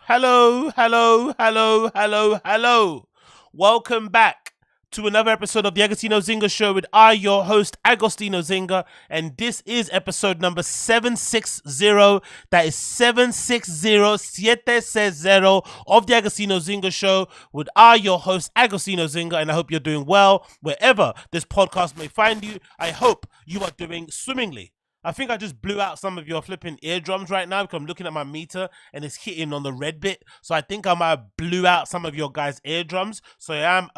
Hello, hello, hello, hello, hello. Welcome back to another episode of the Agostinho Zinga Show with your host, Agostinho Zinga, and this is episode number 760. That is 760 of the Agostinho Zinga Show with your host, Agostinho Zinga, and I hope you're doing well wherever this podcast may find you. I hope you are doing swimmingly. I think I just blew out some of your flipping eardrums right now because I'm looking at my meter and it's hitting on the red bit. So I think I might have blew out some of your guys' eardrums. So I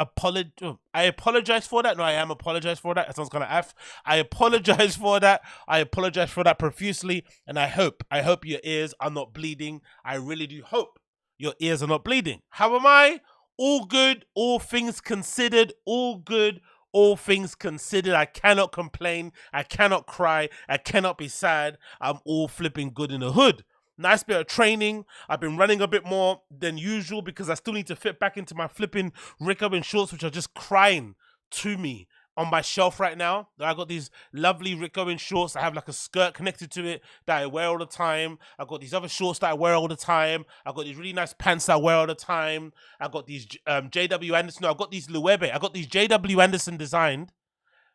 apologize for that. No, I am apologize for that. That sounds kind of F. I apologize for that. I apologize for that profusely. And I hope your ears are not bleeding. I really do hope your ears are not bleeding. How am I? All good, all things considered, all good. All things considered, I cannot complain, I cannot cry, I cannot be sad. I'm all flipping good in the hood. Nice bit of training. I've been running a bit more than usual because I still need to fit back into my flipping Rick Owen shorts, which are just crying to me on my shelf right now. I got these lovely Rick Owen shorts. I have like a skirt connected to it that I wear all the time. I got these other shorts that I wear all the time. I got these really nice pants that I wear all the time. I got these JW Anderson. No, I got these Luebe. I got these JW Anderson designed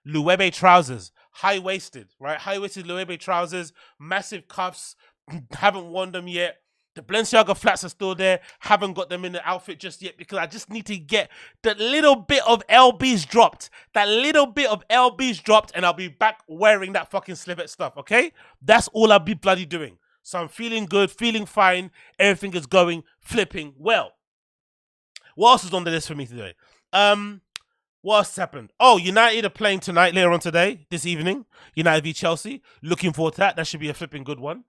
Luebe trousers, high-waisted, right? High-waisted Luebe trousers, massive cuffs. Haven't worn them yet. The Balenciaga flats are still there. Haven't got them in the outfit just yet because I just need to get that little bit of LBs dropped. That little bit of LBs dropped and I'll be back wearing that fucking slivet stuff, okay? That's all I'll be bloody doing. So I'm feeling good, feeling fine. Everything is going flipping well. What else is on the list for me today? What else happened? Oh, United are playing tonight, later on today, this evening. United v Chelsea. Looking forward to that. That should be a flipping good one.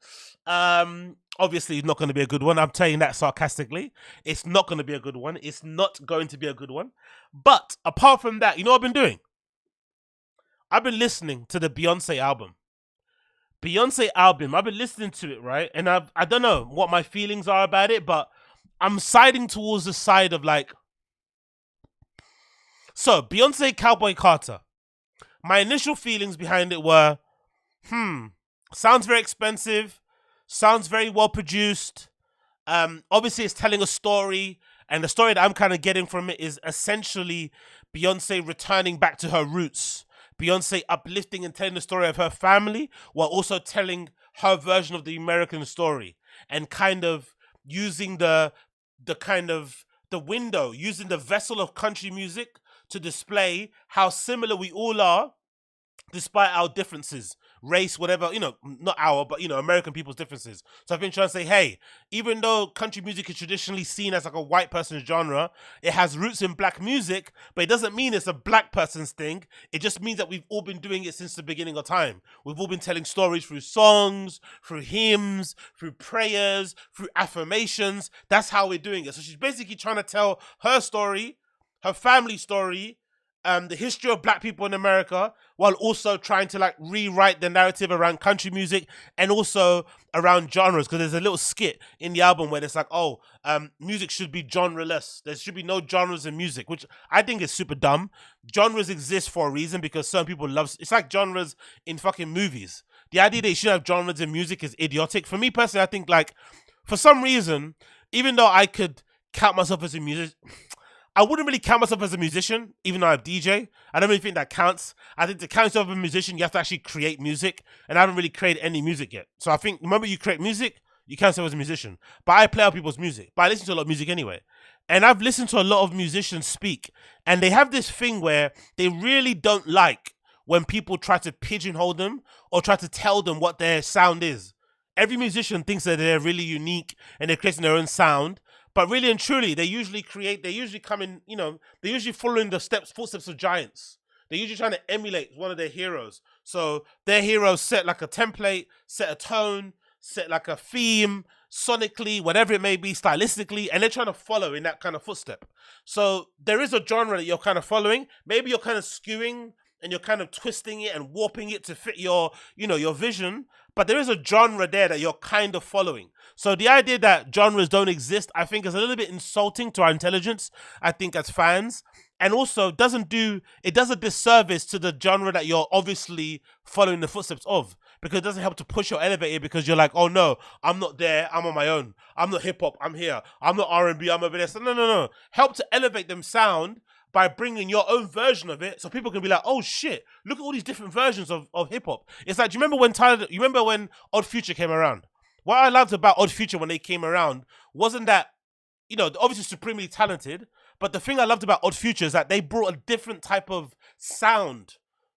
Obviously, it's not going to be a good one. I'm telling that sarcastically. It's not going to be a good one. It's not going to be a good one. But apart from that, you know what I've been doing? I've been listening to the Beyonce album. I've been listening to it, right? And I don't know what my feelings are about it, but I'm siding towards the side of like... So, Beyonce Cowboy Carter. My initial feelings behind it were, sounds very expensive. Sounds very well produced. Obviously, it's telling a story, and the story that I'm kind of getting from it is essentially Beyonce returning back to her roots. Beyonce uplifting and telling the story of her family while also telling her version of the American story, and kind of using the window, using the vessel of country music to display how similar we all are, despite our differences. Race, whatever, not our, but, American people's differences. So I've been trying to say, hey, even though country music is traditionally seen as like a white person's genre, it has roots in black music, but it doesn't mean it's a black person's thing. It just means that we've all been doing it since the beginning of time. We've all been telling stories through songs, through hymns, through prayers, through affirmations. That's how we're doing it. So she's basically trying to tell her story, her family story, the history of black people in America, while also trying to like rewrite the narrative around country music and also around genres. Because there's a little skit in the album where it's like, music should be genreless. There should be no genres in music, which I think is super dumb. Genres exist for a reason because some people love. It's like genres in fucking movies. The idea that you should have genres in music is idiotic. For me personally, I think like for some reason, even though I could count myself as a musician. I wouldn't really count myself as a musician, even though I DJ. I don't really think that counts. I think to count yourself as a musician, you have to actually create music. And I haven't really created any music yet. So I think the moment you create music, you count yourself as a musician. But I play other people's music. But I listen to a lot of music anyway. And I've listened to a lot of musicians speak. And they have this thing where they really don't like when people try to pigeonhole them or try to tell them what their sound is. Every musician thinks that they're really unique and they're creating their own sound. But really and truly, they're usually following the footsteps of giants. They're usually trying to emulate one of their heroes. So their heroes set like a template, set a tone, set like a theme, sonically, whatever it may be, stylistically, and they're trying to follow in that kind of footstep. So there is a genre that you're kind of following. Maybe you're kind of skewing and you're kind of twisting it and warping it to fit your vision. But there is a genre there that you're kind of following. So the idea that genres don't exist, I think is a little bit insulting to our intelligence, I think, as fans. And also does a disservice to the genre that you're obviously following the footsteps of. because it doesn't help to push or elevate it because you're like, oh no, I'm not there, I'm on my own. I'm not hip hop, I'm here. I'm not R&B, I'm over there. So no. Help to elevate them sound by bringing your own version of it, so people can be like, oh shit, look at all these different versions of hip hop. It's like, do you remember when Odd Future came around? What I loved about Odd Future when they came around wasn't that, you know, obviously supremely talented, but the thing I loved about Odd Future is that they brought a different type of sound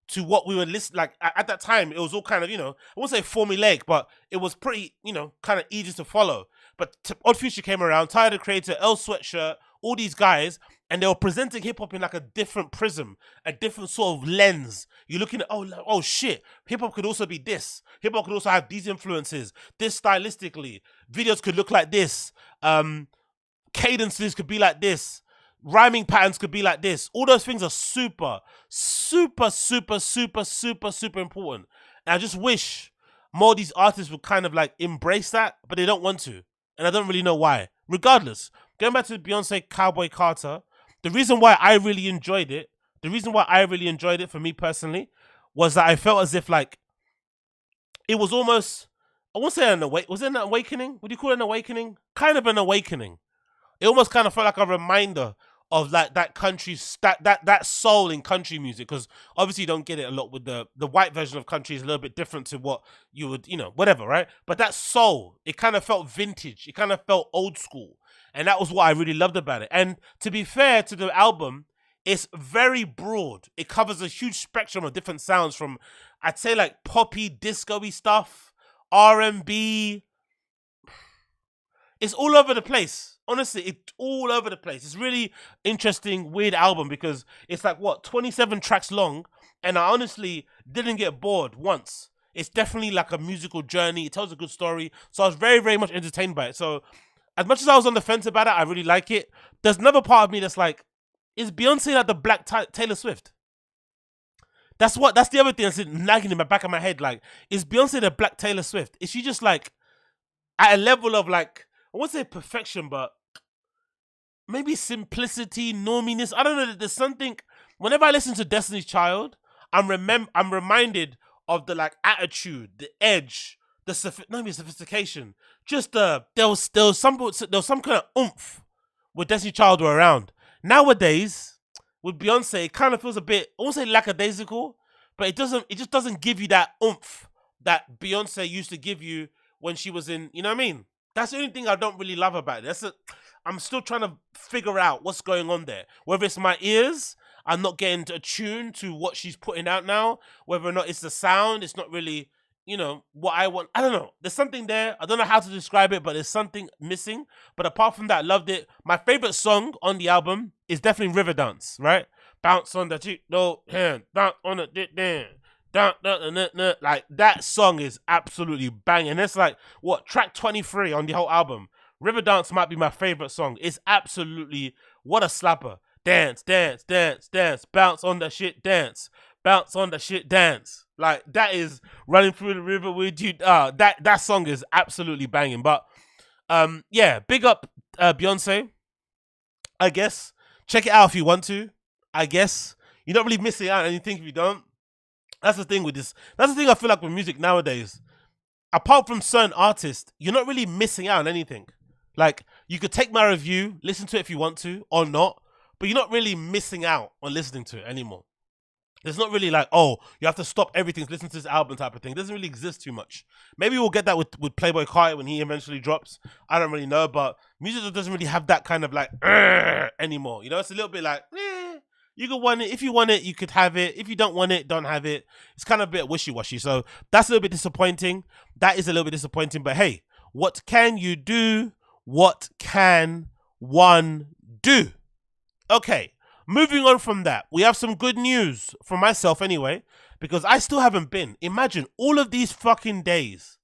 to what we were listening. Like at that time, it was all kind of, you know, I won't say formulaic, but it was pretty, you know, kind of easy to follow. But Odd Future came around, Tyler the Creator, L Sweatshirt, all these guys, and they were presenting hip hop in like a different prism, a different sort of lens. You're looking at, oh shit, hip hop could also be this. Hip hop could also have these influences, this stylistically. Videos could look like this. Cadences could be like this. Rhyming patterns could be like this. All those things are super important. And I just wish more of these artists would kind of like embrace that, but they don't want to. And I don't really know why. Regardless, going back to Beyonce Cowboy Carter, the reason why I really enjoyed it for me personally, was that I felt as if like it was almost, I won't say was it an awakening? Would you call it an awakening? Kind of an awakening. It almost kind of felt like a reminder of like that country, that soul in country music, because obviously you don't get it a lot with the white version of country is a little bit different to what you would, you know, whatever, right? But that soul, it kind of felt vintage, it kind of felt old school, and that was what I really loved about it. And to be fair to the album, it's very broad. It covers a huge spectrum of different sounds, from, I'd say, like poppy, disco-y stuff, R&B. It's all over the place. Honestly, it's all over the place. It's really interesting, weird album, because it's like, 27 tracks long, and I honestly didn't get bored once. It's definitely like a musical journey. It tells a good story. So I was very, very much entertained by it. So as much as I was on the fence about it, I really like it. There's another part of me that's like, is Beyonce like the Black Taylor Swift? That's the other thing that's nagging in the back of my head. Like, is Beyonce the Black Taylor Swift? Is she just like at a level of like, I won't say perfection, but maybe simplicity, norminess. I don't know. There's something. Whenever I listen to Destiny's Child, I'm reminded of the like attitude, the edge, the sophistication. Just there was some kind of oomph with Destiny's Child were around. Nowadays, with Beyonce, it kind of feels a bit, I won't say lackadaisical, but it just doesn't give you that oomph that Beyonce used to give you when she was in, you know what I mean? That's the only thing I don't really love about it. I'm still trying to figure out what's going on there. Whether it's my ears, I'm not getting attuned to what she's putting out now. Whether or not it's the sound, it's not really, you know, what I want. I don't know. There's something there. I don't know how to describe it, but there's something missing. But apart from that, I loved it. My favorite song on the album is definitely River Dance, right? Bounce on the cheek, no hand, bounce on the dick, dan. Like, that song is absolutely banging. It's like, track 23 on the whole album. River Dance might be my favorite song. It's absolutely, what a slapper. Dance, dance, dance, dance, bounce on the shit, dance, bounce on the shit, dance. Like, that is running through the river with you. That song is absolutely banging. But yeah, big up Beyonce, I guess. Check it out if you want to, I guess. You're not really missing out on anything if you don't. That's the thing with this. That's the thing I feel like with music nowadays. Apart from certain artists, you're not really missing out on anything. Like, you could take my review, listen to it if you want to, or not, but you're not really missing out on listening to it anymore. There's not really like, oh, you have to stop everything to listen to this album type of thing. It doesn't really exist too much. Maybe we'll get that with Playboy Carti when he eventually drops. I don't really know, but music doesn't really have that kind of like anymore. You know, it's a little bit like, you could want it. If you want it, you could have it. If you don't want it, don't have it. It's kind of a bit wishy-washy. So that's a little bit disappointing. That is a little bit disappointing. But hey, what can you do? What can one do? Okay, moving on from that, we have some good news for myself anyway, because I still haven't been. Imagine all of these fucking days,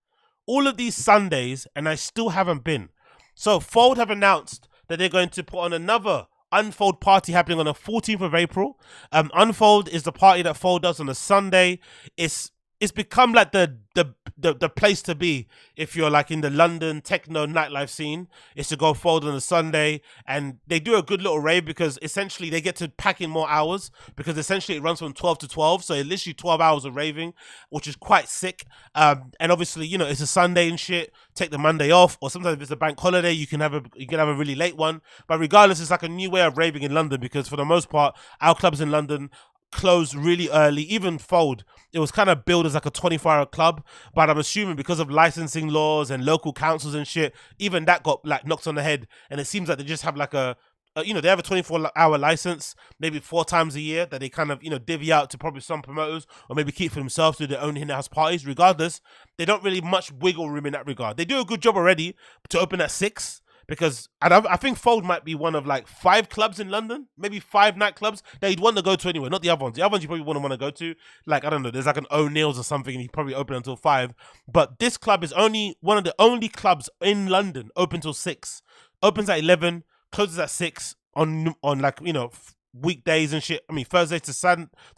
all of these Sundays, and I still haven't been. So Fold have announced that they're going to put on another Unfold party happening on the 14th of April. Unfold is the party that Fold does on a Sunday. It's it's become like the place to be if you're like in the London techno nightlife scene. Is to go Fold on a Sunday, and they do a good little rave because essentially they get to pack in more hours because essentially it runs from 12 to 12, so it's literally 12 hours of raving, which is quite sick. And obviously, you know, it's a Sunday and shit. Take the Monday off, or sometimes if it's a bank holiday, you can have a really late one. But regardless, it's like a new way of raving in London because for the most part, our clubs in London closed really early. Even Fold, it was kind of billed as like a 24-hour club, but I'm assuming because of licensing laws and local councils and shit, even that got like knocked on the head. And it seems like they just have like you know, they have a 24-hour license, maybe 4 times a year that they kind of, you know, divvy out to probably some promoters or maybe keep for themselves, do their own in-house parties. Regardless, they don't really much wiggle room in that regard. They do a good job already to open at 6. Because I think Fold might be one of like 5 clubs in London, maybe 5 nightclubs that you'd want to go to anyway, not the other ones. The other ones you probably wouldn't want to go to. Like, I don't know, there's like an O'Neill's or something and you probably open until 5. But this club is only one of the only clubs in London open till 6. Opens at 11, closes at 6 on like, you know, weekdays and shit. I mean, Thursday to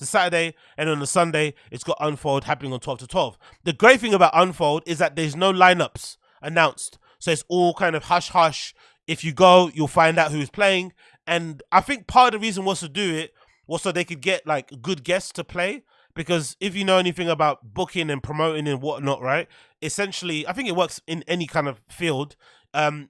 Saturday, and on the Sunday, it's got Unfold happening on 12 to 12. The great thing about Unfold is that there's no lineups announced. So it's all kind of hush-hush. If you go, you'll find out who's playing. And I think part of the reason was to do it was so they could get like good guests to play. Because if you know anything about booking and promoting and whatnot, right? Essentially, I think it works in any kind of field.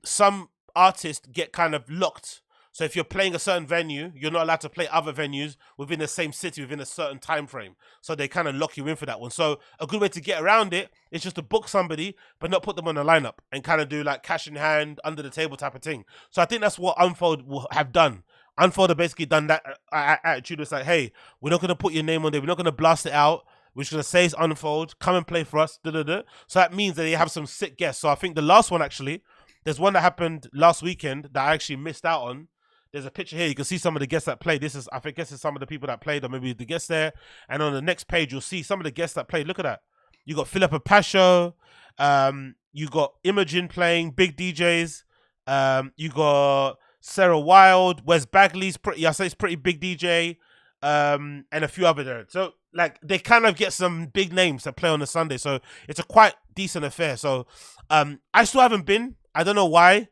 Some artists get kind of locked. So if you're playing a certain venue, you're not allowed to play other venues within the same city within a certain time frame. So they kind of lock you in for that one. So a good way to get around it is just to book somebody, but not put them on a lineup and kind of do like cash in hand, under the table type of thing. So I think that's what Unfold will have done. Unfold have basically done that attitude. It's like, hey, we're not going to put your name on there. We're not going to blast it out. We're just going to say it's Unfold. Come and play for us. Da-da-da. So that means that they have some sick guests. So I think the last one actually, there's one that happened last weekend that I actually missed out on. There's a picture here. You can see some of the guests that played. This is, I think, guess it's some of the people that played, or maybe the guests there. And on the next page, you'll see some of the guests that played. Look at that. You got Philippa Pasho. You got Imogen playing, big DJs. You got Sarah Wild, Wes Bagley's pretty. I say it's pretty big DJ. And a few other there. So like they kind of get some big names that play on a Sunday. So it's a quite decent affair. So I still haven't been. I don't know why.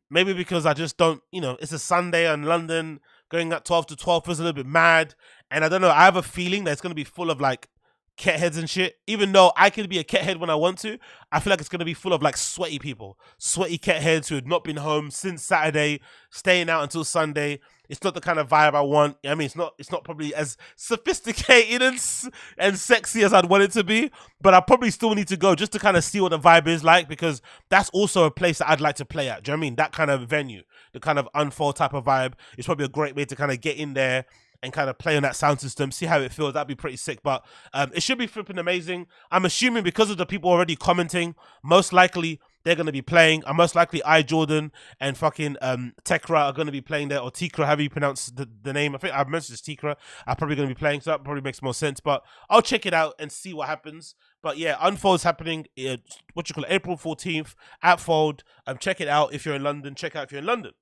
Maybe because I just don't, you know, it's a Sunday in London, going at 12 to 12 feels a little bit mad. And I don't know, I have a feeling that it's going to be full of like cat heads and shit. Even though I can be a cat head when I want to, I feel like it's going to be full of like sweaty people, sweaty cat heads who had not been home since Saturday, staying out until Sunday. It's not the kind of vibe I want. I mean, it's not probably as sophisticated and sexy as I'd want it to be, but I probably still need to go just to kind of see what the vibe is like, because that's also a place that I'd like to play at. Do you know what I mean? That kind of venue, the kind of Unfold type of vibe is probably a great way to kind of get in there and kind of play on that sound system, see how it feels. That'd be pretty sick. But it should be flipping amazing. I'm assuming because of the people already commenting, most likely they're going to be playing. And most likely Jordan and fucking Tekra are going to be playing there, or Tikra, however you pronounce the name. I think I've mentioned it's Tikra. I'm probably going to be playing, so that probably makes more sense. But I'll check it out and see what happens. But yeah, Unfold's happening, April 14th at Fold. Check it out if you're in London. Check out if you're in London.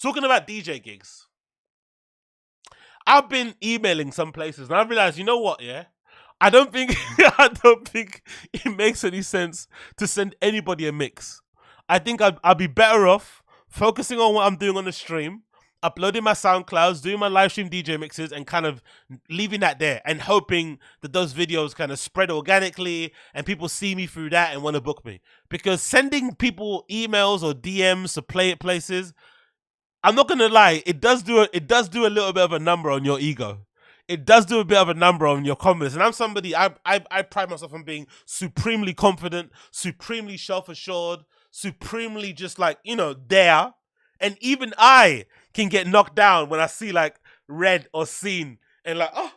Talking about DJ gigs. I've been emailing some places and I've realized, you know what, yeah? I don't think it makes any sense to send anybody a mix. I think I'd be better off focusing on what I'm doing on the stream, uploading my SoundClouds, doing my live stream DJ mixes, and kind of leaving that there and hoping that those videos kind of spread organically and people see me through that and want to book me. Because sending people emails or DMs to play at places, I'm not gonna lie, it does do a little bit of a number on your ego. It does do a bit of a number on your confidence. And I'm somebody, I pride myself on being supremely confident, supremely self-assured, supremely just like, you know, there. And even I can get knocked down when I see like red or seen and like, oh.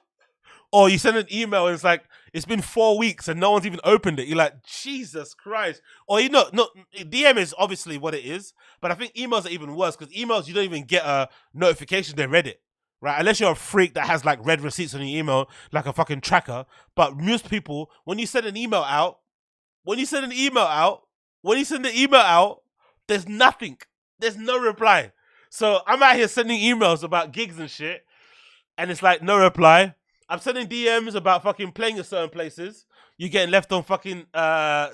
Or you send an email and it's like, it's been 4 weeks and no one's even opened it. You're like, Jesus Christ. Or, you know, no, DM is obviously what it is, but I think emails are even worse, because emails, you don't even get a notification they read it, right? Unless you're a freak that has like red receipts on your email, like a fucking tracker. But most people, when you send the email out, there's nothing. There's no reply. So I'm out here sending emails about gigs and shit, and it's like no reply. I'm sending DMs about fucking playing in certain places. You getting left on fucking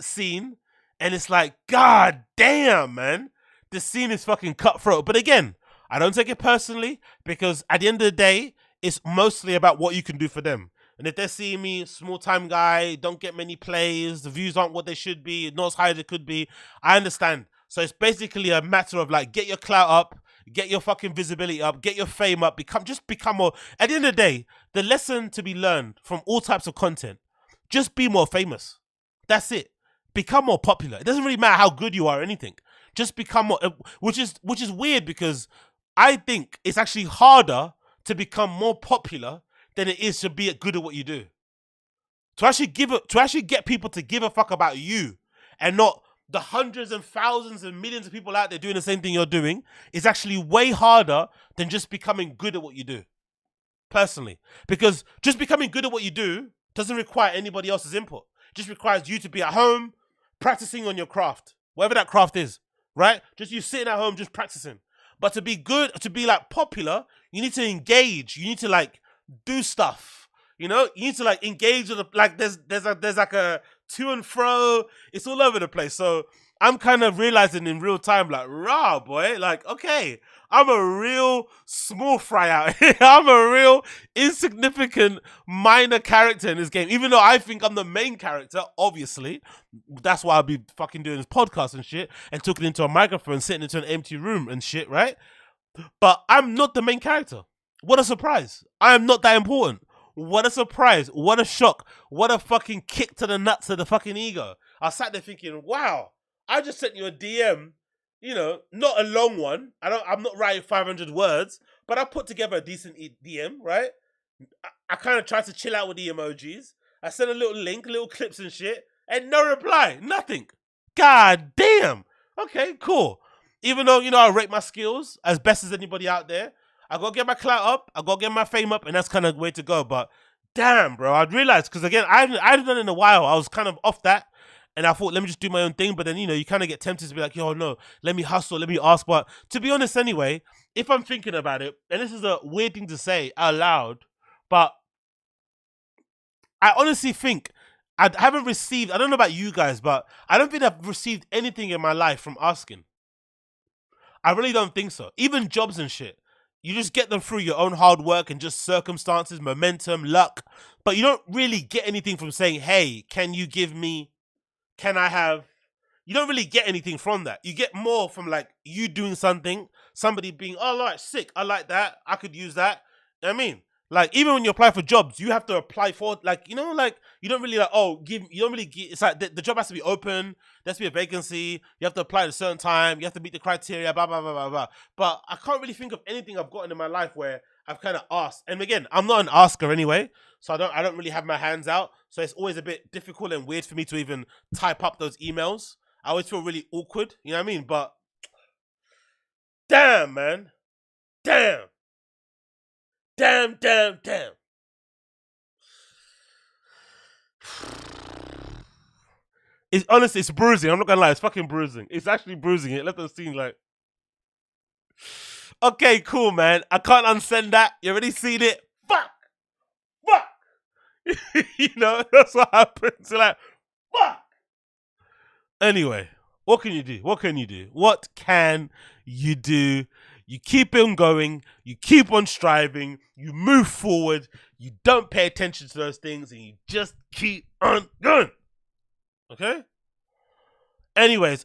scene, and it's like, god damn, man, the scene is fucking cutthroat. But again, I don't take it personally because at the end of the day, it's mostly about what you can do for them. And if they're seeing me, small time guy, don't get many plays, the views aren't what they should be, not as high as it could be, I understand. So it's basically a matter of like, get your clout up, get your fucking visibility up, get your fame up, become more. At the end of the day, the lesson to be learned from all types of content, just be more famous. That's it. Become more popular. It doesn't really matter how good you are or anything. Just become more, which is weird because I think it's actually harder to become more popular than it is to be good at what you do. To actually get people to give a fuck about you and not the hundreds and thousands and millions of people out there doing the same thing you're doing is actually way harder than just becoming good at what you do. Personally. Because just becoming good at what you do doesn't require anybody else's input. It just requires you to be at home practicing on your craft. Whatever that craft is. Right? Just you sitting at home just practicing. But to be good, to be like popular, you need to engage. You need to like do stuff. You know, you need to like engage with like there's like a to and fro. It's all over the place. So I'm kind of realizing in real time, like, rah, boy, like, okay, I'm a real small fry out here. I'm a real insignificant minor character in this game. Even though I think I'm the main character, obviously. That's why I'll be fucking doing this podcast and shit and talking into a microphone, sitting into an empty room and shit, right? But I'm not the main character. What a surprise. I am not that important. What a surprise. What a shock. What a fucking kick to the nuts of the fucking ego. I sat there thinking, wow, I just sent you a DM, you know, not a long one. I'm not writing 500 words, but I put together a decent DM, right? I kind of tried to chill out with the emojis. I sent a little link, little clips and shit, and no reply. Nothing. God damn. Okay, cool. Even though, you know, I rate my skills as best as anybody out there, I gotta get my clout up, I gotta get my fame up, and that's kind of the way to go. But damn, bro, I realized, because again, I hadn't done it in a while. I was kind of off that, and I thought, let me just do my own thing. But then, you know, you kind of get tempted to be like, yo, no, let me hustle, let me ask. But to be honest anyway, if I'm thinking about it, and this is a weird thing to say out loud, but I honestly think I haven't received, I don't know about you guys, but I don't think I've received anything in my life from asking. I really don't think so. Even jobs and shit. You just get them through your own hard work and just circumstances, momentum, luck. But you don't really get anything from saying, hey, can you give me, can I have, you don't really get anything from that. You get more from like you doing something, somebody being, oh, right, sick, I like that, I could use that. You know what I mean? Like, even when you apply for jobs, you have to apply for, like, you know, like, you don't really, like, you don't really get, it's like, the job has to be open, there has to be a vacancy, you have to apply at a certain time, you have to meet the criteria, blah, blah, blah, blah, blah. But I can't really think of anything I've gotten in my life where I've kind of asked. And again, I'm not an asker anyway, so I don't really have my hands out, so it's always a bit difficult and weird for me to even type up those emails. I always feel really awkward, you know what I mean? But, damn, man. Damn. Damn. It's honestly, it's bruising. I'm not gonna lie, it's fucking bruising. It's actually bruising. It left us seeing like, okay, cool, man. I can't unsend that. You already seen it. Fuck. You know, that's what happens. So like, fuck. Anyway, what can you do? What can you do? You keep on going, you keep on striving, you move forward, you don't pay attention to those things, and you just keep on going. Okay? Anyways,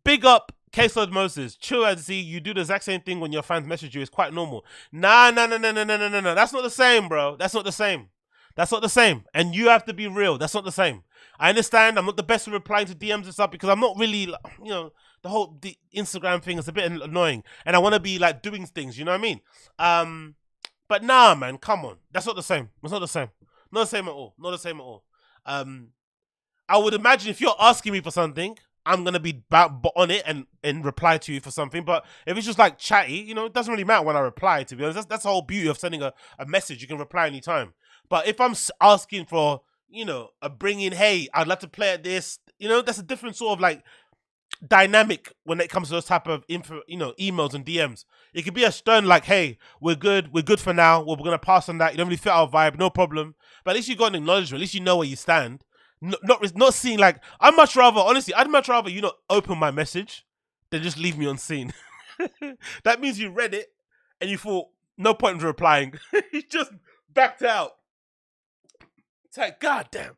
big up Caseload Moses. Chill and see, you do the exact same thing when your fans message you. It's quite normal. Nah. That's not the same, bro. That's not the same. And you have to be real. That's not the same. I understand I'm not the best at replying to DMs and stuff because I'm not really, you know, the Instagram thing is a bit annoying. And I want to be like doing things, you know what I mean? But nah, man, come on. That's not the same. It's not the same. Not the same at all. Not the same at all. I would imagine if you're asking me for something, I'm going to be on it and reply to you for something. But if it's just like chatty, you know, it doesn't really matter when I reply, to be honest. That's the whole beauty of sending a message. You can reply anytime. But if I'm asking for, you know, a bring in, hey, I'd like to play at this, you know, that's a different sort of like, dynamic when it comes to those type of emails and DMs. It could be a stern like, hey, we're good for now. We're gonna pass on that. You don't really fit our vibe, no problem. But at least you got an acknowledgement. At least you know where you stand. Not seeing like I'd much rather you not open my message than just leave me unseen. That means you read it and you thought no point in replying. You just backed out. It's like, god damn.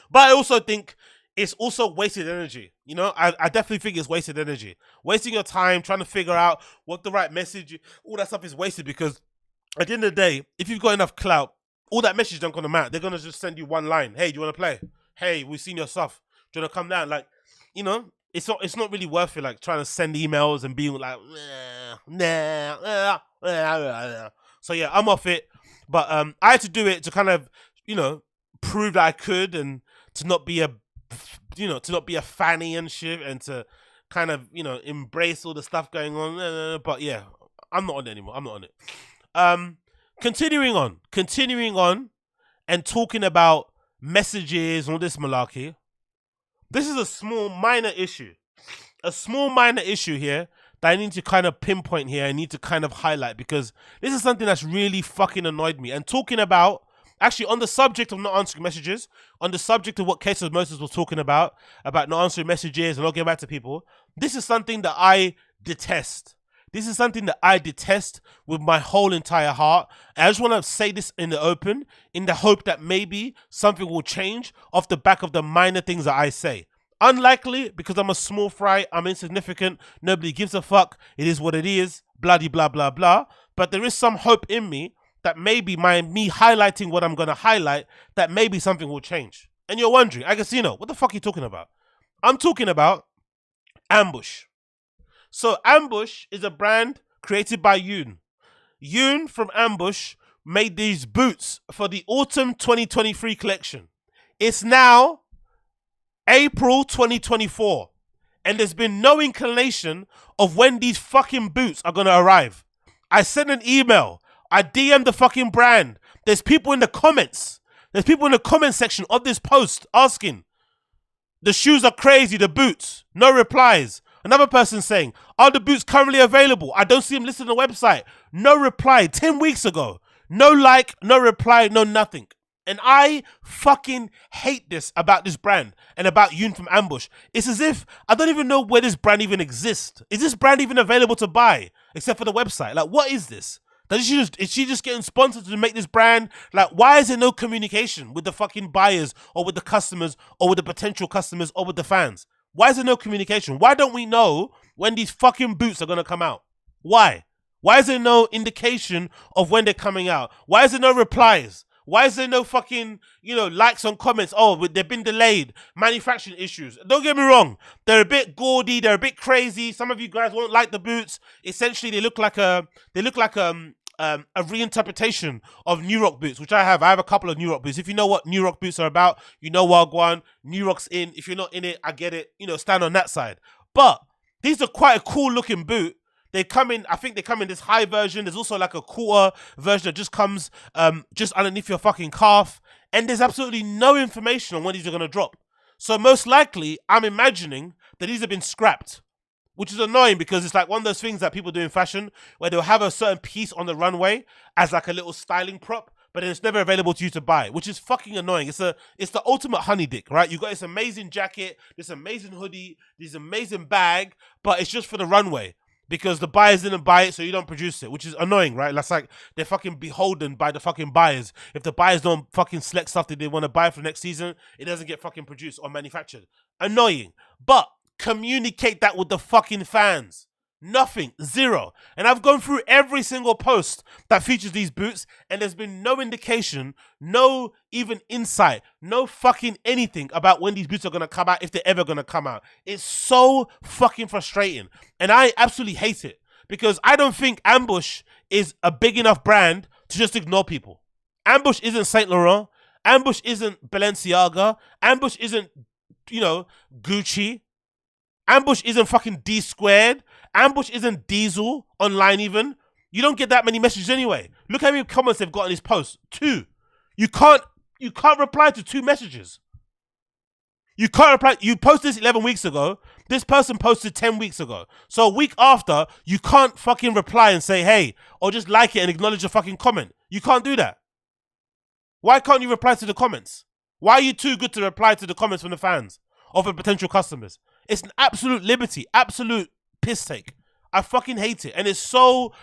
But I also think it's also wasted energy. You know, I definitely think it's wasted energy. Wasting your time trying to figure out what the right message, all that stuff is wasted, because at the end of the day, if you've got enough clout, all that message don't gonna matter. They're gonna just send you one line. Hey, do you wanna play? Hey, we've seen your stuff. Do you wanna come down? Like, you know, it's not really worth it, like trying to send emails and being like, nah. So yeah, I'm off it. But I had to do it to kind of, prove that I could, and to not be a fanny and shit, and to kind of, embrace all the stuff going on. But yeah, I'm not on it anymore. I'm not on it. Continuing on and talking about messages and all this malarkey. This is a small minor issue here that I need to kind of pinpoint here. I need to kind of highlight, because this is something that's really fucking annoyed me. And talking about, actually, on the subject of not answering messages, on the subject of what Case of Moses was talking about not answering messages and not getting back to people, this is something that I detest. This is something that I detest with my whole entire heart. And I just want to say this in the open, in the hope that maybe something will change off the back of the minor things that I say. Unlikely, because I'm a small fry, I'm insignificant, nobody gives a fuck, it is what it is, bloody blah blah blah. But there is some hope in me that maybe me highlighting what I'm going to highlight, that maybe something will change. And you're wondering, Agostinho, what the fuck are you talking about? I'm talking about Ambush. So Ambush is a brand created by Yoon. Yoon from Ambush made these boots for the autumn 2023 collection. It's now April 2024, and there's been no inclination of when these fucking boots are going to arrive. I sent an email. I DM'd the fucking brand. There's people in the comments. There's people in the comment section of this post asking, the shoes are crazy, the boots. No replies. Another person saying, are the boots currently available? I don't see them listed on the website. No reply. 10 weeks ago. No like, no reply, no nothing. And I fucking hate this about this brand and about Yoon from Ambush. It's as if I don't even know where this brand even exists. Is this brand even available to buy except for the website? Like, what is this? Is she just getting sponsored to make this brand? Like, why is there no communication with the fucking buyers or with the customers or with the potential customers or with the fans? Why is there no communication? Why don't we know when these fucking boots are going to come out? Why? Why is there no indication of when they're coming out? Why is there no replies? Why is there no fucking, likes on comments? Oh, they've been delayed. Manufacturing issues. Don't get me wrong. They're a bit gaudy. They're a bit crazy. Some of you guys won't like the boots. Essentially, they look like a reinterpretation of New Rock boots, which I have. I have a couple of New Rock boots. If you know what New Rock boots are about, you know Wagwan. New Rock's in. If you're not in it, I get it. Stand on that side. But these are quite a cool looking boot. I think they come in this high version. There's also like a quarter version that just comes just underneath your fucking calf. And there's absolutely no information on when these are going to drop. So most likely, I'm imagining that these have been scrapped, which is annoying because it's like one of those things that people do in fashion where they'll have a certain piece on the runway as like a little styling prop, but then it's never available to you to buy, which is fucking annoying. It's the ultimate honey dick, right? You got this amazing jacket, this amazing hoodie, this amazing bag, but it's just for the runway. Because the buyers didn't buy it, so you don't produce it, which is annoying, right? That's like they're fucking beholden by the fucking buyers. If the buyers don't fucking select stuff that they want to buy for next season, it doesn't get fucking produced or manufactured. Annoying. But communicate that with the fucking fans. Nothing. Zero. And I've gone through every single post that features these boots, and there's been no indication, no even insight, no fucking anything about when these boots are going to come out, if they're ever going to come out. It's so fucking frustrating. And I absolutely hate it because I don't think Ambush is a big enough brand to just ignore people. Ambush isn't Saint Laurent. Ambush isn't Balenciaga. Ambush isn't, Gucci. Ambush isn't fucking D squared. Ambush isn't Diesel online even. You don't get that many messages anyway. Look how many comments they've got on this post. 2. You can't reply to 2 messages. You can't reply. You posted this 11 weeks ago. This person posted 10 weeks ago. So a week after, you can't fucking reply and say, hey, or just like it and acknowledge a fucking comment. You can't do that. Why can't you reply to the comments? Why are you too good to reply to the comments from the fans or from potential customers? It's an absolute liberty, absolute piss take. I fucking hate it. And it's so,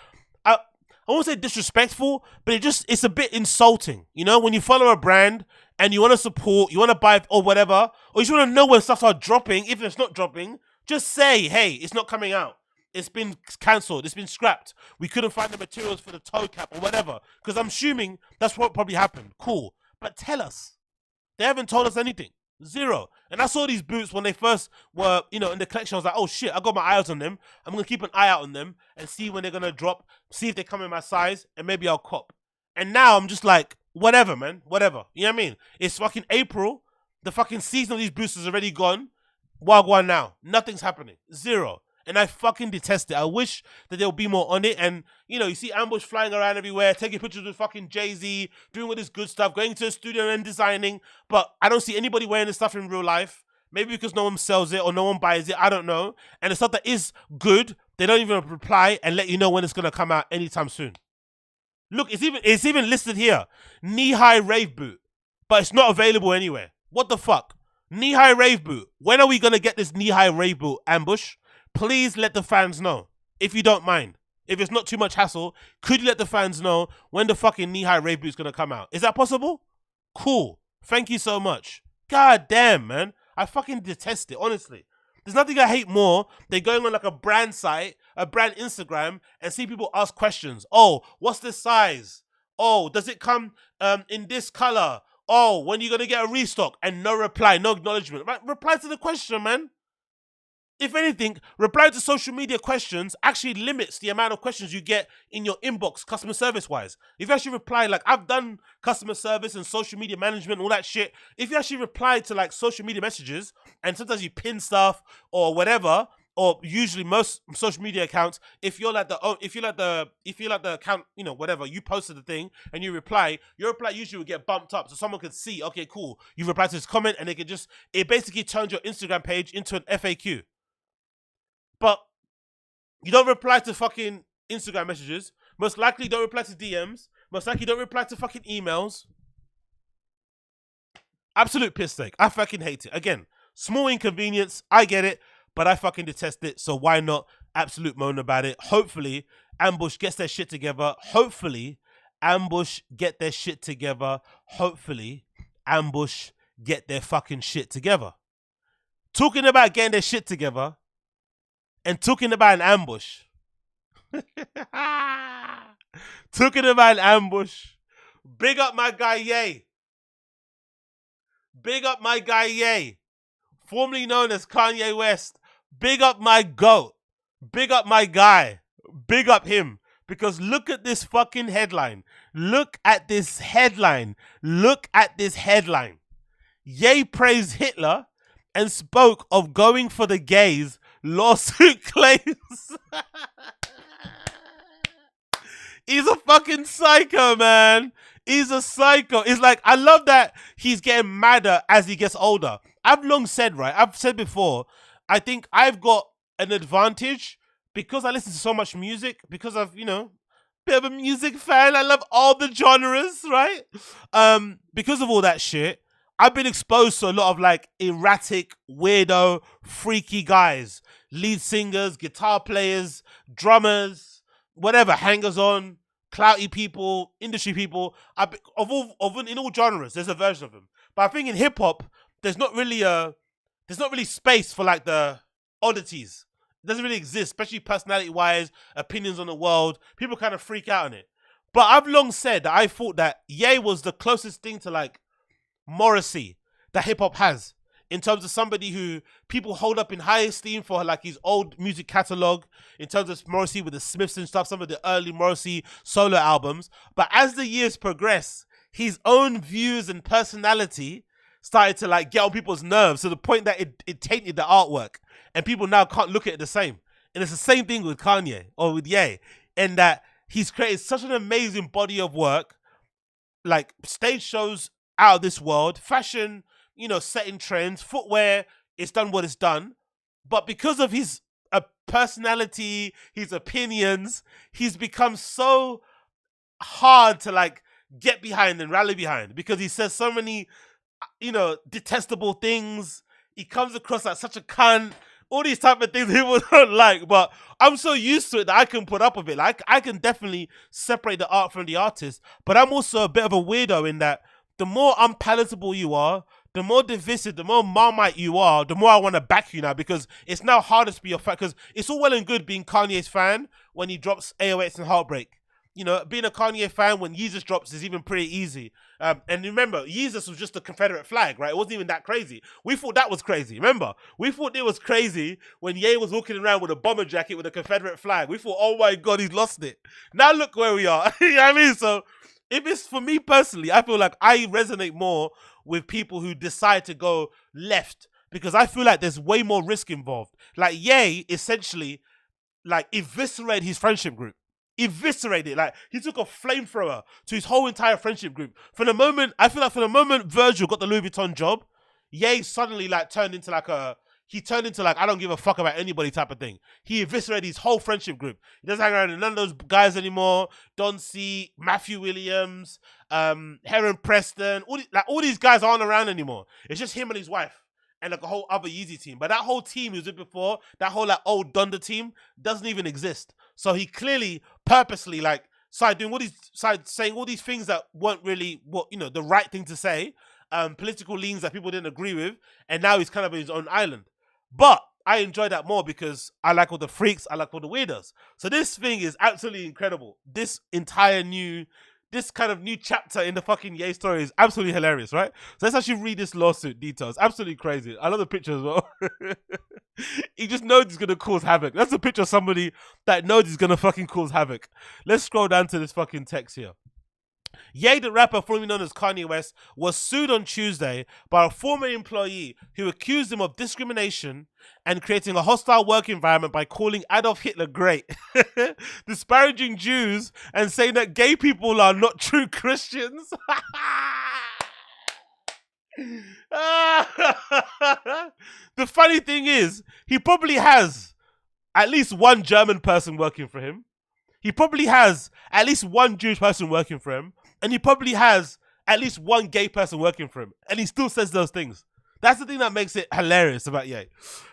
I won't say disrespectful, but it's a bit insulting. You know, when you follow a brand and you want to support, you want to buy or whatever, or you just want to know when stuff are dropping, if it's not dropping, just say, hey, it's not coming out. It's been cancelled. It's been scrapped. We couldn't find the materials for the toe cap or whatever. Because I'm assuming that's what probably happened. Cool. But tell us. They haven't told us anything. Zero. And I saw these boots when they first were, in the collection. I was like, oh shit, I got my eyes on them. I'm going to keep an eye out on them and see when they're going to drop, see if they come in my size, and maybe I'll cop. And now I'm just like, whatever, man. Whatever. You know what I mean? It's fucking April. The fucking season of these boots is already gone. Wagwan now. Nothing's happening. Zero. And I fucking detest it. I wish that there would be more on it. And, you see Ambush flying around everywhere, taking pictures with fucking Jay-Z, doing all this good stuff, going to a studio and designing. But I don't see anybody wearing this stuff in real life. Maybe because no one sells it or no one buys it. I don't know. And the stuff that is good, they don't even reply and let you know when it's going to come out anytime soon. Look, it's even listed here. Knee-high rave boot. But it's not available anywhere. What the fuck? Knee-high rave boot. When are we going to get this knee-high rave boot, Ambush? Please let the fans know, if you don't mind. If it's not too much hassle, could you let the fans know when the fucking knee-high rave boot's gonna come out? Is that possible? Cool. Thank you so much. God damn, man. I fucking detest it, honestly. There's nothing I hate more than going on like a brand site, a brand Instagram, and see people ask questions. Oh, what's the size? Oh, does it come in this color? Oh, when are you gonna get a restock? And no reply, no acknowledgement. Right? Reply to the question, man. If anything, reply to social media questions actually limits the amount of questions you get in your inbox, customer service-wise. If you actually reply, like, I've done customer service and social media management and all that shit. If you actually reply to, like, social media messages, and sometimes you pin stuff or whatever, or usually most social media accounts, if you're like the account, whatever, you posted the thing and you reply, your reply usually will get bumped up so someone can see, okay, cool, you replied to this comment, and it basically turns your Instagram page into an FAQ. But you don't reply to fucking Instagram messages. Most likely don't reply to DMs. Most likely don't reply to fucking emails. Absolute piss take. I fucking hate it. Again, small inconvenience. I get it. But I fucking detest it. So why not absolute moan about it? Hopefully, Ambush gets their shit together. Hopefully, Ambush get their shit together. Hopefully, Ambush get their fucking shit together. Talking about getting their shit together, and talking about an ambush. Talking about an ambush. Big up my guy Ye. Big up my guy Ye. Formerly known as Kanye West. Big up my GOAT. Big up my guy. Big up him. Because look at this fucking headline. Look at this headline. Look at this headline. Ye praised Hitler and spoke of going for the gays. Lawsuit claims. He's a fucking psycho, man. He's a psycho. It's like, I love that he's getting madder as he gets older. I've long said, right? I've said before, I think I've got an advantage because I listen to so much music, because I've, bit of a music fan. I love all the genres, right? Because of all that shit, I've been exposed to a lot of like erratic, weirdo, freaky guys. Lead singers, guitar players, drummers, whatever, hangers-on, clouty people, industry people. In all genres, there's a version of them. But I think in hip-hop, there's not really space for like the oddities. It doesn't really exist, especially personality-wise, opinions on the world. People kind of freak out on it. But I've long said that I thought that Ye was the closest thing to like Morrissey that hip-hop has, in terms of somebody who people hold up in high esteem for like his old music catalog, in terms of Morrissey with the Smiths and stuff, some of the early Morrissey solo albums. But as the years progress, his own views and personality started to like get on people's nerves to the point that it tainted the artwork, and people now can't look at it the same. And it's the same thing with Kanye or with Ye, and that he's created such an amazing body of work, like stage shows out of this world, fashion, setting trends, footwear, it's done what it's done. but because of his personality, his opinions, he's become so hard to like get behind and rally behind because he says so many, detestable things. He comes across like such a cunt. All these type of things people don't like, but I'm so used to it that I can put up with it. Like I can definitely separate the art from the artist, but I'm also a bit of a weirdo in that the more unpalatable you are, the more divisive, the more Marmite you are, the more I want to back you now because it's now harder to be your fan. Because it's all well and good being Kanye's fan when he drops AOX and Heartbreak. Being a Kanye fan when Yeezus drops is even pretty easy. And remember, Yeezus was just a Confederate flag, right? It wasn't even that crazy. We thought that was crazy. Remember? We thought it was crazy when Ye was walking around with a bomber jacket with a Confederate flag. We thought, oh my God, he's lost it. Now look where we are. You know what I mean? So if it's for me personally, I feel like I resonate more with people who decide to go left because I feel like there's way more risk involved. Like Ye essentially like eviscerated his friendship group. Eviscerated. Like he took a flamethrower to his whole entire friendship group. I feel like from the moment Virgil got the Louis Vuitton job, Ye suddenly like turned into like I don't give a fuck about anybody type of thing. He eviscerated his whole friendship group. He doesn't hang around with none of those guys anymore. Don C, Matthew Williams, Heron Preston, all these guys aren't around anymore. It's just him and his wife and like a whole other Yeezy team. But that whole team he was with before, that whole like old Donda team doesn't even exist. So he clearly purposely like started saying all these things that weren't really the right thing to say, political leans that people didn't agree with, and now he's kind of in his own island. But I enjoy that more because I like all the freaks, I like all the weirdos. So this thing is absolutely incredible. This kind of new chapter in the fucking Ye story is absolutely hilarious, right? So let's actually read this lawsuit details. Absolutely crazy. I love the picture as well. He just knows he's gonna cause havoc. That's a picture of somebody that knows he's gonna fucking cause havoc. Let's scroll down to this fucking text here. Ye, the rapper formerly known as Kanye West, was sued on Tuesday by a former employee who accused him of discrimination and creating a hostile work environment by calling Adolf Hitler great, disparaging Jews, and saying that gay people are not true Christians. The funny thing is, he probably has at least one German person working for him. He probably has at least one Jewish person working for him. And he probably has at least one gay person working for him. And he still says those things. That's the thing that makes it hilarious about Ye.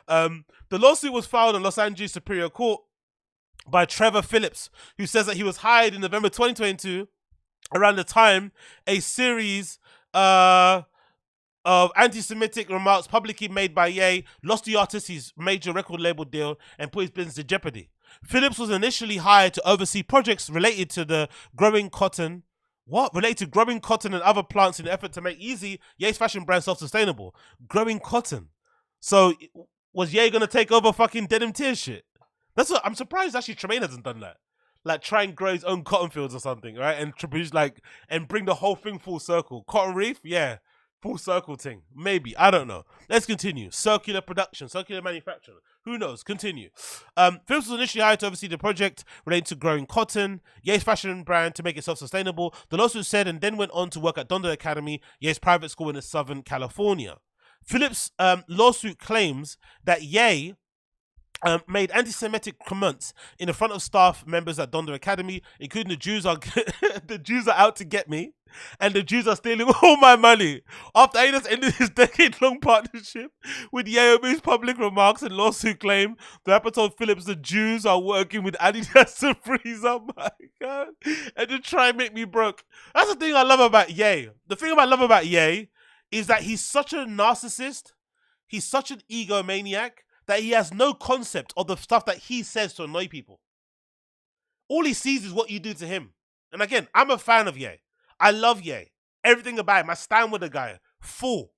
The lawsuit was filed in Los Angeles Superior Court by Trevor Phillips, who says that he was hired in November 2022, around the time a series of anti-Semitic remarks publicly made by Ye lost the artist his major record label deal and put his business in jeopardy. Phillips was initially hired to oversee projects related to growing cotton and other plants in an effort to make Ye's fashion brand self-sustainable. Growing cotton. So was Ye gonna take over fucking Denim Tears shit? That's what I'm surprised actually Tremaine hasn't done that. Like try and grow his own cotton fields or something, right? And bring the whole thing full circle. Cotton Reef, yeah. Full circle thing. Maybe. I don't know. Let's continue. Circular production. Circular manufacturing. Who knows? Continue. Phillips was initially hired to oversee the project relating to growing cotton, Ye's fashion brand, to make it self-sustainable. The lawsuit said, and then went on to work at Donda Academy, Ye's private school in Southern California. Phillips' lawsuit claims that Ye made anti-Semitic comments in the front of staff members at Donda Academy, including the Jews are out to get me, and the Jews are stealing all my money. After Adidas ended his decade-long partnership with Yeomi's public remarks and lawsuit claim, the rapper told Phillips the Jews are working with Adidas to freeze up my God and to try and make me broke. That's the thing I love about Ye. The thing I love about Ye is that he's such a narcissist, he's such an egomaniac, that he has no concept of the stuff that he says to annoy people. All he sees is what you do to him. And again, I'm a fan of Ye. I love Ye. Everything about him. I stand with the guy. Full.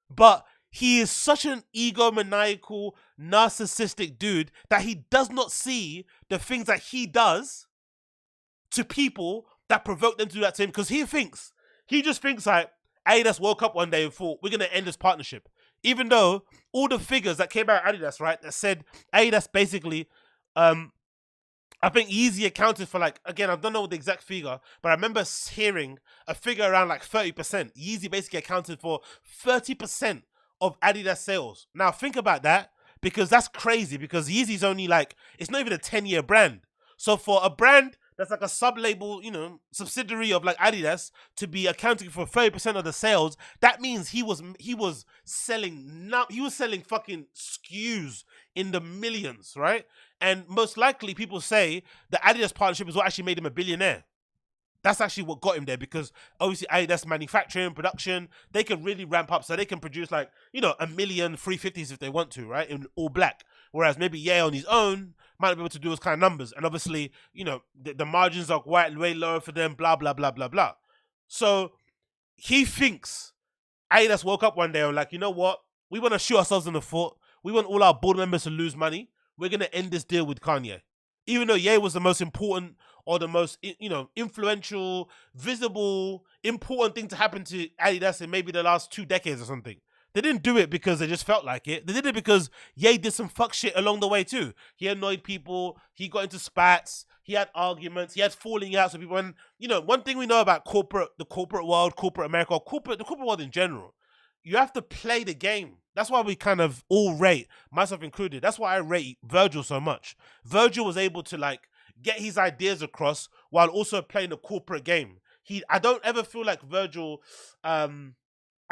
But he is such an egomaniacal, narcissistic dude that he does not see the things that he does to people that provoke them to do that to him. Because he just thinks like, Adidas woke up one day and thought, we're going to end this partnership. Even though all the figures that came out of Adidas, right, that said Adidas basically, I think Yeezy accounted for like, again, I don't know the exact figure, but I remember hearing a figure around like 30%. Yeezy basically accounted for 30% of Adidas sales. Now think about that. because that's crazy. Because Yeezy's only like, it's not even a 10-year brand. So for a brand that's like a sub-label, subsidiary of like Adidas to be accounting for 30% of the sales, that means he was selling fucking SKUs in the millions, right? And most likely people say the Adidas partnership is what actually made him a billionaire. That's actually what got him there, because obviously Adidas manufacturing, production, they can really ramp up, so they can produce like, a million 350s if they want to, right? In all black. Whereas maybe Ye on his own might not be able to do those kind of numbers. And obviously, the margins are way lower for them, blah, blah, blah, blah, blah. So he thinks Adidas woke up one day and like, you know what? We want to shoot ourselves in the foot. We want all our board members to lose money. We're going to end this deal with Kanye. Even though Ye was the most important or the most, influential, visible, important thing to happen to Adidas in maybe the last 2 decades or something. They didn't do it because they just felt like it. They did it because Ye did some fuck shit along the way too. He annoyed people. He got into spats. He had arguments. He had falling outs with people. And, one thing we know about the corporate world, corporate America, the corporate world in general, you have to play the game. That's why we kind of all rate, myself included. That's why I rate Virgil so much. Virgil was able to like get his ideas across while also playing the corporate game. I don't ever feel like Virgil, I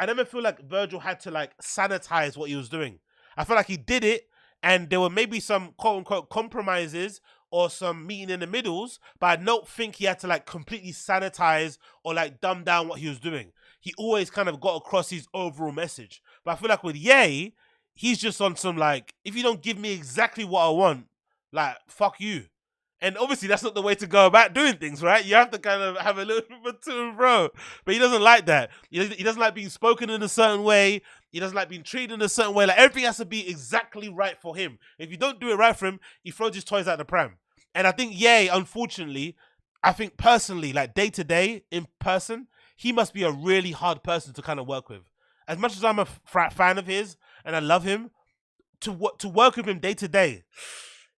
never feel like Virgil had to like sanitize what he was doing. I feel like he did it, and there were maybe some quote unquote compromises or some meeting in the middles, but I don't think he had to like completely sanitize or like dumb down what he was doing. He always kind of got across his overall message. But I feel like with Ye, he's just on some like, if you don't give me exactly what I want, like, fuck you. And obviously that's not the way to go about doing things, right? You have to kind of have a little bit to and fro. But he doesn't like that. He doesn't like being spoken in a certain way. He doesn't like being treated in a certain way. Like, everything has to be exactly right for him. If you don't do it right for him, he throws his toys out the pram. And I think Ye, unfortunately, I think personally, like day to day, in person, he must be a really hard person to kind of work with. As much as I'm a fan of his and I love him, to work with him day to day,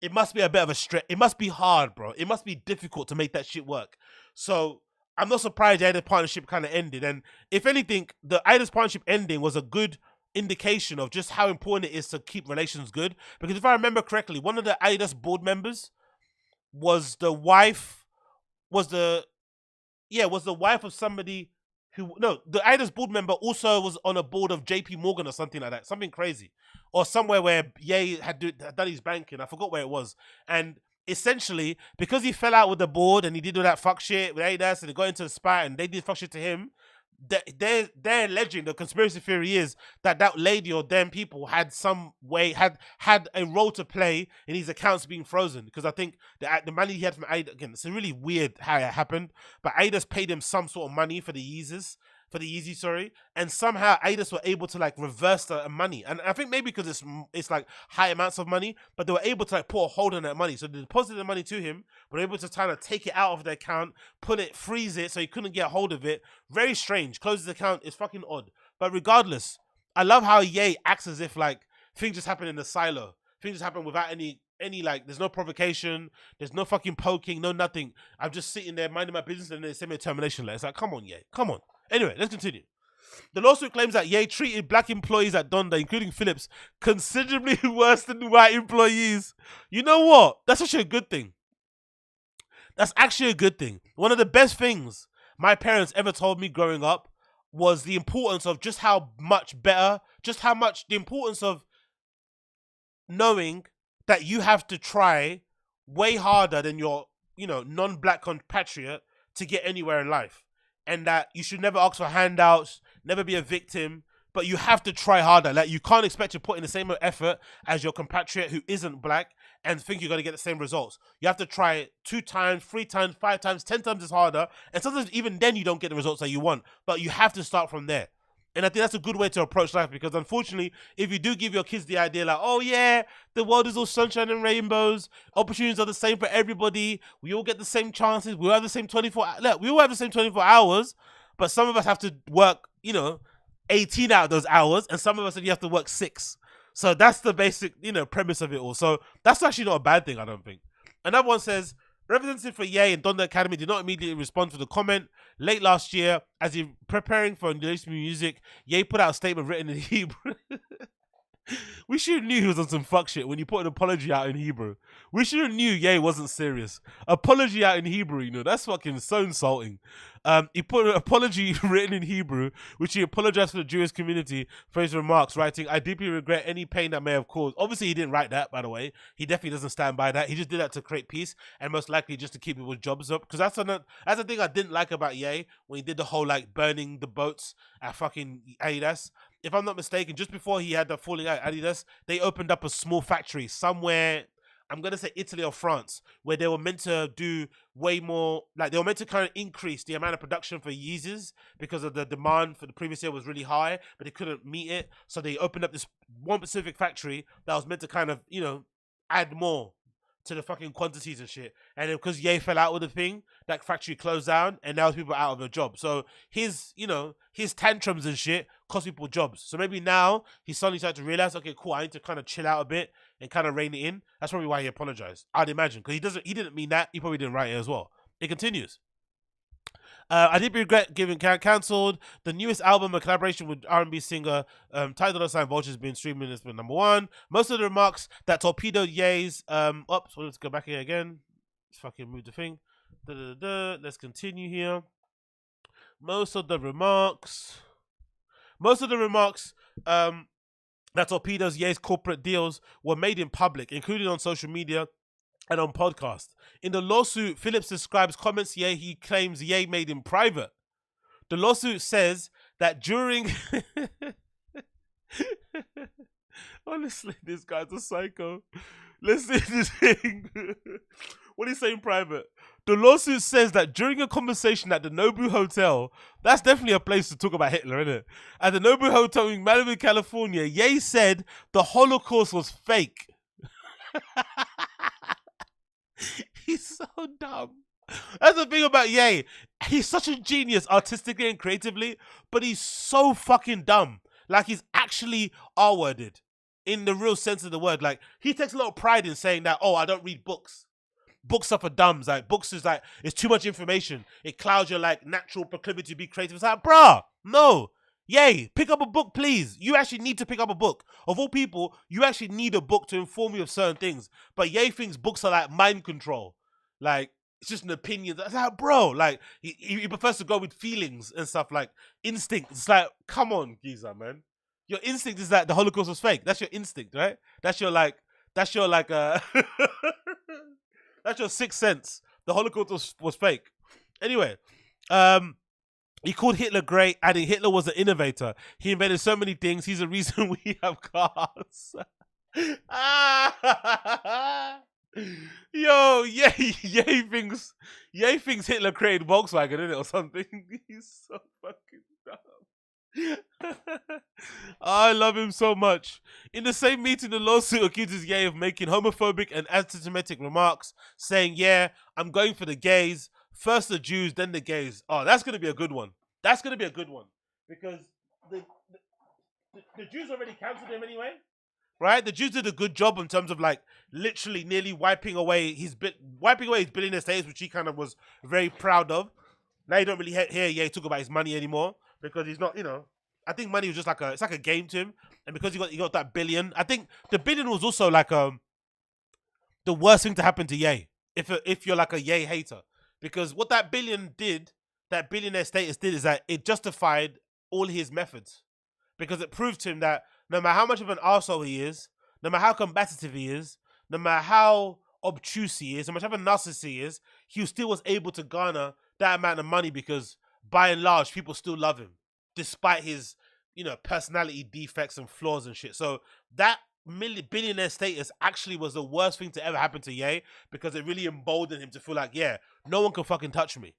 it must be a bit of a stretch. It must be hard, bro. It must be difficult to make that shit work. So I'm not surprised the Adidas partnership kind of ended. And if anything, the Adidas partnership ending was a good indication of just how important it is to keep relations good. Because if I remember correctly, one of the Adidas board members was the wife of somebody the Adidas board member also was on a board of JP Morgan or something like that, something crazy, or somewhere where Ye had done his banking. I forgot where it was. And essentially, because he fell out with the board and he did all that fuck shit with Adidas and he got into the spat and they did fuck shit to him, their legend, the conspiracy theory is that lady or them people had some way, had a role to play in his accounts being frozen. Because I think the money he had from Adidas, again, it's really weird how it happened, but Adidas paid him some sort of money for the Yeezys, and somehow Adidas were able to like reverse the money. And I think maybe because it's like high amounts of money, but they were able to like put a hold on that money. So they deposited the money to him, but able to kind of take it out of the account, freeze it so he couldn't get a hold of it. Very strange. Close his account is fucking odd. But regardless, I love how Ye acts as if like things just happen in the silo. Things just happen without any like, there's no provocation, there's no fucking poking, no nothing. I'm just sitting there minding my business and they send me a termination letter. It's like, come on, Ye, come on. Anyway, let's continue. The lawsuit claims that Ye treated black employees at Donda, including Phillips, considerably worse than white employees. You know what? That's actually a good thing. That's actually a good thing. One of the best things my parents ever told me growing up was the importance of the importance of knowing that you have to try way harder than your, non-black compatriot to get anywhere in life. And that you should never ask for handouts, never be a victim, but you have to try harder. Like, you can't expect to put in the same effort as your compatriot who isn't black and think you're going to get the same results. You have to try 2 times, 3 times, 5 times, 10 times as harder. And sometimes even then you don't get the results that you want, but you have to start from there. And I think that's a good way to approach life, because unfortunately, if you do give your kids the idea like, oh yeah, the world is all sunshine and rainbows, opportunities are the same for everybody, we all get the same chances, we all have the same 24 hours, but some of us have to work, 18 out of those hours, and some of us you have to work 6. So that's the basic, premise of it all. So that's actually not a bad thing, I don't think. Another one says, representative for Ye and Donda Academy did not immediately respond to the comment. Late last year, as he preparing for release music, Ye put out a statement written in Hebrew. We should have knew he was on some fuck shit when you put an apology out in Hebrew. We should have knew Ye wasn't serious. Apology out in Hebrew, you know, that's fucking so insulting. He put an apology written in Hebrew, which he apologized for the Jewish community for his remarks, writing, "I deeply regret any pain that may have caused." Obviously, he didn't write that, by the way. He definitely doesn't stand by that. He just did that to create peace and most likely just to keep people's jobs up. Because that's the thing I didn't like about Ye when he did the whole like burning the boats at fucking Adidas. If I'm not mistaken, just before he had the falling out at Adidas, they opened up a small factory somewhere, I'm going to say Italy or France, where they were meant to do way more, like they were meant to kind of increase the amount of production for Yeezys because of the demand for the previous year was really high, but they couldn't meet it. So they opened up this one specific factory that was meant to kind of, you know, add more to the fucking quantities and shit. And then because Ye fell out with the thing, that factory closed down and now people are out of a job. So his, you know, his tantrums and shit cost people jobs. So maybe now he's suddenly started to realize, okay, cool, I need to kind of chill out a bit and kind of rein it in. That's probably why he apologized, I'd imagine, because he didn't mean that. He probably didn't write it as well. It continues. I did regret giving cancelled. The newest album, a collaboration with R&B singer Ty Dolla $ign Vulture's been streaming. It's been #1. Most of the remarks that torpedoed Ye's oops, let's go back here again. Let's fucking move the thing. Let's continue here. Most of the remarks that torpedoes Ye's corporate deals were made in public, including on social media and on podcast. In the lawsuit, Phillips describes comments he claims Ye made in private. The lawsuit says that during honestly, this guy's a psycho. Let's see this thing. What do you say in private? The lawsuit says that during a conversation at the Nobu Hotel, that's definitely a place to talk about Hitler, isn't it? At the Nobu Hotel in Malibu, California, Ye said the Holocaust was fake. He's so dumb. That's the thing about Ye. He's such a genius artistically and creatively, but he's so fucking dumb. Like, he's actually R-worded in the real sense of the word. Like, he takes a lot of pride in saying that, oh, I don't read books. Books are for dumbs. Like, books is like, it's too much information. It clouds your, like, natural proclivity to be creative. It's like, bruh, no. Yay, pick up a book, please. You actually need to pick up a book. Of all people, you actually need a book to inform you of certain things. But Ye thinks books are like mind control. Like, it's just an opinion. That's like, bro, like, he prefers to go with feelings and stuff, like instinct. It's like, come on, Giza, man. Your instinct is that the Holocaust was fake. That's your instinct, right? That's your that's your sixth sense. The Holocaust was fake. Anyway, he called Hitler great, adding Hitler was an innovator. He invented so many things. He's the reason we have cars. Yo, Ye thinks Hitler created Volkswagen, isn't it, or something? He's so fucking dumb. I love him so much. In the same meeting, the lawsuit accuses Ye of making homophobic and anti-Semitic remarks, saying, "Yeah, I'm going for the gays. First the Jews, then the gays." Oh, that's going to be a good one. That's going to be a good one. Because the Jews already cancelled him anyway. Right? The Jews did a good job in terms of, like, literally nearly wiping away his billionaire status, which he kind of was very proud of. Now you don't really hear Ye talk about his money anymore because he's not, you know, I think money was just like it's like a game to him. And because he got that billion, I think the billion was also like the worst thing to happen to Ye if you're like a Ye hater. Because what that billion did, that billionaire status did, is that it justified all his methods. Because it proved to him that no matter how much of an arsehole he is, no matter how combative he is, no matter how obtuse he is, no matter how much of a narcissist he is, he still was able to garner that amount of money because, by and large, people still love him, despite his, you know, personality defects and flaws and shit. So that billionaire status actually was the worst thing to ever happen to Ye because it really emboldened him to feel like, yeah, no one can fucking touch me.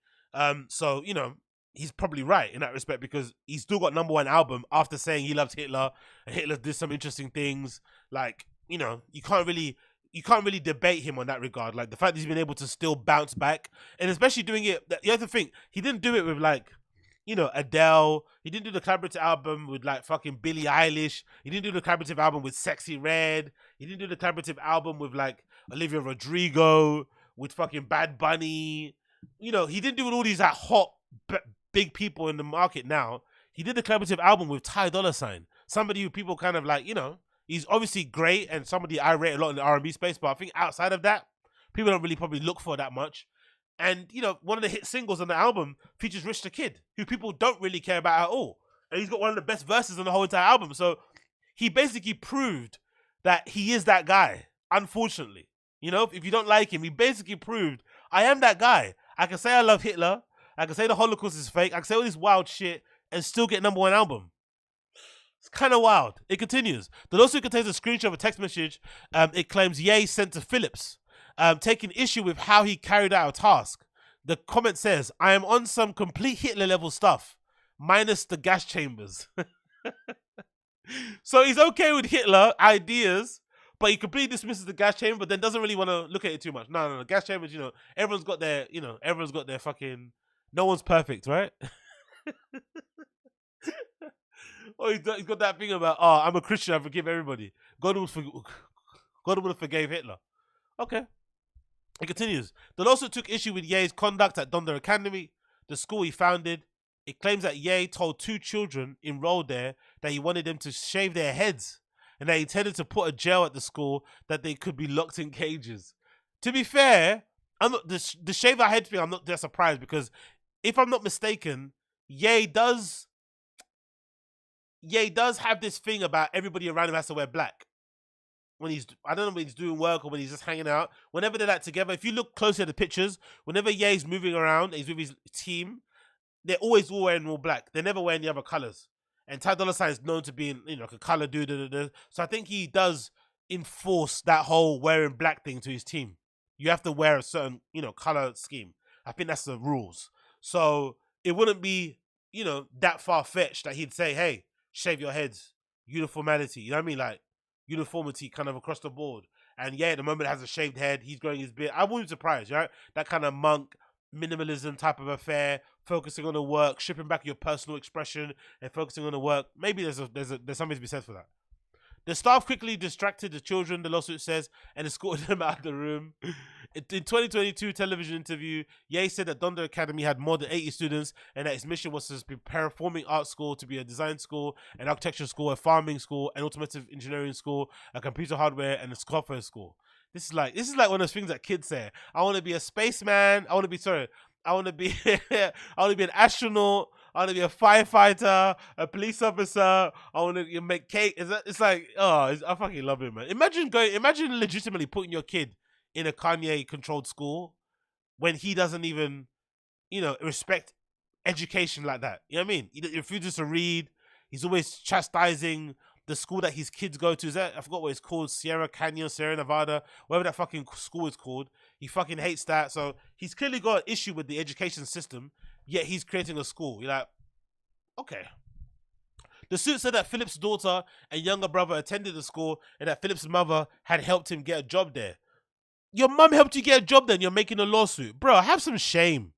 So, you know, he's probably right in that respect because he's still got #1 album after saying he loved Hitler and Hitler did some interesting things. Like, you know, you can't really debate him on that regard. Like, the fact that he's been able to still bounce back, and especially doing it, you have to think, he didn't do it with, like, you know, Adele. He didn't do the collaborative album with, like, fucking Billie Eilish. He didn't do the collaborative album with Sexy Red. He didn't do the collaborative album with, like, Olivia Rodrigo, with fucking Bad Bunny. You know, he didn't do all these, like, hot, big people in the market now. He did the collaborative album with Ty Dolla $ign, somebody who people kind of, like, you know, He's obviously great and somebody I rate a lot in the R&B space, but I think outside of that, people don't really probably look for that much. And, you know, one of the hit singles on the album features Rich the Kid, who people don't really care about at all. And he's got one of the best verses on the whole entire album. So he basically proved that he is that guy, unfortunately. You know, if you don't like him, he basically proved, I am that guy. I can say I love Hitler. I can say the Holocaust is fake. I can say all this wild shit and still get #1 album. It's kind of wild. It continues. The lawsuit contains a screenshot of a text message. It claims Ye sent to Phillips, taking issue with how he carried out a task. The comment says, I am on some complete Hitler level stuff, minus the gas chambers. So he's okay with Hitler ideas, but he completely dismisses the gas chamber, but then doesn't really want to look at it too much. No. Gas chambers, you know, everyone's got their fucking, no one's perfect, right? Oh, he's got that thing about, oh, I'm a Christian, I forgive everybody. God would have forgave Hitler. Okay. It continues. The lawsuit took issue with Ye's conduct at Donda Academy, the school he founded. It claims that Ye told 2 children enrolled there that he wanted them to shave their heads and that he intended to put a jail at the school that they could be locked in cages. To be fair, the shave our head thing, I'm not that surprised because if I'm not mistaken, Ye does have this thing about everybody around him has to wear black. When I don't know when he's doing work or when he's just hanging out. Whenever they're like together, if you look closely at the pictures, whenever Ye's moving around, he's with his team, they're always all wearing all black. They never wear any other colors. And Ty Dolla $ign is known to be, like a color dude. So I think he does enforce that whole wearing black thing to his team. You have to wear a certain, color scheme. I think that's the rules. So it wouldn't be, that far-fetched that he'd say, hey, shave your heads, uniformity. You know what I mean? Like, uniformity kind of across the board. And yeah, at the moment has a shaved head. He's growing his beard. I wouldn't be surprised, right? That kind of monk, minimalism type of affair, focusing on the work, stripping back your personal expression and focusing on the work. Maybe there's something to be said for that. The staff quickly distracted the children, the lawsuit says, and escorted them out of the room. In 2022 television interview, Ye said that Donda Academy had more than 80 students and that its mission was to prepare a performing arts school to be a design school, an architecture school, a farming school, an automotive engineering school, a computer hardware, and a software school. This is like one of those things that kids say. I want to be a spaceman. I want to be an astronaut. I want to be a firefighter, a police officer. I want to make cake. It's like, I fucking love it, man. Imagine legitimately putting your kid in a Kanye-controlled school when he doesn't even, respect education like that. You know what I mean? He refuses to read. He's always chastising the school that his kids go to. I forgot what it's called, Sierra Nevada, whatever that fucking school is called. He fucking hates that. So he's clearly got an issue with the education system, yet he's creating a school. You're like, okay. The suit said that Philip's daughter and younger brother attended the school and that Philip's mother had helped him get a job there. Your mum helped you get a job then, you're making a lawsuit. Bro, have some shame.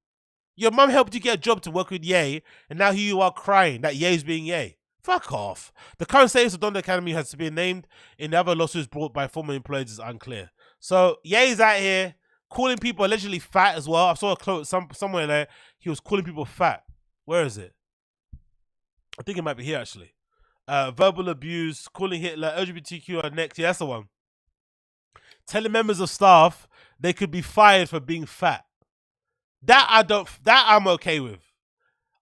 Your mum helped you get a job to work with Ye, and now here you are crying that Ye's being Ye. Fuck off. The current status of Donda Academy has been named in the other lawsuits brought by former employees is unclear. So Ye's out here calling people allegedly fat as well. I saw a quote somewhere there. He was calling people fat. Where is it? I think it might be here actually. Verbal abuse, calling Hitler, LGBTQ are next. Yeah, that's the one. Telling members of staff they could be fired for being fat. That I'm okay with.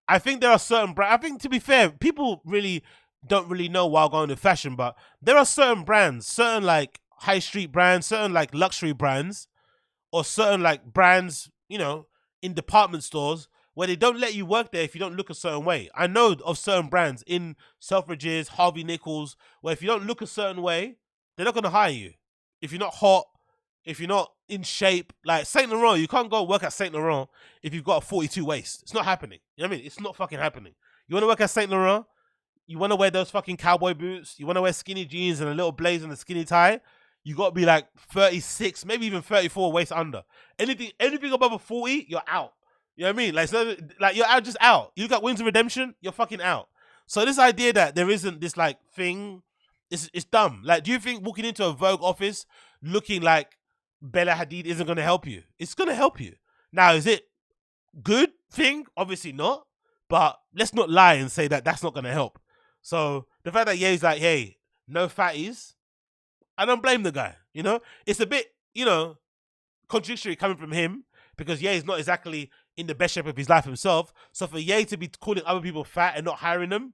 I think there are certain brands. I think, to be fair, people really don't really know while going to fashion, but there are certain brands, certain like high street brands, certain like luxury brands, or certain like brands, in department stores where they don't let you work there if you don't look a certain way. I know of certain brands in Selfridges, Harvey Nichols, where if you don't look a certain way, they're not going to hire you. If you're not hot, if you're not in shape, like Saint Laurent, you can't go work at Saint Laurent if you've got a 42 waist. It's not happening. You know what I mean? It's not fucking happening. You want to work at Saint Laurent? You want to wear those fucking cowboy boots? You want to wear skinny jeans and a little blazer and a skinny tie? You got to be like 36, maybe even 34 waist under. Anything above a 40, you're out. You know what I mean? Like you're out, just out. You got Wings of Redemption, you're fucking out. So this idea that there isn't this like thing, it's dumb. Like, do you think walking into a Vogue office looking like Bella Hadid isn't going to help you? It's going to help you. Now, is it good thing? Obviously not. But let's not lie and say that that's not going to help. So the fact that Ye's like, hey, no fatties, I don't blame the guy. You know, it's a bit, contradictory coming from him because Ye is not exactly in the best shape of his life himself. So for Ye to be calling other people fat and not hiring them,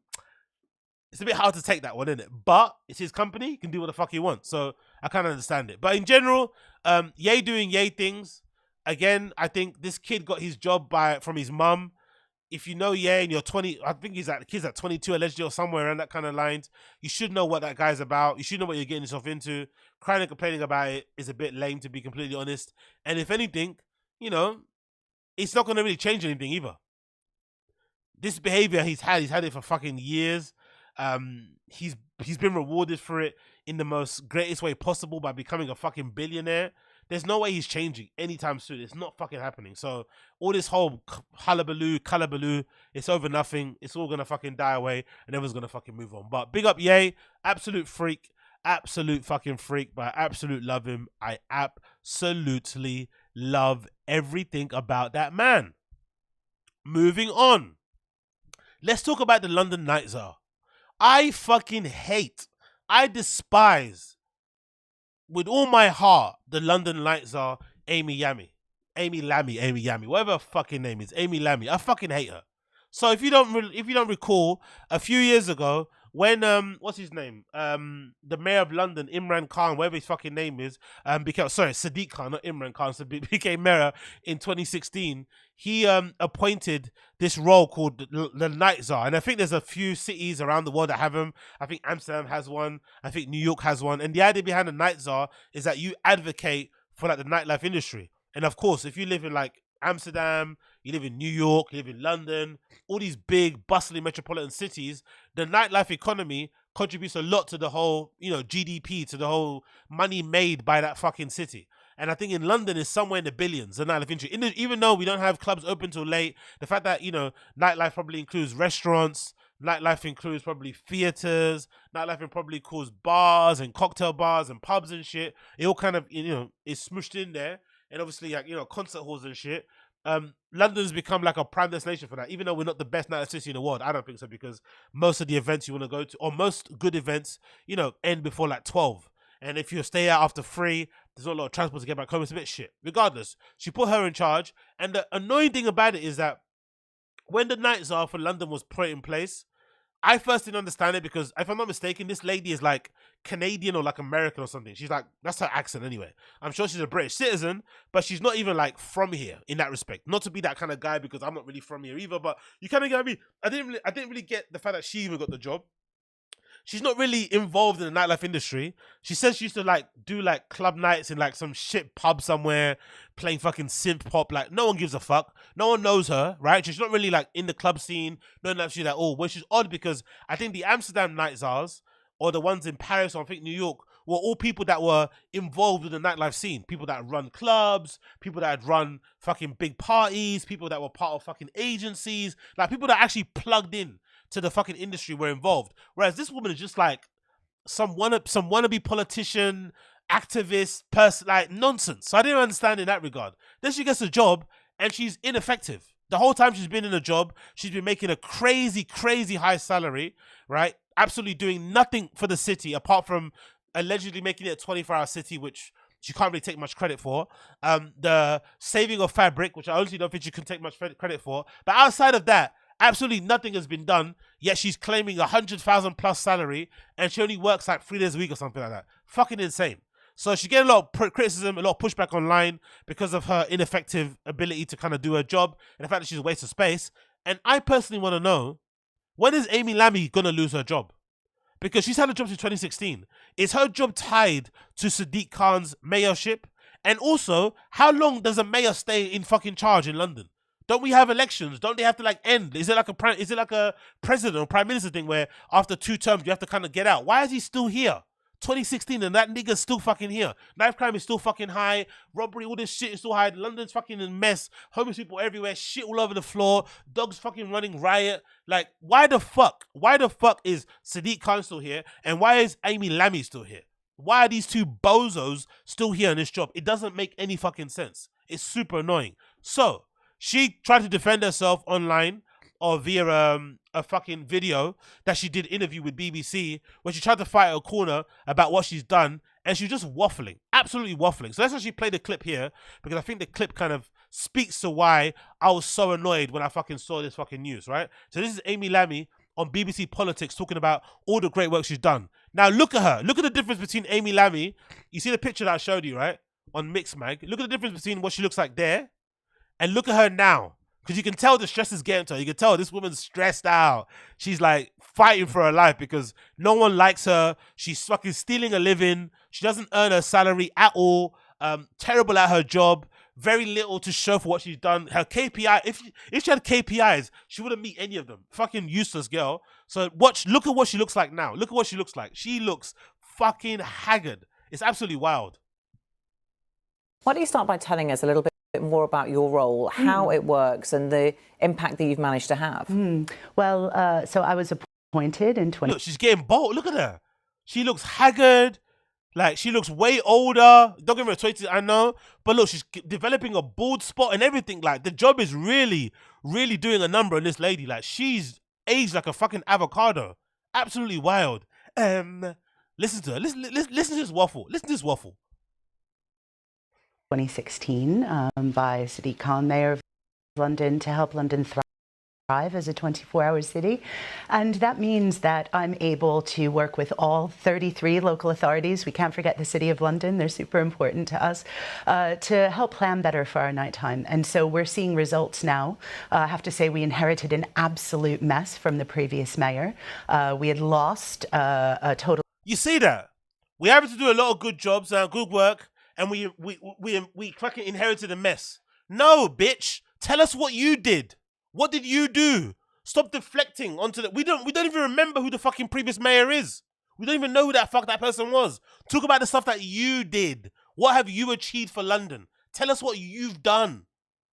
it's a bit hard to take that one, isn't it? But it's his company; he can do what the fuck he wants. So I kind of understand it. But in general, Ye doing Ye things. Again, I think this kid got his job from his mum. If you know Ye and you're 20, I think the kid's at 22 allegedly or somewhere around that kind of lines. You should know what that guy's about. You should know what you're getting yourself into. Crying and complaining about it is a bit lame, to be completely honest. And if anything, it's not going to really change anything either. This behavior he's had it for fucking years. He's been rewarded for it in the most greatest way possible by becoming a fucking billionaire. There's no way he's changing anytime soon. It's not fucking happening. So all this whole hullabaloo, it's over nothing. It's all gonna fucking die away, and everyone's gonna fucking move on. But big up Ye, absolute freak, absolute fucking freak. But I absolutely love him. I absolutely love everything about that man. Moving on. Let's talk about the London Night Czar. I fucking hate, I despise, with all my heart, the London Night Czar Amy Lame, whatever her fucking name is, Amy Lame. I fucking hate her. So if you don't recall, a few years ago, when what's his name, the mayor of London, Imran Khan, whatever his fucking name is, Sadiq Khan, not Imran Khan, so became mayor in 2016. He appointed this role called the Night Czar, and I think there's a few cities around the world that have him. I think Amsterdam has one. I think New York has one. And the idea behind the Night Czar is that you advocate for like the nightlife industry. And of course, if you live in like Amsterdam, you live in New York, you live in London, all these big, bustling metropolitan cities, the nightlife economy contributes a lot to the whole, GDP, to the whole money made by that fucking city. And I think in London is somewhere in the billions, the nightlife industry. Even though we don't have clubs open till late, the fact that, nightlife probably includes restaurants, nightlife includes probably theaters, nightlife probably includes bars and cocktail bars and pubs and shit. It all kind of, is smushed in there. And obviously, like, concert halls and shit. London's become like a prime destination for that. Even though we're not the best nightlife city in the world, I don't think so, because most of the events you want to go to, or most good events, end before like 12. And if you stay out after 3, there's not a lot of transport to get back home. It's a bit shit. Regardless, she put her in charge. And the annoying thing about it is that when the Night Czar for London was put in place, I first didn't understand it because, if I'm not mistaken, this lady is like Canadian or like American or something. She's like, that's her accent anyway. I'm sure she's a British citizen, but she's not even like from here in that respect. Not to be that kind of guy, because I'm not really from here either, but you kind of get me. I didn't really get the fact that she even got the job. She's not really involved in the nightlife industry. She says she used to like do like club nights in like some shit pub somewhere, playing fucking synth pop. Like, no one gives a fuck. No one knows her, right? She's not really like in the club scene. No one actually like, oh, which is odd because I think the Amsterdam Night Czars or the ones in Paris or I think New York were all people that were involved with the nightlife scene. People that run clubs, people that had run fucking big parties, people that were part of fucking agencies, like people that actually plugged in to the fucking industry were involved. Whereas this woman is just like some wannabe politician, activist, person, like nonsense. So I didn't understand in that regard. Then she gets a job and she's ineffective. The whole time she's been in a job, she's been making a crazy, crazy high salary, right? Absolutely doing nothing for the city apart from allegedly making it a 24-hour city, which she can't really take much credit for. The saving of fabric, which I honestly don't think she can take much credit for. But outside of that, absolutely nothing has been done, yet she's claiming 100,000 plus salary, and she only works like 3 days a week or something like that. Fucking insane. So she get a lot of criticism, a lot of pushback online because of her ineffective ability to kind of do her job, and the fact that she's a waste of space. And I personally want to know, when is Amy Lame gonna lose her job? Because she's had a job since 2016. Is her job tied to Sadiq Khan's mayorship? And also, how long does a mayor stay in fucking charge in London? Don't we have elections? Don't they have to like end? Is it like a president or prime minister thing where after 2 terms you have to kind of get out? Why is he still here? 2016 and that nigga's still fucking here. Knife crime is still fucking high. Robbery, all this shit is still high. London's fucking in mess. Homeless people everywhere. Shit all over the floor. Dogs fucking running riot. Like, why the fuck? Why the fuck is Sadiq Khan still here? And why is Amy Lame still here? Why are these two bozos still here in this job? It doesn't make any fucking sense. It's super annoying. So, she tried to defend herself online or via a fucking video that she did interview with BBC where she tried to fight her corner about what she's done. and she's just waffling, absolutely waffling. So let's actually play the clip here, because I think the clip kind of speaks to why I was so annoyed when I fucking saw this fucking news, right? So this is Amy Lame on BBC Politics talking about all the great work she's done. Now look at her. Look at the difference between Amy Lame. You see the picture that I showed you, right? On Mixmag. Look at the difference between what she looks like there and look at her now. Because you can tell the stress is getting to her. You can tell this woman's stressed out. She's like fighting for her life because no one likes her. She's fucking stealing a living. She doesn't earn her salary at all. Terrible at her job. Very little to show for what she's done. Her KPI, if she had KPIs, she wouldn't meet any of them. Fucking useless girl. So look at what she looks like now. Look at what she looks like. She looks fucking haggard. It's absolutely wild. Why don't you start by telling us a little bit more about your role, how it works, and the impact that you've managed to have? Well, so I was appointed in Look, she's getting bold. Look at her. She looks haggard. Like, she looks way older. Don't get me wrong, I know. But look, she's developing a bald spot and everything. Like, the job is really, really doing a number on this lady. Like, she's aged like a fucking avocado. Absolutely wild. Listen to her. Listen to this waffle. Listen to this waffle. 2016 by Sadiq Khan, Mayor of London, to help London thrive as a 24-hour city. And that means that I'm able to work with all 33 local authorities. We can't forget the City of London. They're super important to us, to help plan better for our nighttime. And so we're seeing results now. I have to say we inherited an absolute mess from the previous mayor. We had lost a total... You see that? We're having to do a lot of good jobs and good work, and we fucking inherited a mess. No, bitch. Tell us what you did. What did you do? Stop deflecting onto the... We don't even remember who the fucking previous mayor is. We don't even know who that person was. Talk about the stuff that you did. What have you achieved for London? Tell us what you've done.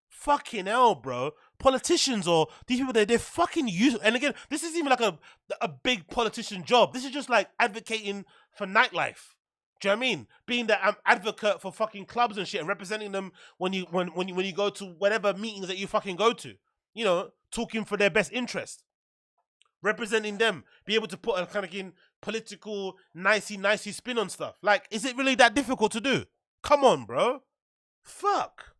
Fucking hell, bro. Politicians or these people, they're fucking useless. And again, this isn't even like a big politician job. This is just like advocating for nightlife. Do you know what I mean? Being the advocate for fucking clubs and shit and representing them when you go to whatever meetings that you fucking go to. You know, talking for their best interest. Representing them. Be able to put a kind of political nicey spin on stuff. Like, is it really that difficult to do? Come on, bro. Fuck.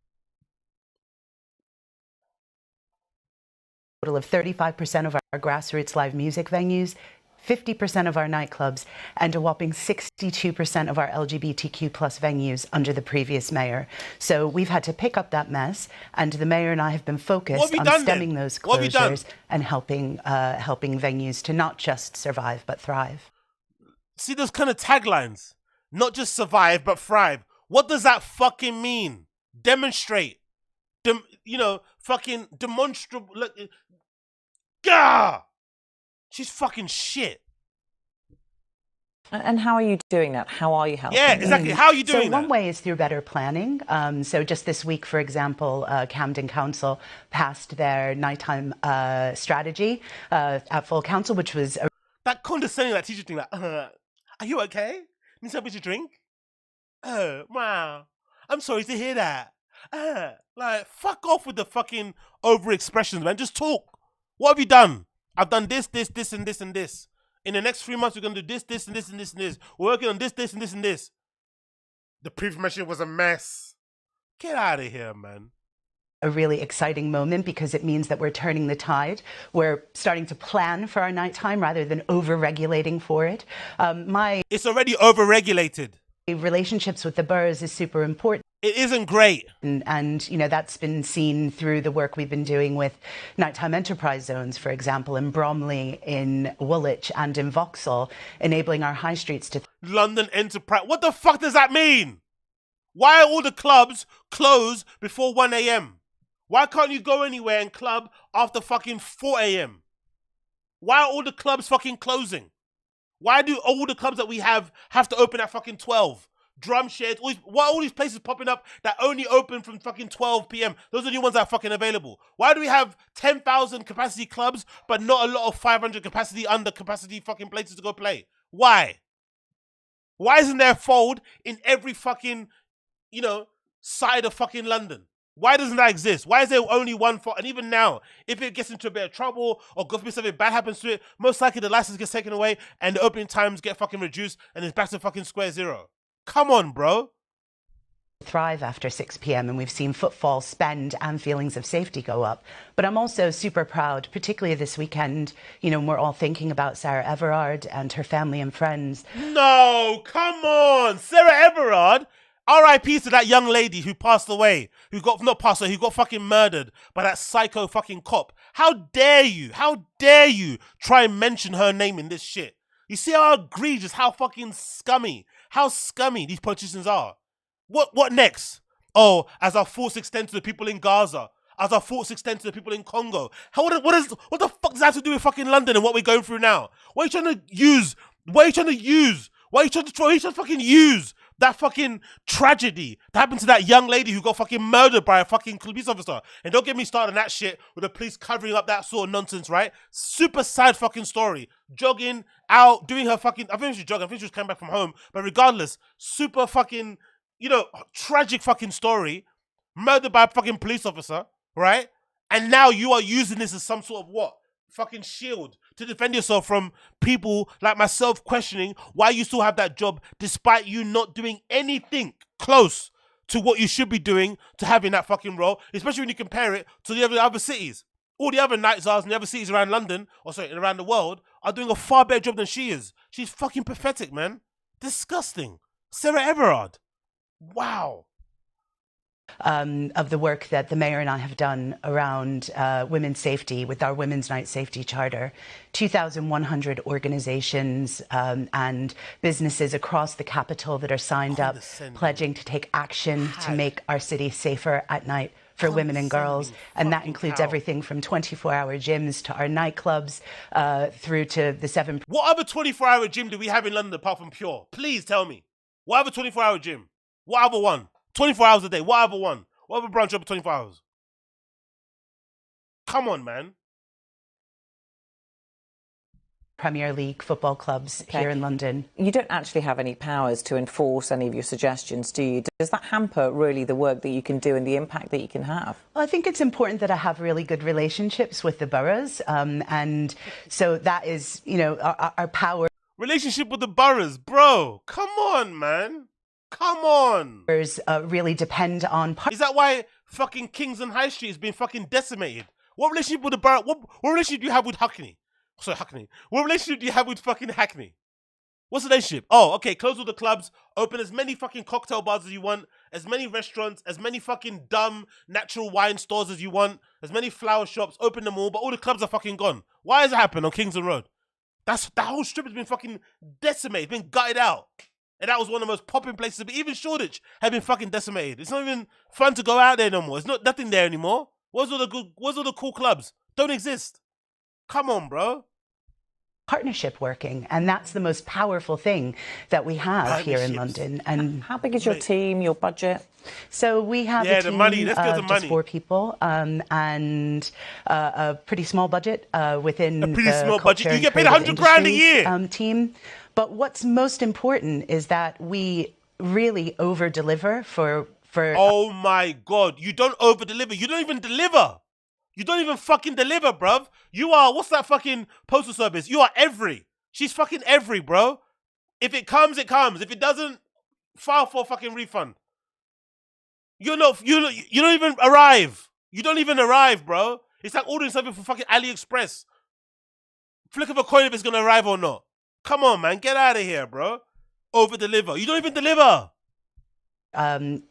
Total of 35% of our grassroots live music venues, 50% of our nightclubs, and a whopping 62% of our LGBTQ plus venues under the previous mayor. So we've had to pick up that mess, and the mayor and I have been focused on stemming those closures and helping venues to not just survive but thrive. See those kind of taglines? Not just survive but thrive. What does that fucking mean? Demonstrate. Fucking demonstrable. Gah! She's fucking shit. And how are you doing that? How are you helping? Yeah, exactly. How are you doing that? So one way is through better planning. So just this week, for example, Camden Council passed their nighttime strategy at full council, which was... That condescending, that teacher thing, like, are you okay? Need something to drink? Oh, wow. I'm sorry to hear that. Like, fuck off with the fucking over-expressions, man. Just talk. What have you done? I've done this, and this, and this. In the next 3 months, we're going to do this, and this, and this, and this. We're working on this, and this, and this. The previous machine was a mess. Get out of here, man. A really exciting moment because it means that we're turning the tide. We're starting to plan for our nighttime rather than over-regulating for it. It's already over-regulated. Relationships with the boroughs is super important. It isn't great. And you know, that's been seen through the work we've been doing with nighttime enterprise zones, for example, in Bromley, in Woolwich, and in Vauxhall, enabling our high streets to... London Enterprise. What the fuck does that mean? Why are all the clubs closed before 1 a.m.? Why can't you go anywhere and club after fucking 4 a.m.? Why are all the clubs fucking closing? Why do all the clubs that we have to open at fucking 12? Drum sheds, why are all these places popping up that only open from fucking 12 p.m? Those are the only ones that are fucking available. Why do we have 10,000 capacity clubs, but not a lot of 500 capacity, under capacity fucking places to go play? Why? Why isn't there a fold in every fucking, side of fucking London? Why doesn't that exist? Why is there only one fold? And even now, if it gets into a bit of trouble or God forbid something bad happens to it, most likely the license gets taken away and the opening times get fucking reduced and it's back to fucking square zero. Come on, bro. Thrive after 6 p.m. and we've seen footfall, spend and feelings of safety go up. But I'm also super proud, particularly this weekend, you know, we're all thinking about Sarah Everard and her family and friends. No, come on. Sarah Everard. R.I.P. to that young lady who passed away, who got fucking murdered by that psycho fucking cop. How dare you try and mention her name in this shit? You see how egregious, how fucking scummy these politicians are. What next? Oh, as our thoughts extend to the people in Gaza, as our thoughts extend to the people in Congo. What the fuck does that have to do with fucking London and what we're going through now? What are you trying to use? Why are you trying to fucking use that fucking tragedy that happened to that young lady who got fucking murdered by a fucking police officer? And don't get me started on that shit with the police covering up that sort of nonsense, right? Super sad fucking story. Jogging out, doing her fucking, I think she was jogging, I think she was coming back from home. But regardless, super fucking, you know, tragic fucking story. Murdered by a fucking police officer, right? And now you are using this as some sort of what? Fucking shield to defend yourself from people like myself questioning why you still have that job despite you not doing anything close to what you should be doing to having that fucking role, especially when you compare it to the other cities. All the other Night Czars and the other cities around London, around the world, are doing a far better job than she is. She's fucking pathetic, man. Disgusting. Sarah Everard. Wow. Of the work that the mayor and I have done around women's safety with our Women's Night Safety Charter. 2,100 organisations and businesses across the capital that are signed up, pledging to take action to make our city safer at night for women and girls. And that includes everything from 24-hour gyms to our nightclubs through to the 7... What other 24-hour gym do we have in London apart from Pure? Please tell me. What other 24-hour gym? What other one? 24 hours a day. What other one? What other branch over 24 hours? Come on, man. Premier League football clubs here in London. You don't actually have any powers to enforce any of your suggestions, do you? Does that hamper really the work that you can do and the impact that you can have? Well, I think it's important that I have really good relationships with the boroughs. And so that is, you know, our power. Relationship with the boroughs, bro. Come on, man. Come on. Really depend on... Is that why fucking Kingston High Street has been fucking decimated? What relationship with the borough? What relationship do you have with Hackney? Sorry, Hackney. What relationship do you have with fucking Hackney? What's the relationship? Oh, okay, close all the clubs, open as many fucking cocktail bars as you want, as many restaurants, as many fucking dumb natural wine stores as you want, as many flower shops, open them all, but all the clubs are fucking gone. Why has it happened on Kingston Road? That whole strip has been fucking decimated, been gutted out. And that was one of the most popping places. But even Shoreditch had been fucking decimated. It's not even fun to go out there no more. It's not nothing there anymore. Where's all the cool clubs? Don't exist. Come on, bro. Partnership working, and that's the most powerful thing that we have here in London. And how big is your team, your budget? So we have a team of just 4 people and a pretty small budget within a pretty small budget. You get paid 100 grand a year. Team. But what's most important is that we really over-deliver for... Oh my God, you don't over-deliver. You don't even deliver. You don't even fucking deliver, bruv. You are, what's that fucking postal service? You are every. She's fucking every, bro. If it comes, it comes. If it doesn't, file for a fucking refund. You don't even arrive. You don't even arrive, bro. It's like ordering something from fucking AliExpress. Flick of a coin if it's gonna arrive or not. Come on, man. Get out of here, bro. Over-deliver. You don't even deliver.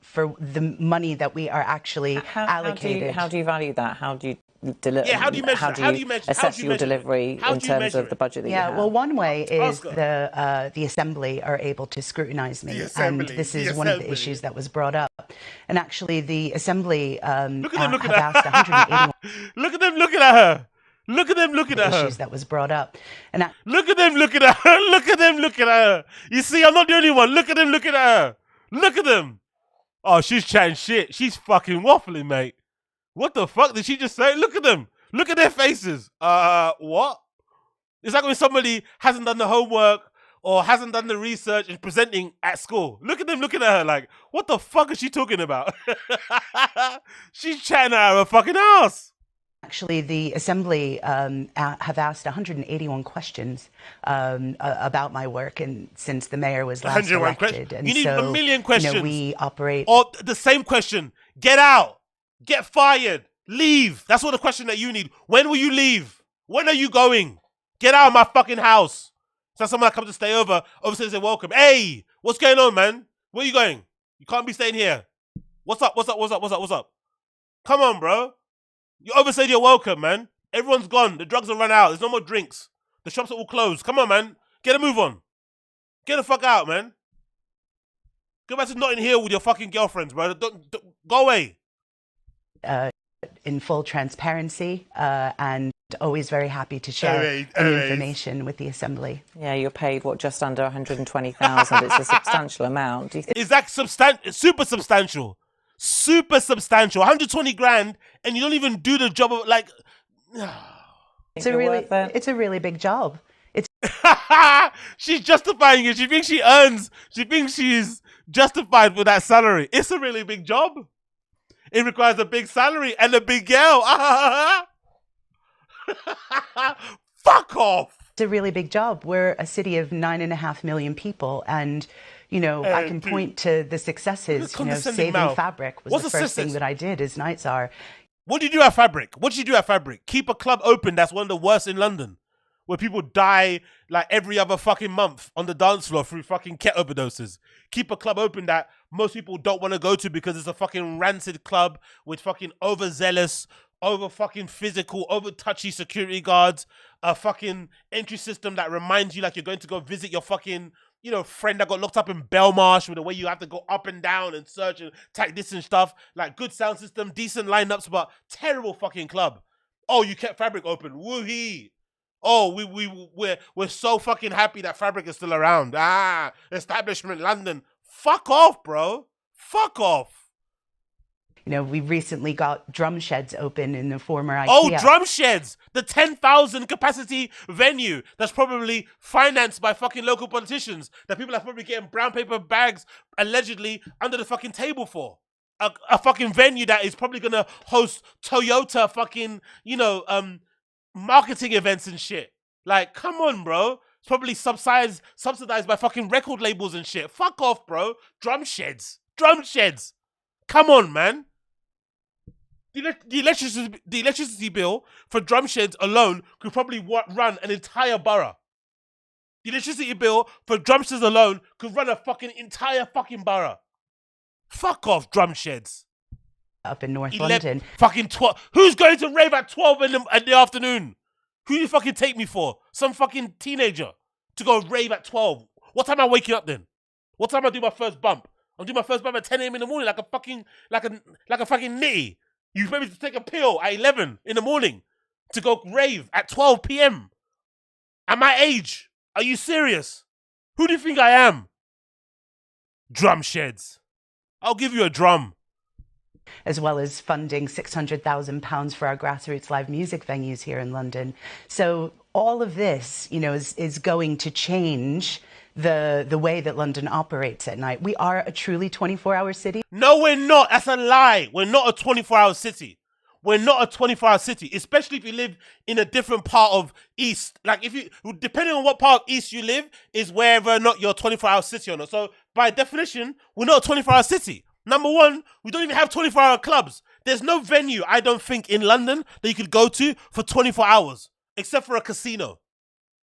For the money that we are actually allocated. How do you value that? How do you deliver? Yeah, how do you measure? How do you assess your delivery in terms of the budget that you have? Well, one way is the Assembly are able to scrutinise me, and this is one of the issues that was brought up. And actually, the Assembly look at them looking at asked 181. Look at them looking at her. Look at them looking at her. Issues that was brought up. And look at them looking at her. Look at them looking at her. You see, I'm not the only one. Look at them looking at her. Look at them. Oh, she's chatting shit. She's fucking waffling, mate. What the fuck did she just say? Look at them. Look at their faces. What? It's like when somebody hasn't done the homework or hasn't done the research and presenting at school. Look at them looking at her like, what the fuck is she talking about? She's chatting out of her fucking ass. Actually, the Assembly have asked 181 questions about my work, and since the mayor was last 101 elected, questions. and You need so a million questions. You know, we operate. Or the same question: get out, get fired, leave. That's what the question that you need. When will you leave? When are you going? Get out of my fucking house. So someone that comes to stay over says they're welcome. Hey, what's going on, man? Where are you going? You can't be staying here. What's up? What's up? What's up? What's up? What's up? Come on, bro. You overstayed your welcome, man. Everyone's gone. The drugs have run out. There's no more drinks. The shops are all closed. Come on, man. Get a move on. Get the fuck out, man. Go back to Notting Hill with your fucking girlfriends, bro. Don't go away. In full transparency, and always very happy to share any information with the Assembly. Yeah, you're paid, what, just under 120,000. It's a substantial amount. Do you think Is that super substantial? Super substantial. 120 grand, and you don't even do the job of, like... It's a really big job. It's She's justifying it. She thinks she's justified for that salary. It's a really big job. It requires a big salary and a big girl. Fuck off. It's a really big job. We're a city of 9.5 million people, and you know, I can point to the successes. You know, saving Fabric was the first thing that I did as Night Czar. What did you do at Fabric? What did you do at Fabric? Keep a club open that's one of the worst in London, where people die like every other fucking month on the dance floor through fucking ket overdoses. Keep a club open that most people don't want to go to because it's a fucking rancid club with fucking overzealous, over fucking physical, over touchy security guards, a fucking entry system that reminds you like you're going to go visit your fucking, you know, friend that got locked up in Belmarsh, with the way you have to go up and down and search and take this and stuff. Like, good sound system, decent lineups, but terrible fucking club. Oh, you kept Fabric open. Woohee. Oh, we're so fucking happy that Fabric is still around. Establishment London. Fuck off, bro. Fuck off. You know, we recently got drum sheds open in the former IKEA. Oh, drum sheds! The 10,000 capacity venue that's probably financed by fucking local politicians that people are probably getting brown paper bags allegedly under the fucking table for. A fucking venue that is probably gonna host Toyota fucking, you know, marketing events and shit. Like, come on, bro. It's probably subsidized by fucking record labels and shit. Fuck off, bro. Drum sheds. Drum sheds. Come on, man. The electricity bill for drum sheds alone could probably run an entire borough. The electricity bill for drum sheds alone could run a fucking entire fucking borough. Fuck off, drum sheds. Up in North London. Fucking 12. Who's going to rave at 12 in the afternoon? Who do you fucking take me for? Some fucking teenager to go rave at 12. What time am I waking up then? What time am I do my first bump? I'm doing my first bump at 10 a.m. in the morning like a fucking nitty. You maybe to take a pill at 11 in the morning to go rave at 12 p.m. At my age. Are you serious? Who do you think I am? Drum sheds. I'll give you a drum. As well as funding £600,000 for our grassroots live music venues here in London. So all of this, you know, is going to change the way that London operates at night. We are a truly 24-hour city. No, we're not. That's a lie. We're not a 24-hour city. We're not a 24-hour city, especially if you live in a different part of East. Like, depending on what part of East you live, is whether or not you're a 24-hour city or not. So, by definition, we're not a 24-hour city. Number one, we don't even have 24-hour clubs. There's no venue, I don't think, in London that you could go to for 24 hours, except for a casino.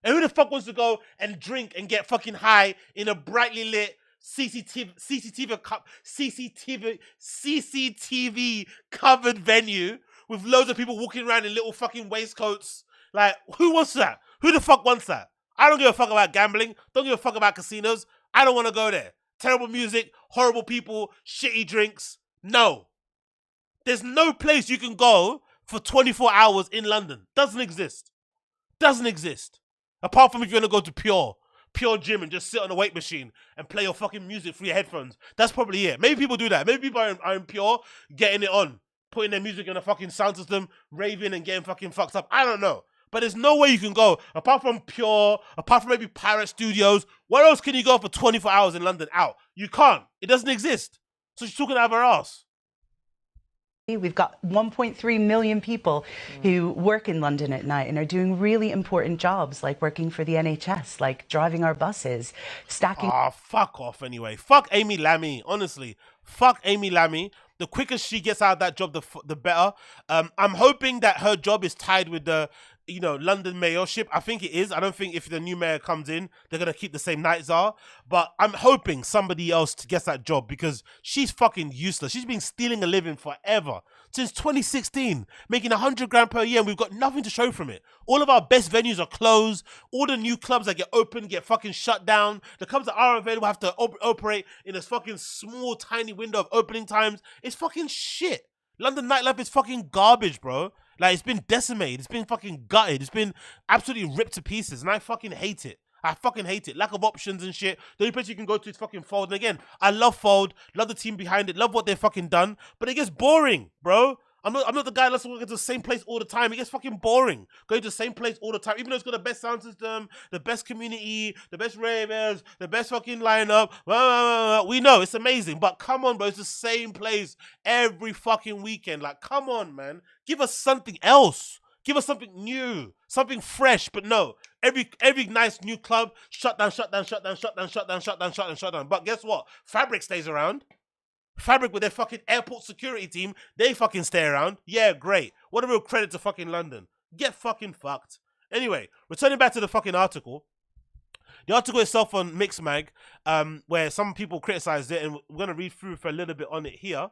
And who the fuck wants to go and drink and get fucking high in a brightly lit CCTV covered venue with loads of people walking around in little fucking waistcoats? Like, who wants that? Who the fuck wants that? I don't give a fuck about gambling. Don't give a fuck about casinos. I don't want to go there. Terrible music, horrible people, shitty drinks. No. There's no place you can go for 24 hours in London. Doesn't exist. Doesn't exist. Apart from if you want to go to Pure Gym and just sit on a weight machine and play your fucking music through your headphones. That's probably it. Maybe people do that. Maybe people are in Pure, getting it on, putting their music in a fucking sound system, raving and getting fucking fucked up. I don't know. But there's no way you can go, apart from Pure, apart from maybe Pirate Studios. Where else can you go for 24 hours in London out? You can't. It doesn't exist. So she's talking out of her ass. We've got 1.3 million people who work in London at night and are doing really important jobs, like working for the NHS, like driving our buses, stacking. Ah, fuck off anyway. Fuck Amy Lame, honestly. Fuck Amy Lame. The quicker she gets out of that job, the better. I'm hoping that her job is tied with the, London mayorship. I think it is. I don't think if the new mayor comes in, they're going to keep the same Night Czar. But I'm hoping somebody else gets that job because she's fucking useless. She's been stealing a living forever. Since 2016, making 100 grand per year, and we've got nothing to show from it. All of our best venues are closed. All the new clubs that get open get fucking shut down. The clubs that are available have to operate in this fucking small, tiny window of opening times. It's fucking shit. London nightlife is fucking garbage, bro. Like, it's been decimated. It's been fucking gutted. It's been absolutely ripped to pieces, and I fucking hate it. I fucking hate it. Lack of options and shit. The only place you can go to is fucking Fold. And again, I love Fold, love the team behind it, love what they've fucking done, but it gets boring, bro. I'm not the guy that's going to the same place all the time. It gets fucking boring going to the same place all the time. Even though it's got the best sound system, the best community, the best ravers, the best fucking lineup. We know it's amazing, but come on, bro. It's the same place every fucking weekend. Like, come on, man. Give us something else. Give us something new, something fresh. But no, every nice new club, shut down. But guess what? Fabric stays around. Fabric with their fucking airport security team, they fucking stay around. Yeah, great. What a real credit to fucking London. Get fucking fucked. Anyway, returning back to the fucking article. The article itself on Mixmag, where some people criticized it, and we're going to read through for a little bit on it here.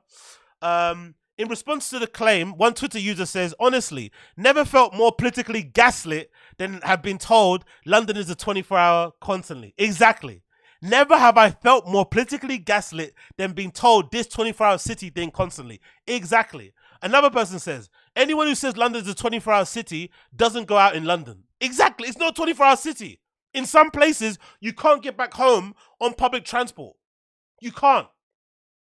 In response to the claim, one Twitter user says, honestly, never felt more politically gaslit than have been told London is a 24-hour constantly. Exactly. Never have I felt more politically gaslit than being told this 24-hour city thing constantly. Exactly. Another person says, anyone who says London is a 24-hour city doesn't go out in London. Exactly. It's not a 24-hour city. In some places, you can't get back home on public transport. You can't.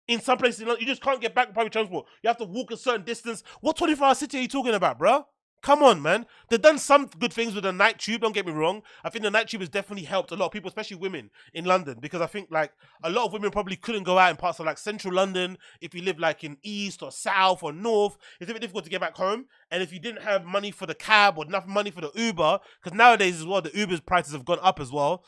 In some places, you just can't get back on public transport. You have to walk a certain distance. What 24-hour city are you talking about, bro? Come on, man. They've done some good things with the night tube, don't get me wrong. I think the night tube has definitely helped a lot of people, especially women in London, because I think like a lot of women probably couldn't go out in parts of like central London. If you live like in east or south or north, it's a bit difficult to get back home. And if you didn't have money for the cab or enough money for the Uber, because nowadays as well, the Uber's prices have gone up as well.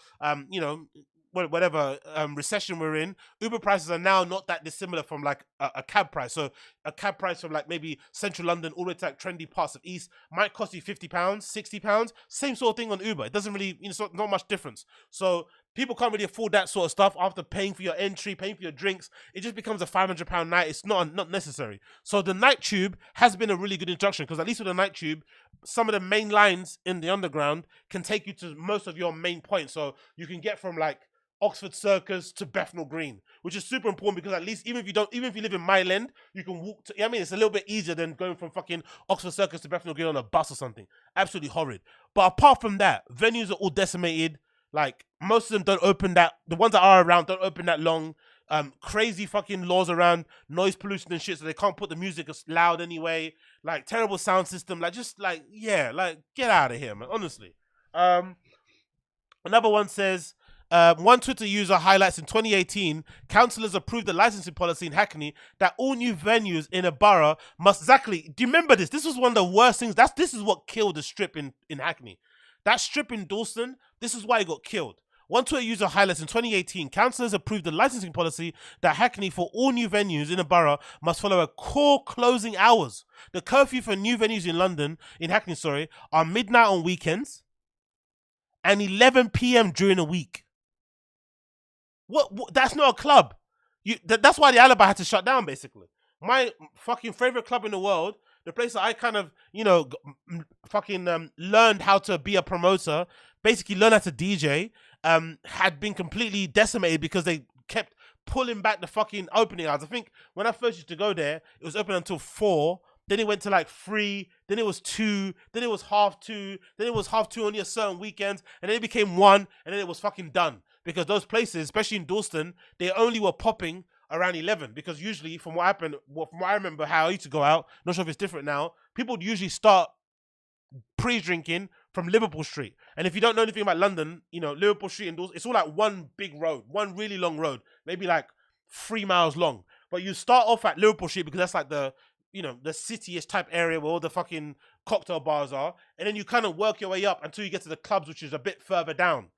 Whatever recession we're in, Uber prices are now not that dissimilar from like a cab price. So a cab price from like maybe central London all the way to like trendy parts of East might cost you £50, £60. Same sort of thing on Uber. It doesn't really, it's not much difference. So people can't really afford that sort of stuff after paying for your entry, paying for your drinks. It just becomes a £500 night. It's not necessary. So the night tube has been a really good introduction because at least with the night tube, some of the main lines in the underground can take you to most of your main points. So you can get from like Oxford Circus to Bethnal Green, which is super important because at least even if you live in Mile End, you can walk to, it's a little bit easier than going from fucking Oxford Circus to Bethnal Green on a bus or something. Absolutely horrid. But apart from that, venues are all decimated. Like most of them don't open that, the ones that are around don't open that long. Crazy fucking laws around noise pollution and shit, so they can't put the music as loud anyway. Like terrible sound system. Like just like, yeah, like get out of here, man, honestly. Another one says, one Twitter user highlights in 2018, councillors approved the licensing policy in Hackney that all new venues in a borough must... Exactly. Do you remember this? This was one of the worst things. This is what killed the strip in Hackney. That strip in Dalston, this is why it got killed. One Twitter user highlights in 2018, councillors approved the licensing policy that Hackney for all new venues in a borough must follow a core closing hours. The curfew for new venues in Hackney, are midnight on weekends and 11 p.m. during the week. What? That's not a club. That's why the Alibi had to shut down, basically. My fucking favorite club in the world, the place that I kind of, learned how to be a promoter, basically learned how to DJ, had been completely decimated because they kept pulling back the fucking opening hours. I think when I first used to go there, it was open until 4. Then it went to like 3, then it was 2, then it was 2:30, then it was 2:30 only a certain weekends, and then it became 1, and then it was fucking done. Because those places, especially in Dalston, they only were popping around 11. Because usually, from what I remember how I used to go out, not sure if it's different now, people would usually start pre-drinking from Liverpool Street. And if you don't know anything about London, Liverpool Street and Dalston, it's all like one big road, one really long road, maybe like 3 miles long. But you start off at Liverpool Street because that's like the the city-ish type area where all the fucking cocktail bars are, and then you kind of work your way up until you get to the clubs, which is a bit further down.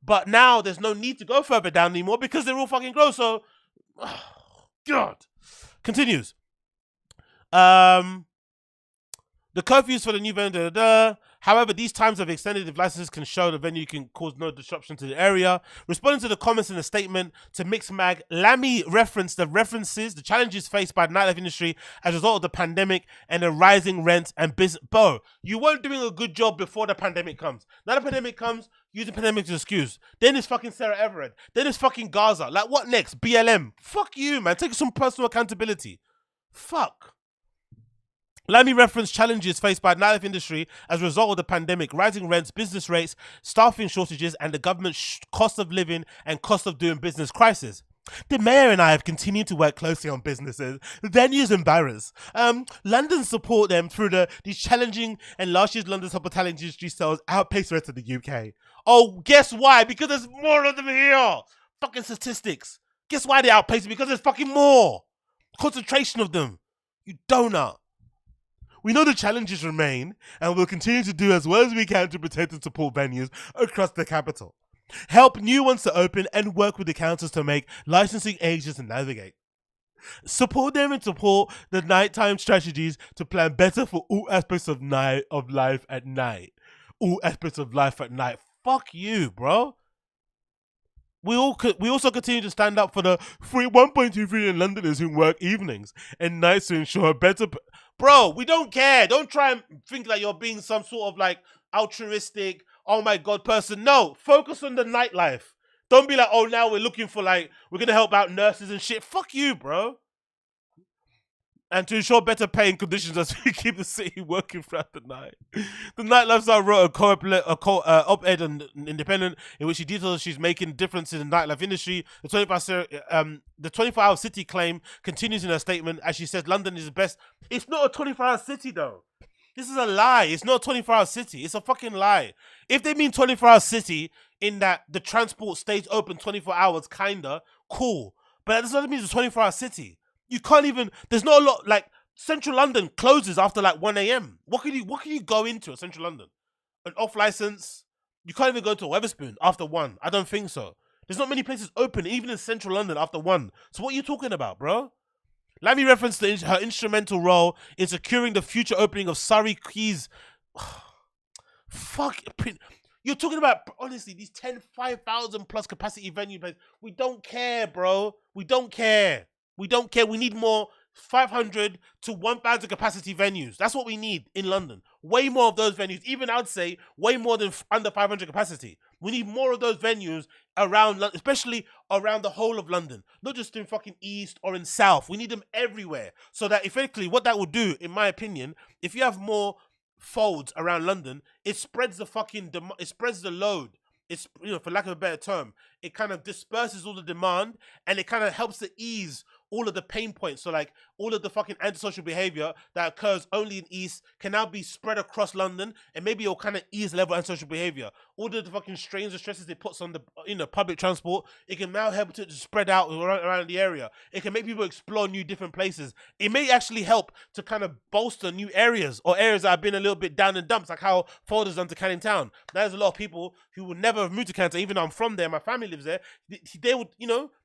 But now there's no need to go further down anymore because they're all fucking closed. So, God. Continues. The curfews for the new venue. However, these times have extended if licenses can show the venue can cause no disruption to the area. Responding to the comments in the statement to Mix Mag, Lamy referenced the challenges faced by the nightlife industry as a result of the pandemic and the rising rent and business. Bro, you weren't doing a good job before the pandemic comes. Now the pandemic comes, use the pandemic as an excuse. Then it's fucking Sarah Everett. Then it's fucking Gaza. Like, what next? BLM. Fuck you, man. Take some personal accountability. Fuck. Lamy referenced challenges faced by the nightlife industry as a result of the pandemic, rising rents, business rates, staffing shortages, and the government's cost of living and cost of doing business crisis. The mayor and I have continued to work closely on businesses, venues and barriers. London support them through these challenging, and last year's London's hospitality industry sales outpaced the rest of the UK. Oh, guess why? Because there's more of them here. Fucking statistics. Guess why they outpace it? Because there's fucking more. Concentration of them. You donut. We know the challenges remain and we'll continue to do as well as we can to protect and support venues across the capital. Help new ones to open and work with the councils to make licensing easier to navigate. Support them and support the nighttime strategies to plan better for all aspects of life at night. All aspects of life at night. Fuck you, bro. We also continue to stand up for the 1.2 million Londoners who work evenings and nights to ensure a better... Bro, we don't care. Don't try and think like you're being some sort of like altruistic, oh my God person. No, focus on the nightlife. Don't be like, oh, now we're looking for like, we're going to help out nurses and shit. Fuck you, bro. And to ensure better pay and conditions as we keep the city working throughout the night. The Night Lifestyle wrote op-ed on Independent in which she details she's making a difference in the nightlife industry. The 24-hour city claim continues in her statement as she says London is the best. It's not a 24-hour city though. This is a lie. It's not a 24-hour city. It's a fucking lie. If they mean 24-hour city in that the transport stays open 24 hours, kinda, cool. But that doesn't mean it's a 24-hour city. You can't even, there's not a lot, like, Central London closes after like 1 a.m. What can you go into at Central London? An off license? You can't even go to Wetherspoon after 1. I don't think so. There's not many places open, even in Central London after 1. So what are you talking about, bro? Lamy referenced her instrumental role in securing the future opening of Surrey Quays. Fuck. You're talking about, honestly, these 5,000 plus capacity venue places. We don't care, bro. We don't care. We don't care. We need more 500 to 1,000 capacity venues. That's what we need in London. Way more of those venues. Even I'd say way more than under 500 capacity. We need more of those venues around, especially around the whole of London. Not just in fucking East or in South. We need them everywhere. So that effectively what that will do, in my opinion, if you have more folds around London, it spreads the fucking, it spreads the load. It's, for lack of a better term, it kind of disperses all the demand and it kind of helps to ease all of the pain points. So like all of the fucking antisocial behavior that occurs only in East can now be spread across London, and maybe it'll kind of ease the level of antisocial behavior. All of the fucking strains and stresses it puts on the public transport, it can now help to spread out around the area. It can make people explore new different places. It may actually help to kind of bolster new areas or areas that have been a little bit down in dumps, like how Folders done to Canning Town. There's a lot of people who would never have moved to Canning Town, even though I'm from there, my family lives there. They would,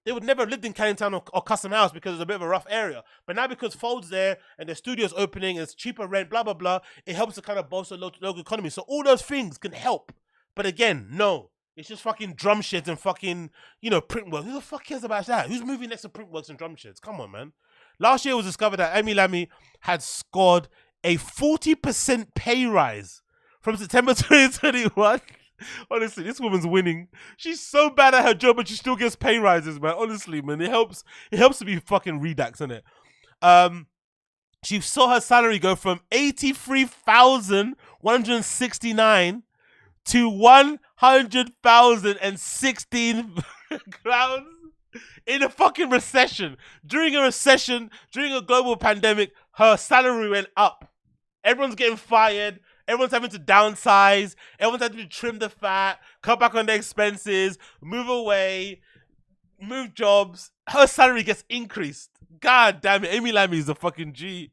they would never have lived in Canning Town or Custom House because it's a bit of a rough area. But now because Fold's there and the studio's opening and it's cheaper rent, blah, blah, blah, it helps to kind of bolster local economy. So all those things can help. But again, no. It's just fucking drum sheds and fucking, Printworks. Who the fuck cares about that? Who's moving next to Printworks and drum sheds? Come on, man. Last year it was discovered that Amy Lame had scored a 40% pay rise from September 2021. Honestly, this woman's winning. She's so bad at her job, but she still gets pay rises, man. Honestly, man, it helps to be fucking Redux, innit? She saw her salary go from 83,169 to 100,016 crowns in a fucking recession. During a global pandemic, her salary went up. Everyone's getting fired. Everyone's having to downsize. Everyone's having to trim the fat, cut back on their expenses, move away, move jobs. Her salary gets increased. God damn it. Amy Lamy is a fucking G.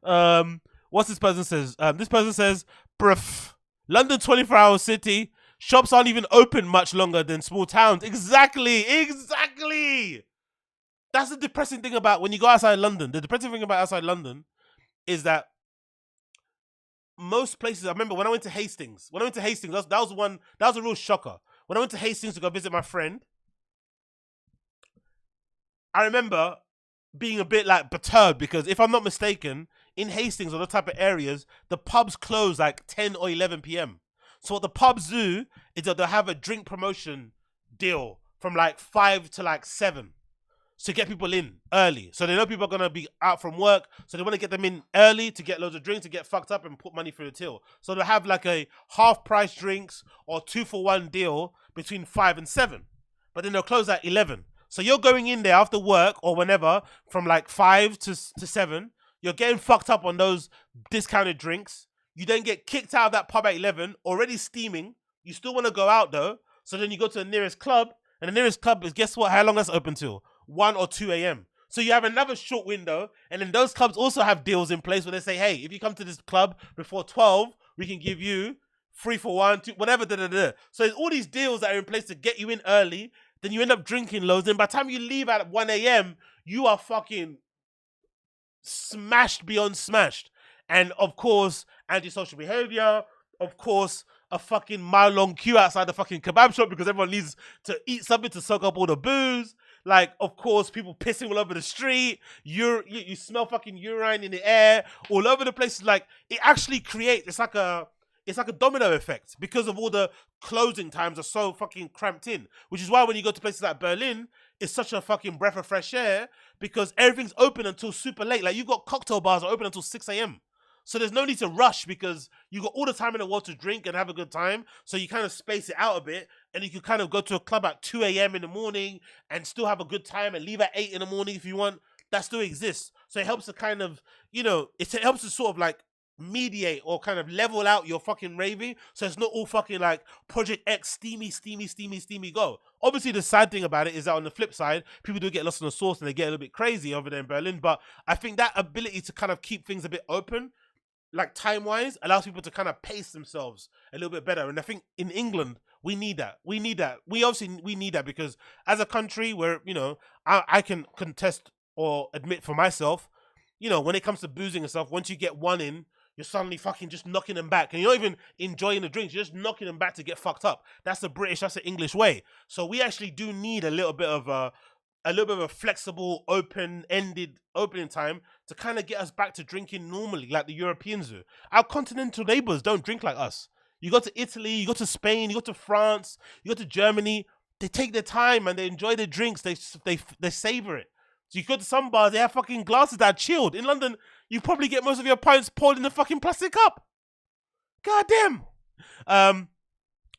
What's this person says? This person says, bruh, London 24-hour city. Shops aren't even open much longer than small towns. Exactly. That's the depressing thing about when you go outside London. The depressing thing about outside London is that most places, I remember when I went to Hastings. That was a real shocker. When I went to Hastings to go visit my friend, I remember being a bit like perturbed because if I'm not mistaken, in Hastings or the type of areas, the pubs close like 10 or 11 p.m. So what the pubs do is that they'll have a drink promotion deal from like 5 to like 7 to get people in early. So they know people are going to be out from work. So they want to get them in early to get loads of drinks, to get fucked up and put money through the till. So they'll have like a half price drinks or 2-for-1 deal between 5 and 7. But then they'll close at 11. So you're going in there after work or whenever from like 5 to 7. You're getting fucked up on those discounted drinks. You then get kicked out of that pub at 11, already steaming. You still want to go out though. So then you go to the nearest club. And the nearest club is, guess what? How long that's open till? 1 or 2 a.m. So you have another short window. And then those clubs also have deals in place where they say, hey, if you come to this club before 12, we can give you 3 for 1, 2, whatever. So there's all these deals that are in place to get you in early. Then you end up drinking loads. And by the time you leave at 1 a.m., you are fucking smashed beyond smashed. And of course, antisocial behavior. Of course, a fucking mile-long queue outside the fucking kebab shop because everyone needs to eat something to soak up all the booze. Like, of course, people pissing all over the street. You smell fucking urine in the air all over the place. Like, it actually creates, it's like a domino effect because of all the closing times are so fucking cramped in. Which is why when you go to places like Berlin, it's such a fucking breath of fresh air because everything's open until super late. Like, you got cocktail bars are open until 6 a.m. So there's no need to rush because you got all the time in the world to drink and have a good time. So you kind of space it out a bit and you can kind of go to a club at 2 a.m. in the morning and still have a good time and leave at 8 in the morning if you want. That still exists. So it helps to kind of, it helps to sort of like mediate or kind of level out your fucking raving. So it's not all fucking like Project X, steamy go. Obviously, the sad thing about it is that on the flip side, people do get lost in the sauce and they get a little bit crazy over there in Berlin. But I think that ability to kind of keep things a bit open, like time-wise, allows people to kind of pace themselves a little bit better. And I think in England, we need that. We need that because as a country where, I can contest or admit for myself, when it comes to boozing and stuff, once you get one in, you're suddenly fucking just knocking them back. And you're not even enjoying the drinks. You're just knocking them back to get fucked up. That's the English way. So we actually do need a little bit of a flexible, open-ended opening time to kind of get us back to drinking normally, like the Europeans do. Our continental neighbors don't drink like us. You go to Italy, you go to Spain, you go to France, you go to Germany. They take their time and they enjoy their drinks. They savor it. So you go to some bars, they have fucking glasses that are chilled. In London, you probably get most of your pints poured in the fucking plastic cup. God damn.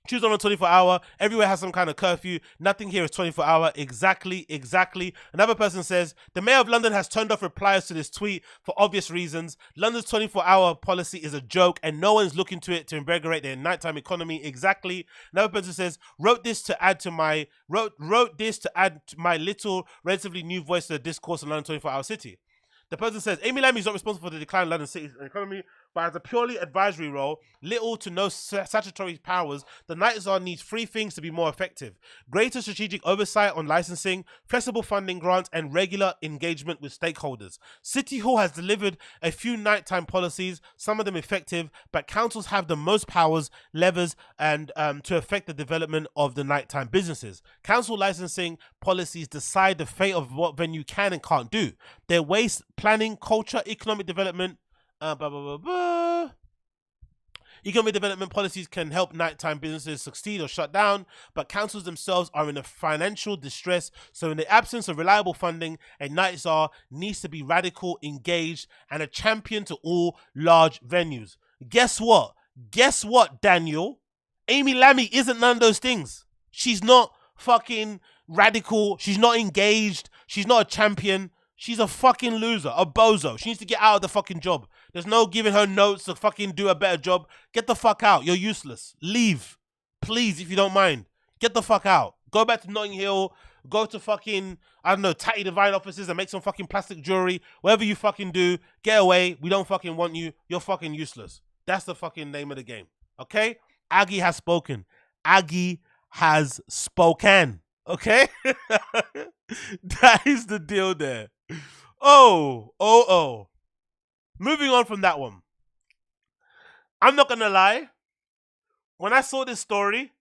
Choose on a 24-hour. Everywhere has some kind of curfew. Nothing here is 24-hour. Exactly. Another person says, the mayor of London has turned off replies to this tweet for obvious reasons. London's 24-hour policy is a joke and no one's looking to it to invigorate their nighttime economy. Exactly. Another person says, wrote this to add my little, relatively new voice to the discourse on London 24-hour city. The person says, Amy Lame is not responsible for the decline of London city's economy, but as a purely advisory role, little to no statutory powers, the Night Czar needs 3 things to be more effective: greater strategic oversight on licensing, flexible funding grants, and regular engagement with stakeholders. City Hall has delivered a few nighttime policies, some of them effective, but councils have the most powers, levers, and to affect the development of the nighttime businesses. Council licensing policies decide the fate of what venue can and can't do. Their waste planning, culture, economic development, economic development policies can help nighttime businesses succeed or shut down, but councils themselves are in a financial distress. So in the absence of reliable funding, a Night Czar needs to be radical, engaged, and a champion to all large venues. Guess what, Daniel? Amy Lame isn't none of those things. She's not fucking radical. She's not engaged. She's not a champion. She's a fucking loser, a bozo. She needs to get out of the fucking job. There's no giving her notes to fucking do a better job. Get the fuck out. You're useless. Leave. Please, if you don't mind. Get the fuck out. Go back to Notting Hill. go to fucking, I don't know, Tatty Divine offices and make some fucking plastic jewelry. Whatever you fucking do, get away. We don't fucking want you. You're fucking useless. That's the fucking name of the game. Okay? Aggie has spoken. Aggie has spoken. Okay? That is the deal there. Oh. Moving on from that one. I'm not gonna lie. When I saw this story,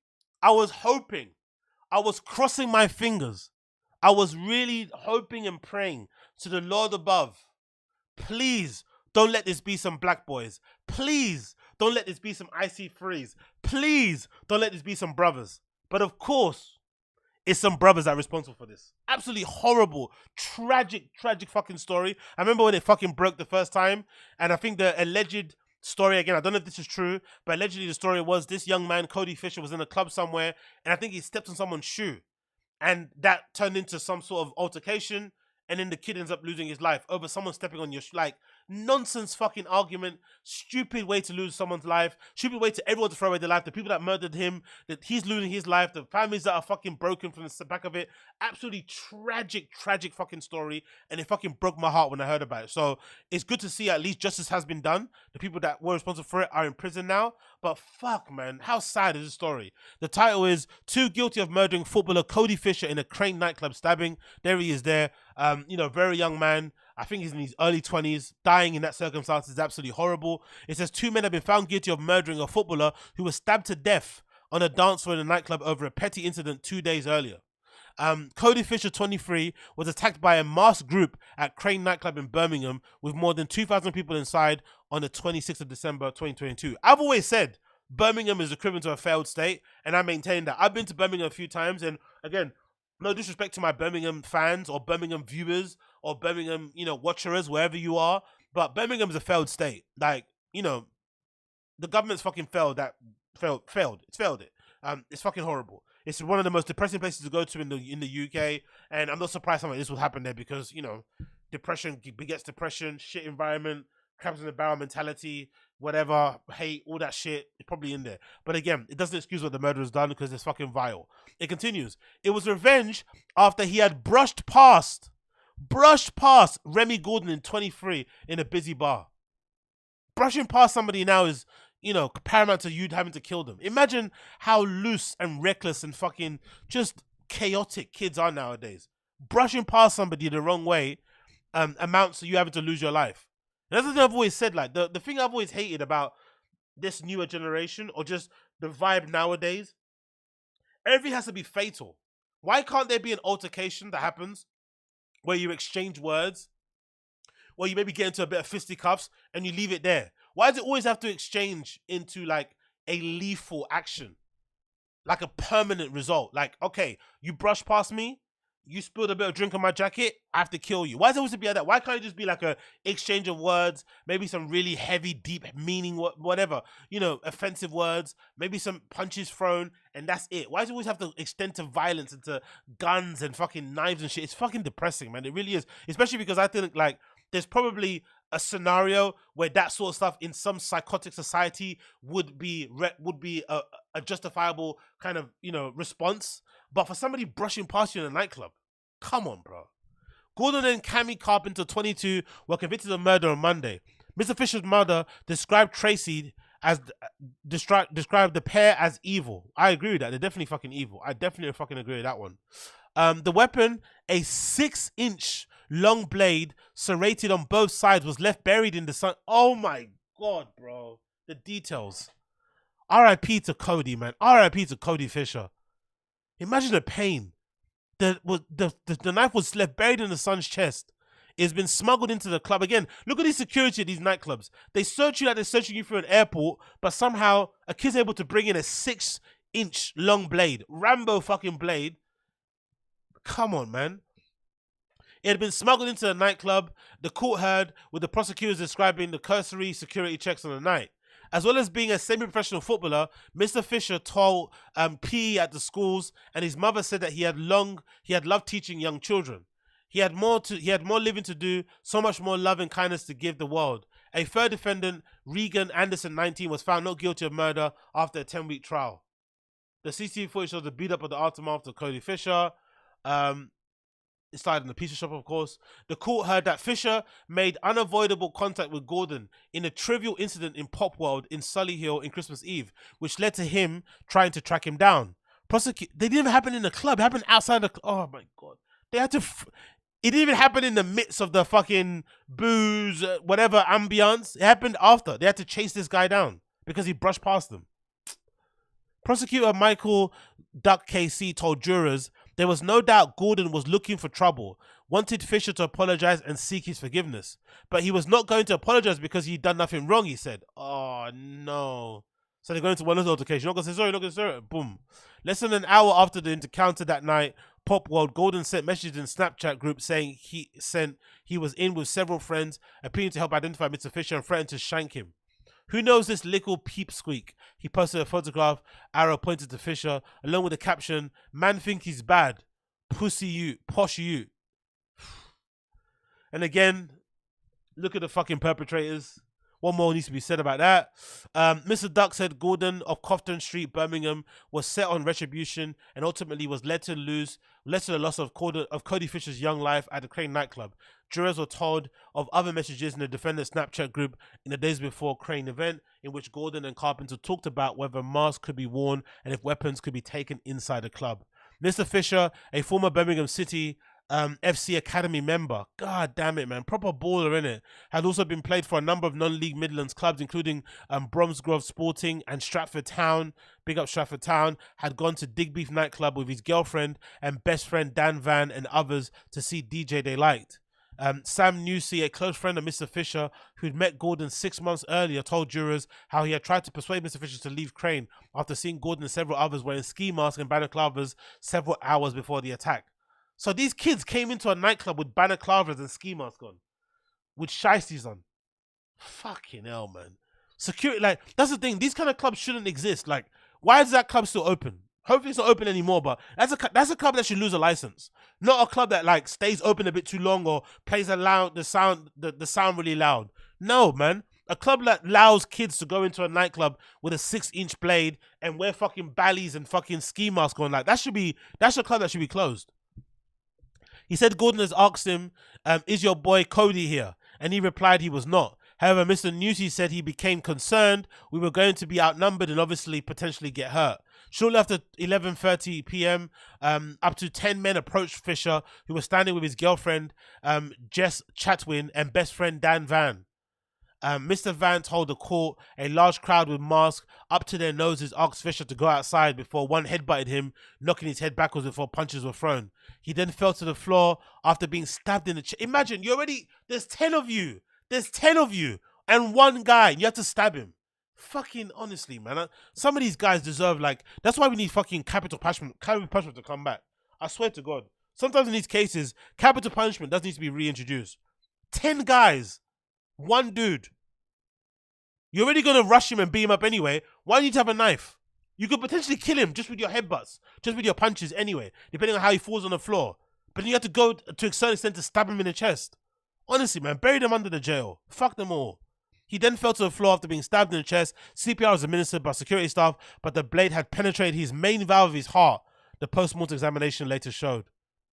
I was hoping. I was crossing my fingers. I was really hoping and praying to the Lord above. Please don't let this be some black boys. Please don't let this be some IC3s. Please don't let this be some brothers. But of course, it's some brothers that are responsible for this. Absolutely horrible, tragic fucking story. I remember when it fucking broke the first time, and I think the alleged story, again, I don't know if this is true, but allegedly the story was this young man, Cody Fisher, was in a club somewhere, and I think he stepped on someone's shoe, and that turned into some sort of altercation, and then the kid ends up losing his life over someone stepping on your like nonsense fucking argument, stupid way to lose someone's life, stupid way to everyone to throw away their life, the people that murdered him, that he's losing his life, the families that are fucking broken from the back of it. Absolutely tragic fucking story, and it fucking broke my heart when I heard about it. So it's good to see at least justice has been done. The people that were responsible for it are in prison now, but fuck, man, how sad is this story? The title is Two Guilty of Murdering Footballer Cody Fisher in a Crane nightclub Stabbing. There he is there. Very young man. I think he's in his early 20s. Dying in that circumstance is absolutely horrible. It says 2 men have been found guilty of murdering a footballer who was stabbed to death on a dance floor in a nightclub over a petty incident 2 days earlier. Cody Fisher, 23, was attacked by a masked group at Crane nightclub in Birmingham with more than 2,000 people inside on the 26th of December 2022. I've always said Birmingham is equivalent to a failed state, and I maintain that. I've been to Birmingham a few times, and again, no disrespect to my Birmingham fans or Birmingham viewers or Birmingham, watchers, wherever you are, but Birmingham is a failed state. Like, the government's fucking failed. It's failed it. It's fucking horrible. It's one of the most depressing places to go to in the UK, and I'm not surprised something like this will happen there because, depression begets depression, shit environment, crabs in the barrel mentality, whatever, hate, all that shit is probably in there. But again, it doesn't excuse what the murderer's done because it's fucking vile. It continues. It was revenge after he had brushed past Remy Gordon in 23 in a busy bar. Brushing past somebody now is, paramount to you having to kill them. Imagine how loose and reckless and fucking just chaotic kids are nowadays. Brushing past somebody the wrong way amounts to you having to lose your life. And that's the thing I've always said. Like the thing I've always hated about this newer generation or just the vibe nowadays, everything has to be fatal. Why can't there be an altercation that happens where you exchange words, where you maybe get into a bit of fisticuffs and you leave it there? Why does it always have to exchange into like a lethal action? Like a permanent result. Like, okay, you brush past me, you spilled a bit of drink on my jacket, I have to kill you. Why does it always be like that? Why can't it just be like a exchange of words, maybe some really heavy, deep meaning, whatever, offensive words, maybe some punches thrown, and that's it? Why does it always have to extend to violence, into guns and fucking knives and shit? It's fucking depressing, man. It really is. Especially because I think like there's probably a scenario where that sort of stuff in some psychotic society would be a justifiable kind of, response. But for somebody brushing past you in a nightclub, come on, bro. Gordon and Cammy Carpenter, 22, were convicted of murder on Monday. Mr. Fisher's mother described Tracy as described the pair as evil. I agree with that. They're definitely fucking evil. I definitely fucking agree with that one. The weapon, a 6-inch long blade serrated on both sides, was left buried in the sun. Oh my god, bro. The details. R.I.P. to Cody, man. R.I.P. to Cody Fisher. Imagine the pain. The knife was left buried in the son's chest. It's been smuggled into the club. Again, look at the security at these nightclubs. They search you like they're searching you through an airport, but somehow a kid's able to bring in a 6-inch long blade. Rambo fucking blade. Come on, man. It had been smuggled into the nightclub, the court heard, with the prosecutors describing the cursory security checks on the night. As well as being a semi-professional footballer, Mr. Fisher taught PE at the schools, and his mother said that he had loved teaching young children. He had more living to do, so much more love and kindness to give the world. A third defendant, Regan Anderson, 19, was found not guilty of murder after a 10-week trial. The CCTV footage shows the beat-up of the aftermath of Cody Fisher. It started in the pizza shop, of course. The court heard that Fisher made unavoidable contact with Gordon in a trivial incident in Pop World in Sully Hill in Christmas Eve, which led to him trying to track him down. They didn't even happen in the club. It happened outside the. Oh my god! They had to. It didn't even happen in the midst of the fucking booze, whatever ambiance. It happened after. They had to chase this guy down because he brushed past them. Prosecutor Michael Duck KC told jurors there was no doubt Gordon was looking for trouble, wanted Fisher to apologize and seek his forgiveness. But he was not going to apologize because he'd done nothing wrong, he said. Oh, no. So they're going to one of those altercation. You're not going to say sorry, not going to say sorry. Boom. Less than an hour after the encounter that night, Pop World, Gordon sent messages in Snapchat group saying he was in with several friends, appealing to help identify Mr. Fisher and threatened to shank him. Who knows this little peep squeak? He posted a photograph, arrow pointed to Fisher, along with the caption, "Man think he's bad. Pussy you, posh you." And again, look at the fucking perpetrators. What more needs to be said about that? Mr. Duck said Gordon of Cofton Street, Birmingham, was set on retribution and ultimately was led to the loss of Cody Fisher's young life at the Crane nightclub. Jurors were told of other messages in the defendant's Snapchat group in the days before Crane event, in which Gordon and Carpenter talked about whether masks could be worn and if weapons could be taken inside the club. Mr. Fisher, a former Birmingham City FC Academy member, god damn it, man, proper baller in it, had also been played for a number of non-league Midlands clubs, including Bromsgrove Sporting and Stratford Town. Big up Stratford Town. Had gone to Digbeef nightclub with his girlfriend and best friend Dan Van and others to see DJ they liked. Sam Newsey, a close friend of Mr. Fisher, who'd met Gordon 6 months earlier, told jurors how he had tried to persuade Mr. Fisher to leave Crane after seeing Gordon and several others wearing ski masks and balaclavas several hours before the attack. So these kids came into a nightclub with balaclavas and ski masks on, with shiesties on. Fucking hell, man. Security, like, that's the thing. These kind of clubs shouldn't exist. Like, why is that club still open? Hopefully it's not open anymore, but that's a club that should lose a license. Not a club that, like, stays open a bit too long or plays the sound really loud. No, man. A club that allows kids to go into a nightclub with a 6-inch blade and wear fucking ballies and fucking ski masks on, like, that's a club that should be closed. He said Gordon has asked him, is your boy Cody here? And he replied he was not. However, Mr. Newsey said he became concerned we were going to be outnumbered and obviously potentially get hurt. Shortly after 11:30 p.m., up to 10 men approached Fisher, who was standing with his girlfriend, Jess Chatwin, and best friend Dan Van. Mr. Van told the court a large crowd with masks up to their noses asked Fisher to go outside before one headbutted him, knocking his head backwards before punches were thrown. He then fell to the floor after being stabbed in the chest. Imagine, there's 10 of you. There's 10 of you and one guy. You have to stab him. Fucking honestly, man. Some of these guys deserve, like, that's why we need fucking capital punishment to come back. I swear to God. Sometimes in these cases, capital punishment does need to be reintroduced. 10 guys. One dude. You're already going to rush him and beat him up anyway. Why do you need to have a knife? You could potentially kill him just with your headbutts, just with your punches anyway, depending on how he falls on the floor. But then you have to go to a certain extent to stab him in the chest. Honestly, man, bury them under the jail. Fuck them all. He then fell to the floor after being stabbed in the chest. CPR was administered by security staff, but the blade had penetrated his main valve of his heart. The post-mortem examination later showed.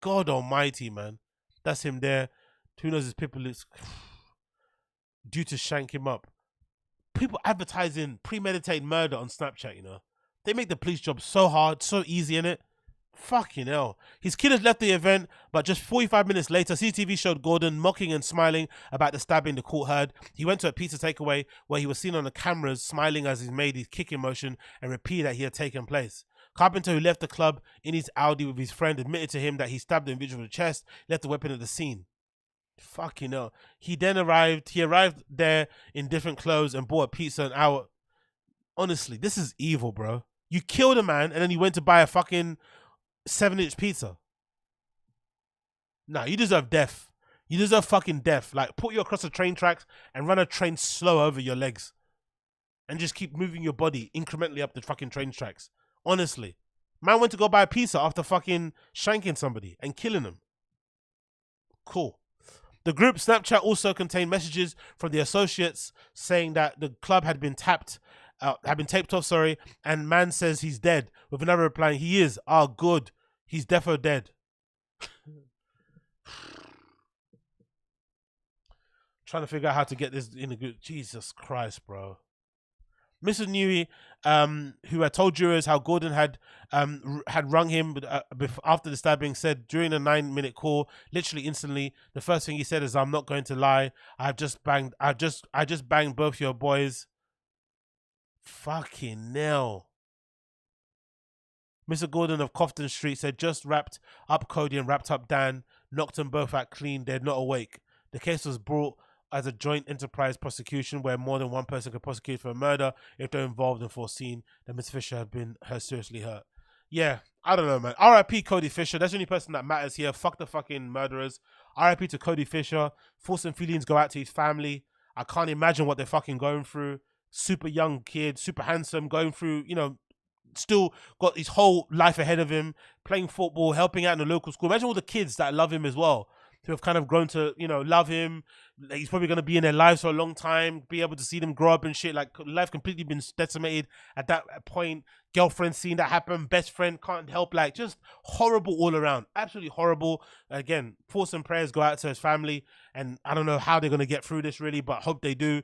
God almighty, man. That's him there. Who knows his people is... due to shank him up. People advertising premeditated murder on Snapchat, you know. They make the police job so hard, so easy, innit? Fucking hell. His killers left the event, but just 45 minutes later, CCTV showed Gordon mocking and smiling about the stabbing the court heard. He went to a pizza takeaway where he was seen on the cameras smiling as he made his kicking motion and repeated that he had taken place. Carpenter, who left the club in his Audi with his friend, admitted to him that he stabbed the individual in the chest, left the weapon at the scene. Fucking hell. He arrived there in different clothes and bought a pizza an hour. Honestly, this is evil, bro. You killed a man and then you went to buy a fucking 7-inch pizza. Nah, you deserve death. You deserve fucking death. Like, put you across the train tracks and run a train slow over your legs. And just keep moving your body incrementally up the fucking train tracks. Honestly. Man went to go buy a pizza after fucking shanking somebody and killing him. Cool. The group Snapchat also contained messages from the associates saying that the club had been taped off, and man says he's dead, with another replying, he is, good, he's defo dead. Trying to figure out how to get this in a good. Jesus Christ, bro. Mr. Newey, who had told jurors how Gordon had rung him after the stabbing, said during a 9-minute call, literally instantly, the first thing he said is, "I'm not going to lie. I just banged both your boys." Fucking hell. Mr. Gordon of Cofton Street said, "Just wrapped up Cody and wrapped up Dan, knocked them both out clean. They're not awake. The case was brought as a joint enterprise prosecution where more than one person could prosecute for a murder if they're involved and foreseen that Ms. Fisher had been seriously hurt." Yeah, I don't know, man. R.I.P. Cody Fisher. That's the only person that matters here. Fuck the fucking murderers. R.I.P. to Cody Fisher. Thoughts and feelings go out to his family. I can't imagine what they're fucking going through. Super young kid, super handsome, going through, still got his whole life ahead of him, playing football, helping out in the local school. Imagine all the kids that love him as well, who have kind of grown to, love him. He's probably going to be in their lives for a long time, be able to see them grow up and shit. Like, life completely been decimated at that point. Girlfriend seeing that happen, best friend can't help, like, just horrible all around. Absolutely horrible. Again, thoughts and prayers go out to his family, and I don't know how they're going to get through this really, but hope they do,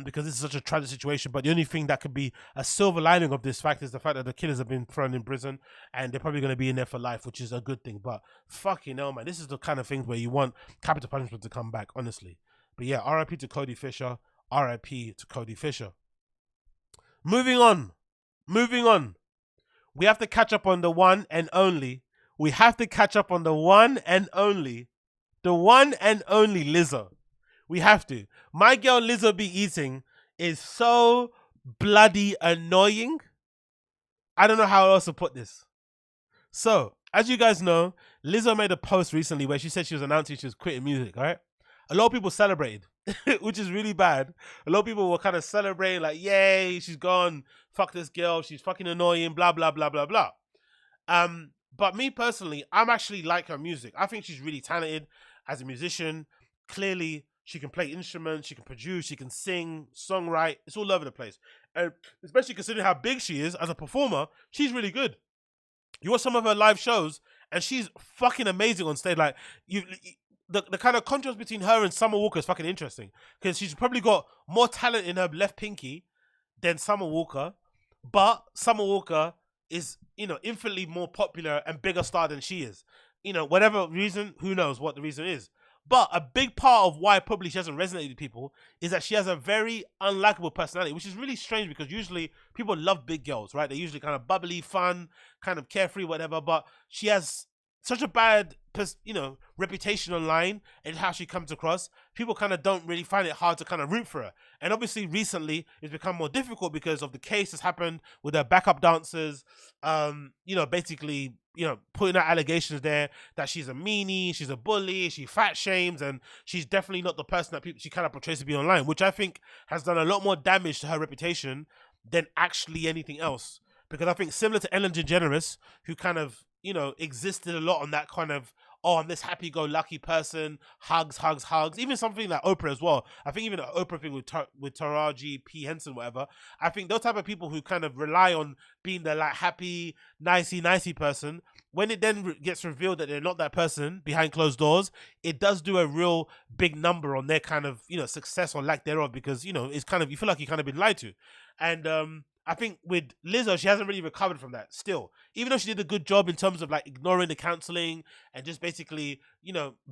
because this is such a tragic situation. But the only thing that could be a silver lining of this fact is the fact that the killers have been thrown in prison, and they're probably going to be in there for life, which is a good thing. But fucking hell, man, this is the kind of things where you want capital punishment to come back, honestly. But yeah, R.I.P. to Cody Fisher. R.I.P. to Cody Fisher. Moving on. We have to catch up on the one and only. The one and only Lizzo. We have to. My girl Lizzo be eating is so bloody annoying. I don't know how else to put this. So, as you guys know, Lizzo made a post recently where she said she was announcing she was quitting music, right? A lot of people celebrated, which is really bad. A lot of people were kind of celebrating, like, yay, she's gone. Fuck this girl. She's fucking annoying, blah, blah, blah, blah, blah. But me personally, I'm actually like her music. I think she's really talented as a musician. Clearly, she can play instruments, she can produce, she can sing, songwrite. It's all over the place. And especially considering how big she is as a performer, she's really good. You watch some of her live shows, and she's fucking amazing on stage. Like, the kind of contrast between her and Summer Walker is fucking interesting, because she's probably got more talent in her left pinky than Summer Walker, but Summer Walker is, infinitely more popular and bigger star than she is. Whatever reason, who knows what the reason is. But a big part of why probably she hasn't resonated with people is that she has a very unlikable personality, which is really strange because usually people love big girls, right? They're usually kind of bubbly, fun, kind of carefree, whatever, but she has such a bad, reputation online and how she comes across. People kind of don't really find it hard to kind of root for her. And obviously recently it's become more difficult because of the case that's happened with her backup dancers, basically, putting out allegations there that she's a meanie, she's a bully, she fat shames, and she's definitely not the person that she kind of portrays to be online, which I think has done a lot more damage to her reputation than actually anything else. Because I think similar to Ellen DeGeneres, who kind of, existed a lot on that kind of, I'm this happy-go-lucky person, hugs. Even something like Oprah as well. I think even the Oprah thing with Taraji P. Henson, whatever. I think those type of people who kind of rely on being the like happy, nicey person, when it then gets revealed that they're not that person behind closed doors, it does do a real big number on their kind of, success or lack thereof, because, it's kind of, you feel like you kind of been lied to. And, I think with Lizzo, she hasn't really recovered from that still. Even though she did a good job in terms of like ignoring the counseling and just basically,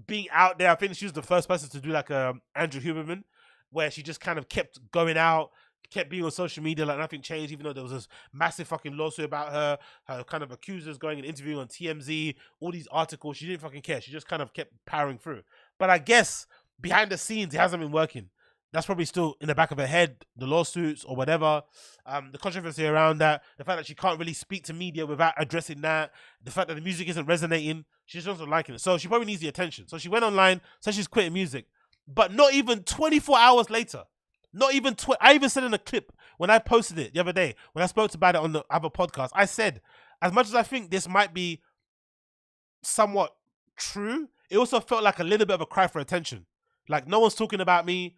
being out there. I think she was the first person to do like Andrew Huberman, where she just kind of kept going out, kept being on social media like nothing changed, even though there was this massive fucking lawsuit about her kind of accusers going and interviewing on TMZ, all these articles. She didn't fucking care. She just kind of kept powering through. But I guess behind the scenes, it hasn't been working. That's probably still in the back of her head, the lawsuits or whatever, the controversy around that, the fact that she can't really speak to media without addressing that, the fact that the music isn't resonating, she's just not liking it. So she probably needs the attention. So she went online, said she's quitting music, but not even 24 hours later, I even said in a clip when I posted it the other day, when I spoke about it on the other podcast, I said, as much as I think this might be somewhat true, it also felt like a little bit of a cry for attention. Like, no one's talking about me.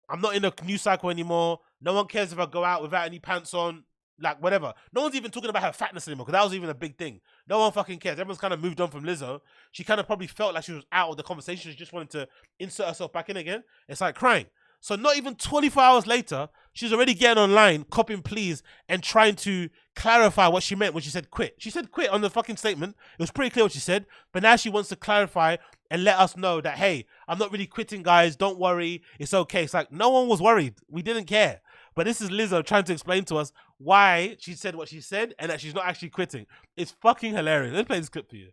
I'm not in a news cycle anymore. No one cares if I go out without any pants on. like whatever. No one's even talking about her fatness anymore because that was even a big thing. No one fucking cares. Everyone's kind of moved on from Lizzo. She kind of probably felt like she was out of the conversation. She just wanted to insert herself back in again. It's like crying. So not even 24 hours later, she's already getting online, copying pleas and trying to clarify what she meant when she said quit. She said quit on the fucking statement. It was pretty clear what she said, but now she wants to clarify and let us know that, hey, I'm not really quitting, guys. Don't worry. It's okay. It's like no one was worried. We didn't care. But this is Lizzo trying to explain to us why she said what she said and that she's not actually quitting. It's fucking hilarious. Let's play this clip for you.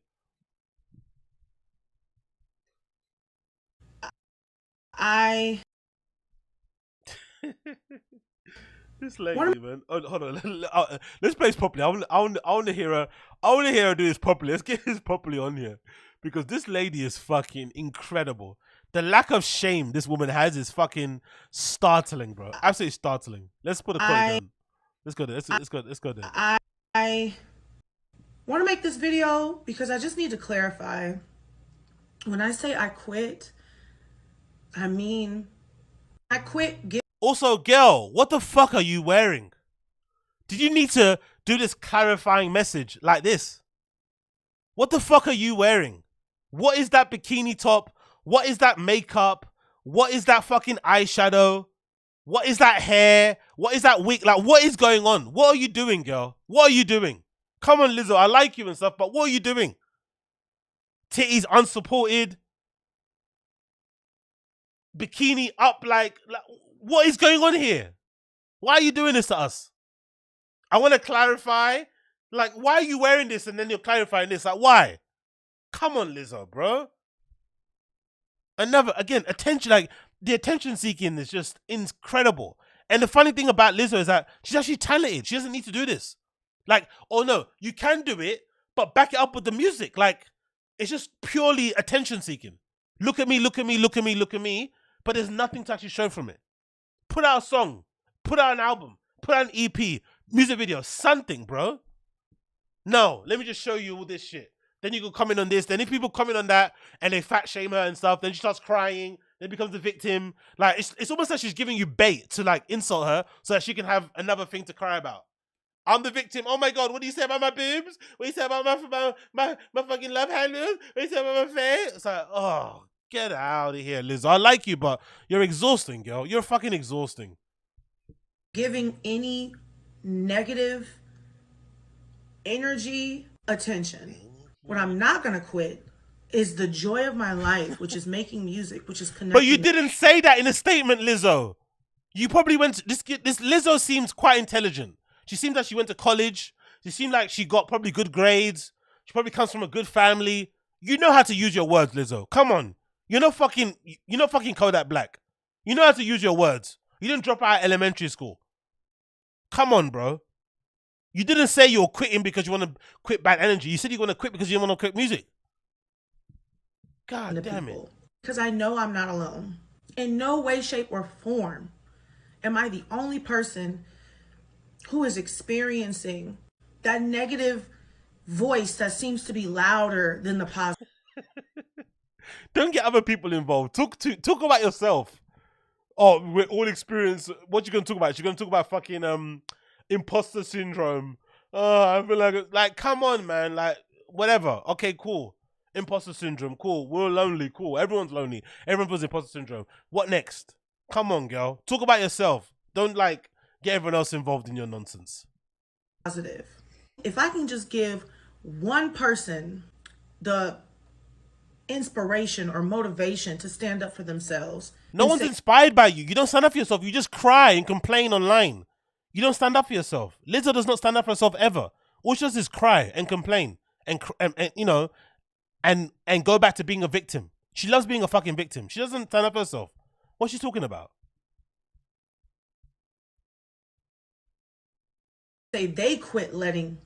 This lady, man. Oh, hold on. Let's play this properly. I want to hear her. I want to hear her do this properly. Let's get this properly on here because this lady is fucking incredible. The lack of shame this woman has is fucking startling, bro. Absolutely startling. Let's put a quote down. Let's go there. Let's go there. I want to make this video because I just need to clarify. When I say I quit, I mean I quit. Also, girl, what the fuck are you wearing? Did you need to do this clarifying message like this? What the fuck are you wearing? What is that bikini top? What is that makeup? What is that fucking eyeshadow? What is that hair? What is that wig? Like, what is going on? What are you doing, girl? What are you doing? Come on, Lizzo, I like you and stuff, but what are you doing? Titties unsupported. Bikini up, like what is going on here? Why are you doing this to us? I want to clarify. Like, why are you wearing this and then you're clarifying this? Like, why? Come on, Lizzo, bro. Again, attention, like, the attention seeking is just incredible. And the funny thing about Lizzo is that she's actually talented. She doesn't need to do this. Like, oh no, you can do it, but back it up with the music. Like, it's just purely attention seeking. Look at me, look at me, look at me, look at me. But there's nothing to actually show from it. Put out a song, put out an album, put out an EP, music video, something, bro. No, let me just show you all this shit. Then you can comment on this. Then if people comment on that and they fat shame her and stuff, then she starts crying, then becomes a victim. Like, it's almost like she's giving you bait to like insult her so that she can have another thing to cry about. I'm the victim. Oh my God, what do you say about my boobs? What do you say about my fucking love handles? What do you say about my face? It's like, oh, get out of here, Liz. I like you, but you're exhausting, girl. You're fucking exhausting. Giving any negative energy attention. What I'm not going to quit is the joy of my life, which is making music, which is connecting. But you didn't say that in a statement, Lizzo. You probably went to, this Lizzo seems quite intelligent. She seems like she went to college. She seemed like she got probably good grades. She probably comes from a good family. You know how to use your words, Lizzo. Come on. You're not fucking Kodak Black. You know how to use your words. You didn't drop out of elementary school. Come on, bro. You didn't say you're quitting because you want to quit bad energy. You said you want to quit because you want to quit music. God damn it. Because I know I'm not alone. In no way, shape, or form am I the only person who is experiencing that negative voice that seems to be louder than the positive. Don't get other people involved. Talk about yourself. Oh, we're all experienced. What you gonna talk about? You're gonna talk about fucking imposter syndrome. I feel like come on, man. Like, whatever. Okay, cool. Imposter syndrome, cool. We're lonely, cool. Everyone's lonely. Everyone feels imposter syndrome. What next? Come on, girl. Talk about yourself. Don't like get everyone else involved in your nonsense. Positive. If I can just give one person the inspiration or motivation to stand up for themselves. No one's inspired by you. You don't stand up for yourself. You just cry and complain online. You don't stand up for yourself. Lizzo does not stand up for herself ever. All she does is cry and complain and you know, and go back to being a victim. She loves being a fucking victim. She doesn't stand up for herself. What's she talking about? Say they quit letting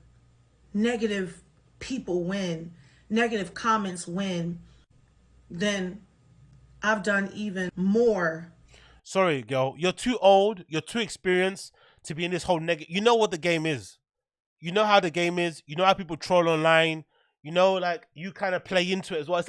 negative people win, negative comments win, then I've done even more. Sorry, girl. You're too old. You're too experienced to be in this whole negative. You know what the game is. You know how the game is. You know how people troll online. You know, like, you kind of play into it as well.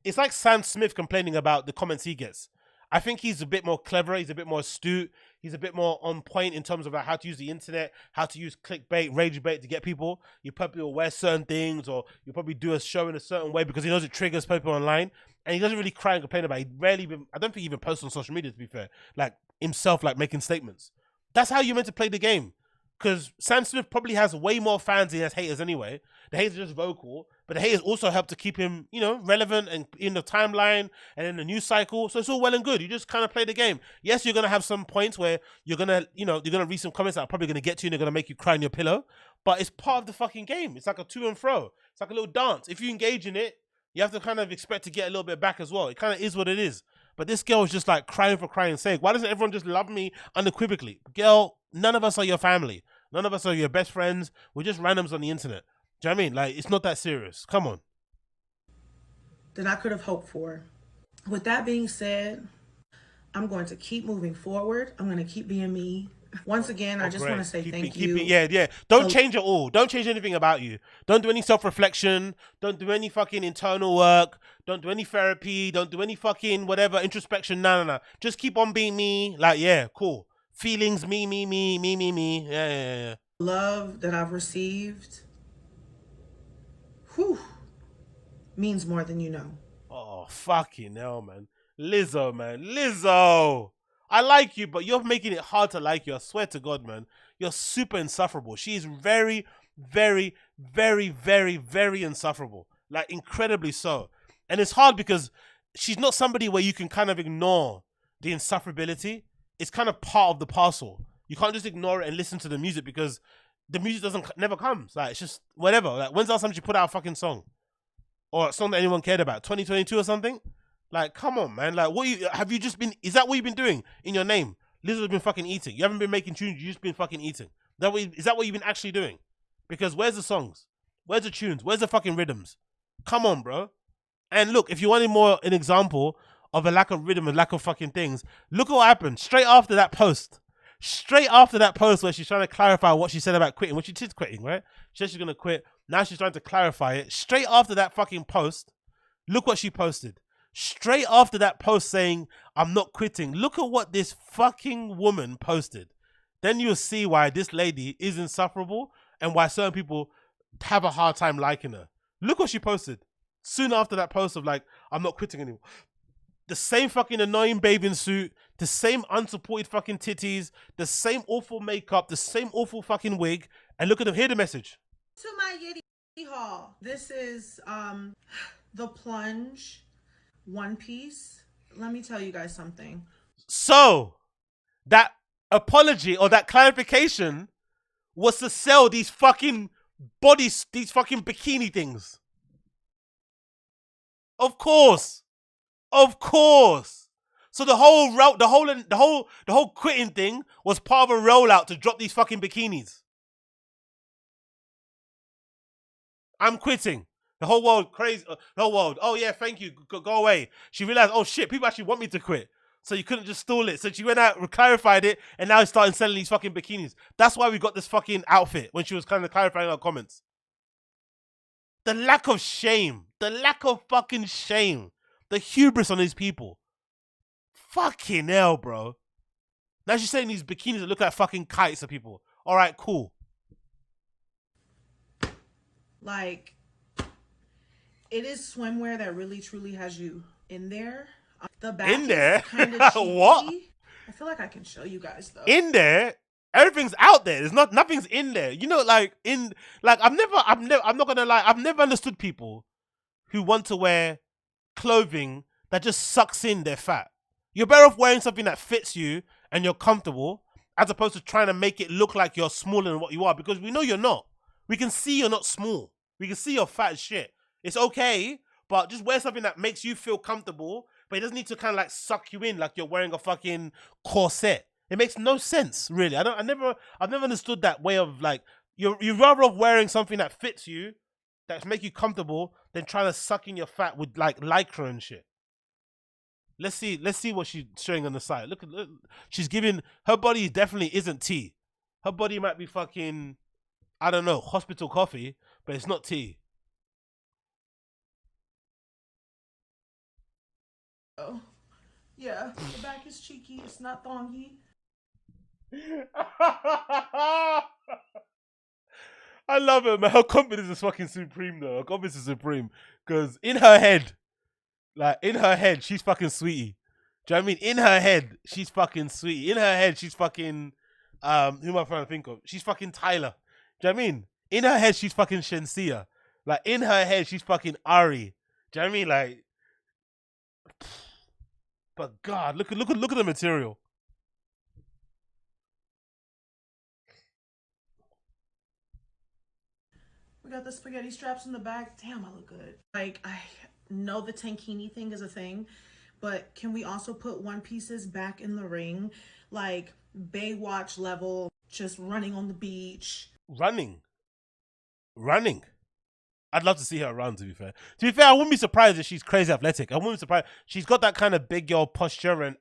It's like Sam Smith complaining about the comments he gets. I think he's a bit more clever. He's a bit more astute. He's a bit more on point in terms of like how to use the internet, how to use clickbait, rage bait to get people. You probably will wear certain things, or you probably do a show in a certain way because he knows it triggers people online. And he doesn't really cry and complain about it. He rarely even, I don't think he even posts on social media, to be fair. Like himself, like making statements. That's how you're meant to play the game. Because Sam Smith probably has way more fans than he has haters anyway. The haters are just vocal, but the haters also help to keep him, you know, relevant and in the timeline and in the news cycle. So it's all well and good. You just kind of play the game. Yes, you're going to have some points where you're going to, you know, you're going to read some comments that are probably going to get to you and they're going to make you cry in your pillow. But it's part of the fucking game. It's like a to and fro. It's like a little dance. If you engage in it, you have to kind of expect to get a little bit back as well. It kind of is what it is. But this girl is just like crying for crying's sake. Why doesn't everyone just love me unequivocally? Girl, none of us are your family. None of us are your best friends. We're just randoms on the internet. Do you know what I mean? Like, it's not that serious. Come on. That I could have hoped for. With that being said, I'm going to keep moving forward. I'm going to keep being me. Once again, I just want to say thank you. Yeah. Don't change it all. Don't change anything about you. Don't do any self-reflection. Don't do any fucking internal work. Don't do any therapy. Don't do any fucking whatever, introspection. No. Just keep on being me. Like, yeah, cool. Feelings, me. Yeah. Love that I've received, whew, means more than you know. Oh, fucking hell, man. Lizzo, man. Lizzo. I like you, but you're making it hard to like you. I swear to God, man. You're super insufferable. She is very, very, very, very, very insufferable. Like, incredibly so. And it's hard because she's not somebody where you can kind of ignore the insufferability. It's kind of part of the parcel. You can't just ignore it and listen to the music because the music never comes. Like, it's just whatever. Like, when's the last time she put out a fucking song? Or a song that anyone cared about? 2022 or something? Like, come on, man. Like, is that what you've been doing in your name? Lizzo's been fucking eating. You haven't been making tunes, you've just been fucking eating. Is that what you've been actually doing? Because where's the songs? Where's the tunes? Where's the fucking rhythms? Come on, bro. And look, if you wanted an example of a lack of rhythm and lack of fucking things, look at what happened straight after that post. Straight after that post where she's trying to clarify what she said about quitting, which she is quitting, right? She said she's going to quit. Now she's trying to clarify it. Straight after that fucking post, look what she posted. Straight after that post saying, I'm not quitting, look at what this fucking woman posted. Then you'll see why this lady is insufferable and why certain people have a hard time liking her. Look what she posted. Soon after that post of like, I'm not quitting anymore. The same fucking annoying bathing suit, the same unsupported fucking titties, the same awful makeup, the same awful fucking wig. And look at them, hear the message. To my Yitty haul. This is the Plunge one piece. Let me tell you guys something. So, that apology or that clarification was to sell these fucking bodies, these fucking bikini things. Of course. So the whole quitting thing was part of a rollout to drop these fucking bikinis. I'm quitting. The whole world crazy. The whole world. Oh yeah, thank you. Go away. She realized, oh shit, people actually want me to quit. So you couldn't just stall it. So she went out, clarified it, and now started selling these fucking bikinis. That's why we got this fucking outfit when she was kind of clarifying our comments. The lack of shame. The lack of fucking shame. The hubris on these people. Fucking hell, bro. Now she's saying these bikinis that look like fucking kites to people. All right, cool. Like, it is swimwear that really truly has you in there. The back in there? Is kind of cheeky. What? I feel like I can show you guys though. In there? Everything's out there. Nothing's in there. You know, I'm not gonna lie, I've never understood people who want to wear clothing that just sucks in their fat. You're better off wearing something that fits you and you're comfortable as opposed to trying to make it look like you're smaller than what you are, because we know you're not. We can see you're not small. We can see you're fat as shit. It's okay, but just wear something that makes you feel comfortable, but it doesn't need to kind of like suck you in like you're wearing a fucking corset. It makes no sense, really. I've never understood that way of like, you're rather off wearing something that fits you, that make you comfortable, than trying to suck in your fat with like lycra and shit. Let's see what she's showing on the side. Look, she's giving, her body definitely isn't tea. Her body might be fucking, I don't know, hospital coffee, but it's not tea. Oh, Yeah, the back is cheeky. It's not thongy. I love it, man. Her confidence is fucking supreme, though. Her confidence is supreme. Because in her head, she's fucking sweetie. Do you know what I mean? In her head, she's fucking sweetie. In her head, she's fucking, who am I trying to think of? She's fucking Tyler. Do you know what I mean? In her head, she's fucking Shensia. Like, in her head, she's fucking Ari. Do you know what I mean? Like, but God, look at the material. We got the spaghetti straps in the back. Damn, I look good. Like, I know the tankini thing is a thing, but can we also put one pieces back in the ring? Like, Baywatch level, just running on the beach. Running. I'd love to see her run, to be fair. To be fair, I wouldn't be surprised if she's crazy athletic. I wouldn't be surprised. She's got that kind of big girl posture and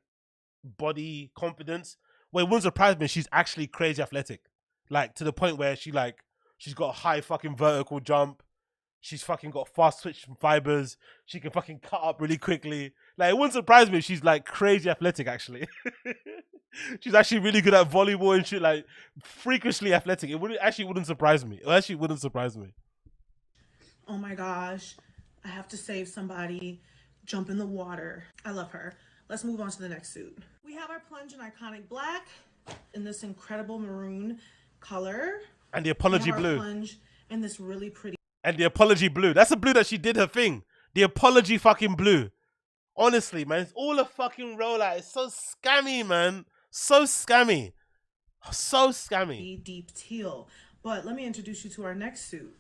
body confidence. Well, it wouldn't surprise me if she's actually crazy athletic. Like, to the point where she's got a high fucking vertical jump. She's fucking got fast twitch fibers. She can fucking cut up really quickly. Like, it wouldn't surprise me if she's like crazy athletic, actually. She's actually really good at volleyball and shit, like freakishly athletic. It wouldn't surprise me. It actually wouldn't surprise me. Oh my gosh, I have to save somebody. Jump in the water. I love her. Let's move on to the next suit. We have our plunge in iconic black in this incredible maroon color. And the apology blue. Plunge in this really pretty. And the apology blue. That's the blue that she did her thing. The apology fucking blue. Honestly, man, it's all a fucking rollout. It's so scammy, man. So scammy. So scammy. Deep teal. But let me introduce you to our next suit.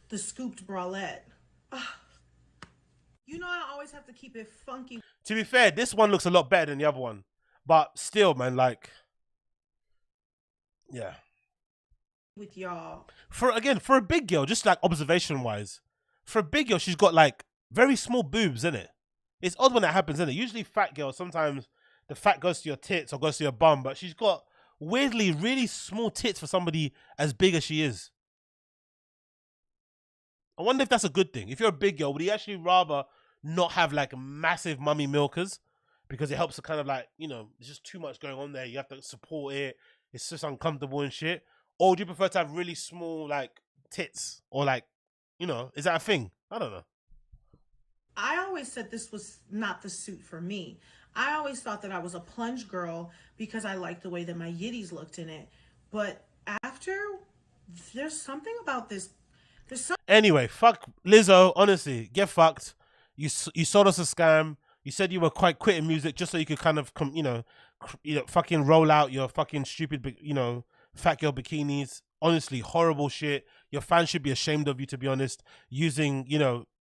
The scooped bralette. You know I always have to keep it funky. To be fair, this one looks a lot better than the other one. But still, man, like, yeah. With y'all. For a big girl, just like observation-wise, for a big girl, she's got like very small boobs, innit? It's odd when that happens, innit? Usually fat girls, sometimes the fat goes to your tits or goes to your bum, but she's got weirdly really small tits for somebody as big as she is. I wonder if that's a good thing. If you're a big girl, would you actually rather not have like massive mummy milkers? Because it helps to kind of like, you know, there's just too much going on there. You have to support it. It's just uncomfortable and shit. Or do you prefer to have really small like tits? Or like, you know, is that a thing? I don't know. I always said this was not the suit for me. I always thought that I was a plunge girl because I liked the way that my yitties looked in it. But after, there's something about this. Anyway, fuck Lizzo. Honestly, get fucked. You sold us a scam. You said you were quite quitting music just so you could kind of, fucking roll out your fucking stupid, fat girl bikinis. Honestly, horrible shit. Your fans should be ashamed of you, to be honest. Using,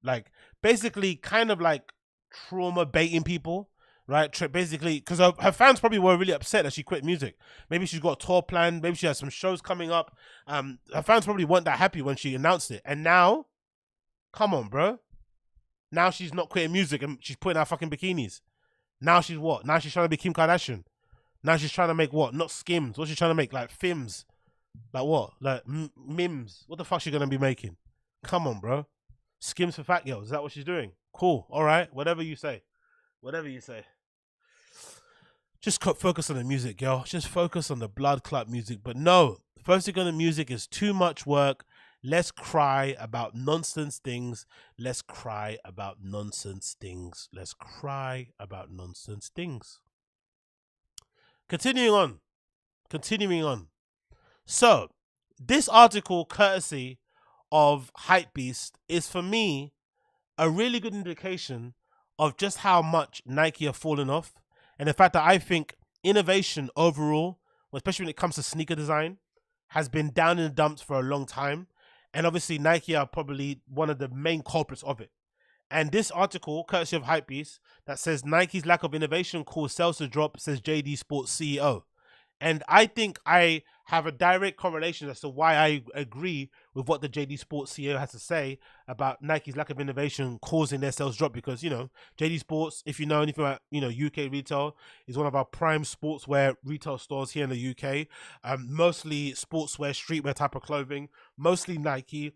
like basically kind of like trauma baiting people, right? Basically, because her fans probably were really upset that she quit music. Maybe she's got a tour planned. Maybe she has some shows coming up. Her fans probably weren't that happy when she announced it. And now, come on, bro. Now she's not quitting music and she's putting out fucking bikinis. Now she's what? Now she's trying to be Kim Kardashian. Now she's trying to make what? Not Skims. What's she trying to make? Like Fims. Like what? Like Mims. What the fuck's she gonna be making? Come on, bro. Skims for fat girls. Is that what she's doing? Cool. All right. Whatever you say. Whatever you say. Just focus on the music, girl. Just focus on the blood clot music. But no, focusing on the music is too much work. Let's cry about nonsense things. Let's cry about nonsense things. Let's cry about nonsense things. Continuing on. So, this article, courtesy of Hypebeast, is for me a really good indication of just how much Nike have fallen off, and the fact that I think innovation overall, especially when it comes to sneaker design, has been down in the dumps for a long time. And obviously Nike are probably one of the main culprits of it. And this article, courtesy of Hypebeast, that says Nike's lack of innovation caused sales to drop, says JD Sports CEO. And I think I have a direct correlation as to why I agree with what the JD Sports CEO has to say about Nike's lack of innovation causing their sales drop. Because, JD Sports, if you know anything about, UK retail, is one of our prime sportswear retail stores here in the UK. Mostly sportswear, streetwear type of clothing, mostly Nike.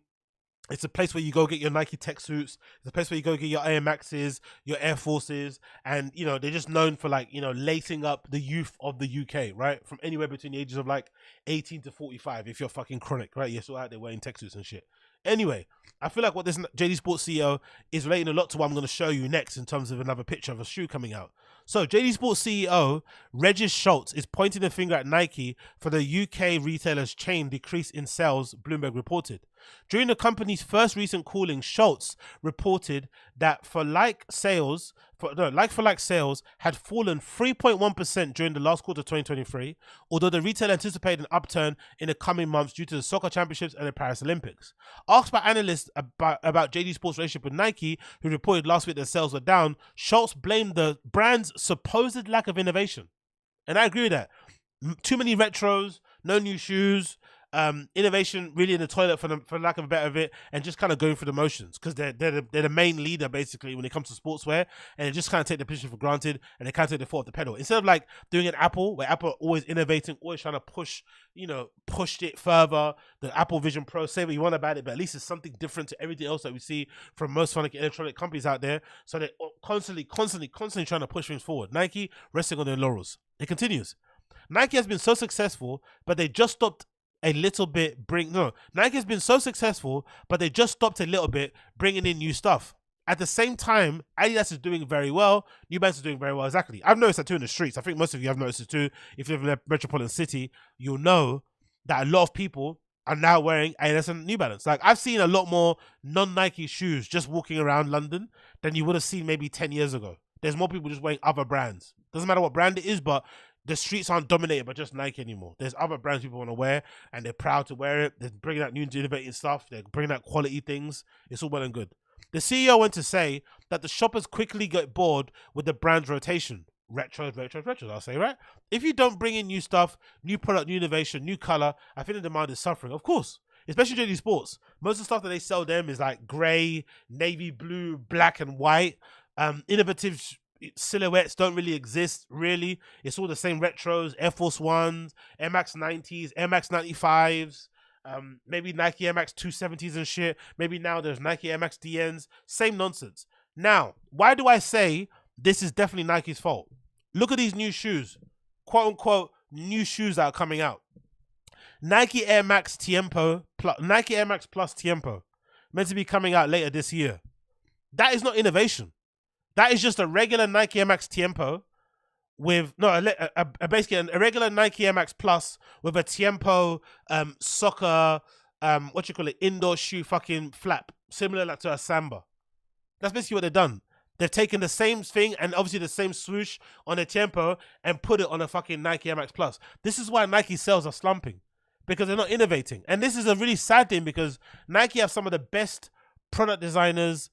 It's a place where you go get your Nike tech suits. It's a place where you go get your Air Maxes, your Air Forces, and you know they're just known for like lacing up the youth of the UK, right? From anywhere between the ages of like 18 to 45. If you're fucking chronic, right? You're still out there wearing tech suits and shit. Anyway, I feel like what this JD Sports CEO is relating a lot to what I'm going to show you next in terms of another picture of a shoe coming out. So JD Sports CEO Regis Schultz is pointing the finger at Nike for the UK retailer's chain decrease in sales, Bloomberg reported. During the company's first recent cooling, Schultz reported that like-for-like sales had fallen 3.1% during the last quarter of 2023, although the retailer anticipated an upturn in the coming months due to the soccer championships and the Paris Olympics. Asked by analysts about JD Sports' relationship with Nike, who reported last week that sales were down, Schultz blamed the brand's supposed lack of innovation. And I agree with that. Too many retros, no new shoes, innovation really in the toilet for lack of a better of it, and just kind of going through the motions because they're the main leader basically when it comes to sportswear, and they just kind of take the position for granted and they can't take the foot off the pedal. Instead of like doing an Apple, where Apple are always innovating, always trying to pushed it further. The Apple Vision Pro, say what you want about it, but at least it's something different to everything else that we see from most electronic companies out there. So they're constantly trying to push things forward. Nike resting on their laurels. It continues. Nike has been so successful, but they just stopped Nike has been so successful, but they just stopped a little bit bringing in new stuff. At the same time, Adidas is doing very well. New Balance is doing very well. Exactly. I've noticed that too in the streets. I think most of you have noticed it too. If you live in a metropolitan city, you'll know that a lot of people are now wearing Adidas and New Balance. Like I've seen a lot more non-Nike shoes just walking around London than you would have seen maybe 10 years ago. There's more people just wearing other brands. Doesn't matter what brand it is, but the streets aren't dominated by just Nike anymore. There's other brands people want to wear, and they're proud to wear it. They're bringing out new innovative stuff. They're bringing out quality things. It's all well and good. The CEO went to say that the shoppers quickly get bored with the brand's rotation. Retros, I'll say, right? If you don't bring in new stuff, new product, new innovation, new color, I think the demand is suffering. Of course, especially JD Sports. Most of the stuff that they sell them is like gray, navy blue, black and white. Innovative silhouettes don't really exist, really. It's all the same retros, Air Force Ones, Air Max 90s, Air Max 95s, maybe Nike Air Max 270s and shit. Maybe now there's Nike Air Max DNs. Same nonsense. Now, why do I say this is definitely Nike's fault? Look at these new shoes, quote unquote new shoes that are coming out. Nike Air Max Tiempo, Nike Air Max Plus Tiempo, meant to be coming out later this year. That is not innovation. That is just a regular Nike Air Max Tiempo with basically a regular Nike Air Max Plus with a Tiempo soccer indoor shoe fucking flap, similar like to a Samba. That's basically what they've done. They've taken the same thing and obviously the same swoosh on a Tiempo and put it on a fucking Nike Air Max Plus. This is why Nike sales are slumping, because they're not innovating. And this is a really sad thing because Nike have some of the best product designers,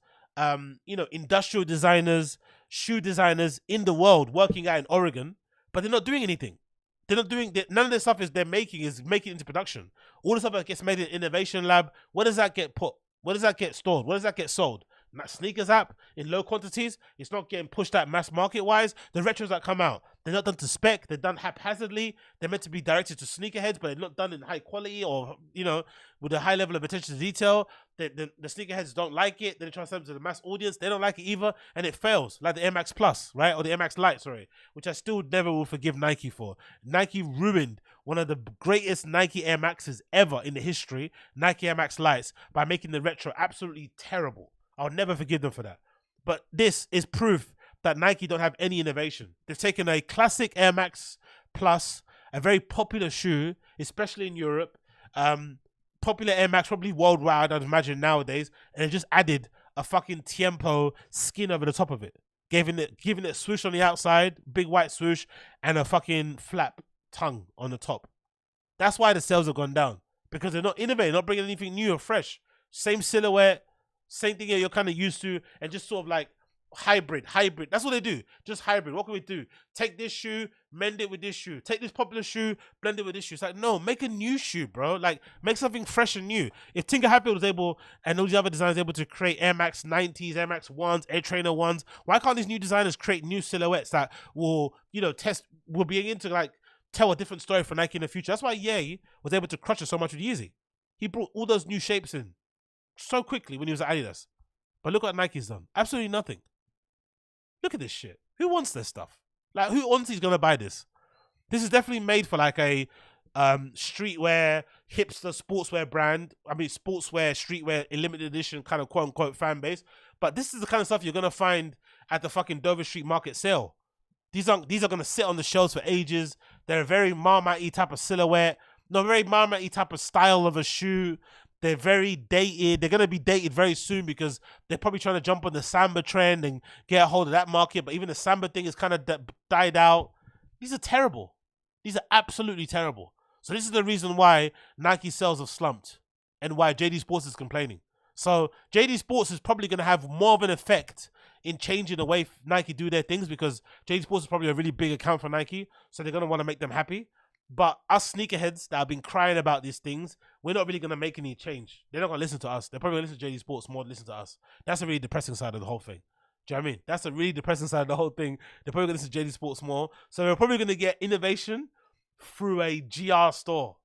industrial designers, shoe designers in the world working out in Oregon, but they're not doing anything. None of the stuff they're making is making it into production. All the stuff that gets made in innovation lab, where does that get put? Where does that get stored? Where does that get sold? That sneakers app in low quantities, it's not getting pushed out mass market wise. The retros that come out, they're not done to spec, they're done haphazardly. They're meant to be directed to sneakerheads, but they're not done in high quality or with a high level of attention to detail. The sneakerheads don't like it. They try to sell them to the mass audience. They don't like it either, and it fails. Like the Air Max Plus, right, or the Air Max Lite, sorry, which I still never will forgive Nike for. Nike ruined one of the greatest Nike Air Maxes ever in the history, Nike Air Max Lights, by making the retro absolutely terrible. I'll never forgive them for that. But this is proof that Nike don't have any innovation. They've taken a classic Air Max Plus, a very popular shoe, especially in Europe, popular Air Max, probably worldwide, I'd imagine nowadays, and they just added a fucking Tiempo skin over the top of it, giving it a swoosh on the outside, big white swoosh, and a fucking flap tongue on the top. That's why the sales have gone down, because they're not innovating, not bringing anything new or fresh. Same silhouette, same thing you're kind of used to, and just sort of like hybrid. That's what they do. Just hybrid. What can we do? Take this shoe, mend it with this shoe. Take this popular shoe, blend it with this shoe. It's like, no, make a new shoe, bro. Like, make something fresh and new. If Tinker Hatfield was able, and all the other designers able to create Air Max 90s, Air Max 1s, Air Trainer 1s, why can't these new designers create new silhouettes that will, will be able to, like, tell a different story for Nike in the future? That's why Ye was able to crush it so much with Yeezy. He brought all those new shapes in. so quickly when he was at Adidas. But look what Nike's done. Absolutely nothing. Look at this shit. Who wants this stuff? Like, who honestly is going to buy this? This is definitely made for like a streetwear, hipster, sportswear brand. I mean, sportswear, streetwear, a limited edition kind of quote unquote fan base. But this is the kind of stuff you're going to find at the fucking Dover Street Market sale. These are going to sit on the shelves for ages. They're a very Marmite-y type of silhouette. No, very Marmite-y type of style of a shoe. They're very dated. They're going to be dated very soon because they're probably trying to jump on the Samba trend and get a hold of that market. But even the Samba thing is kind of died out. These are terrible. These are absolutely terrible. So this is the reason why Nike sales have slumped and why JD Sports is complaining. So JD Sports is probably going to have more of an effect in changing the way Nike do their things because JD Sports is probably a really big account for Nike. So they're going to want to make them happy. But us sneakerheads that have been crying about these things, we're not really going to make any change. They're not going to listen to us. They're probably going to listen to JD Sports more than listen to us. That's a really depressing side of the whole thing. Do you know what I mean? That's a really depressing side of the whole thing. They're probably going to listen to JD Sports more. So we're probably going to get innovation through a GR store.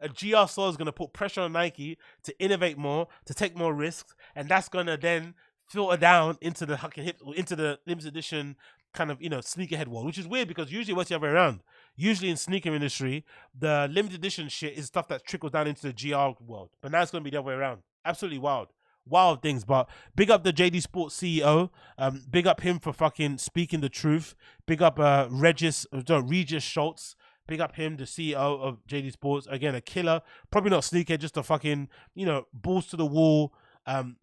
A GR store is going to put pressure on Nike to innovate more, to take more risks, and that's going to then filter down into the limited edition kind of, sneakerhead world, which is weird because usually what's the other way around? Usually in sneaker industry, the limited edition shit is stuff that trickles down into the GR world, but now it's going to be the other way around. Absolutely wild things. But big up the JD Sports CEO. Big up him for fucking speaking the truth. Big up Regis Schultz. Big up him, the CEO of JD Sports. Again, a killer. Probably not sneaker, just a fucking, balls to the wall,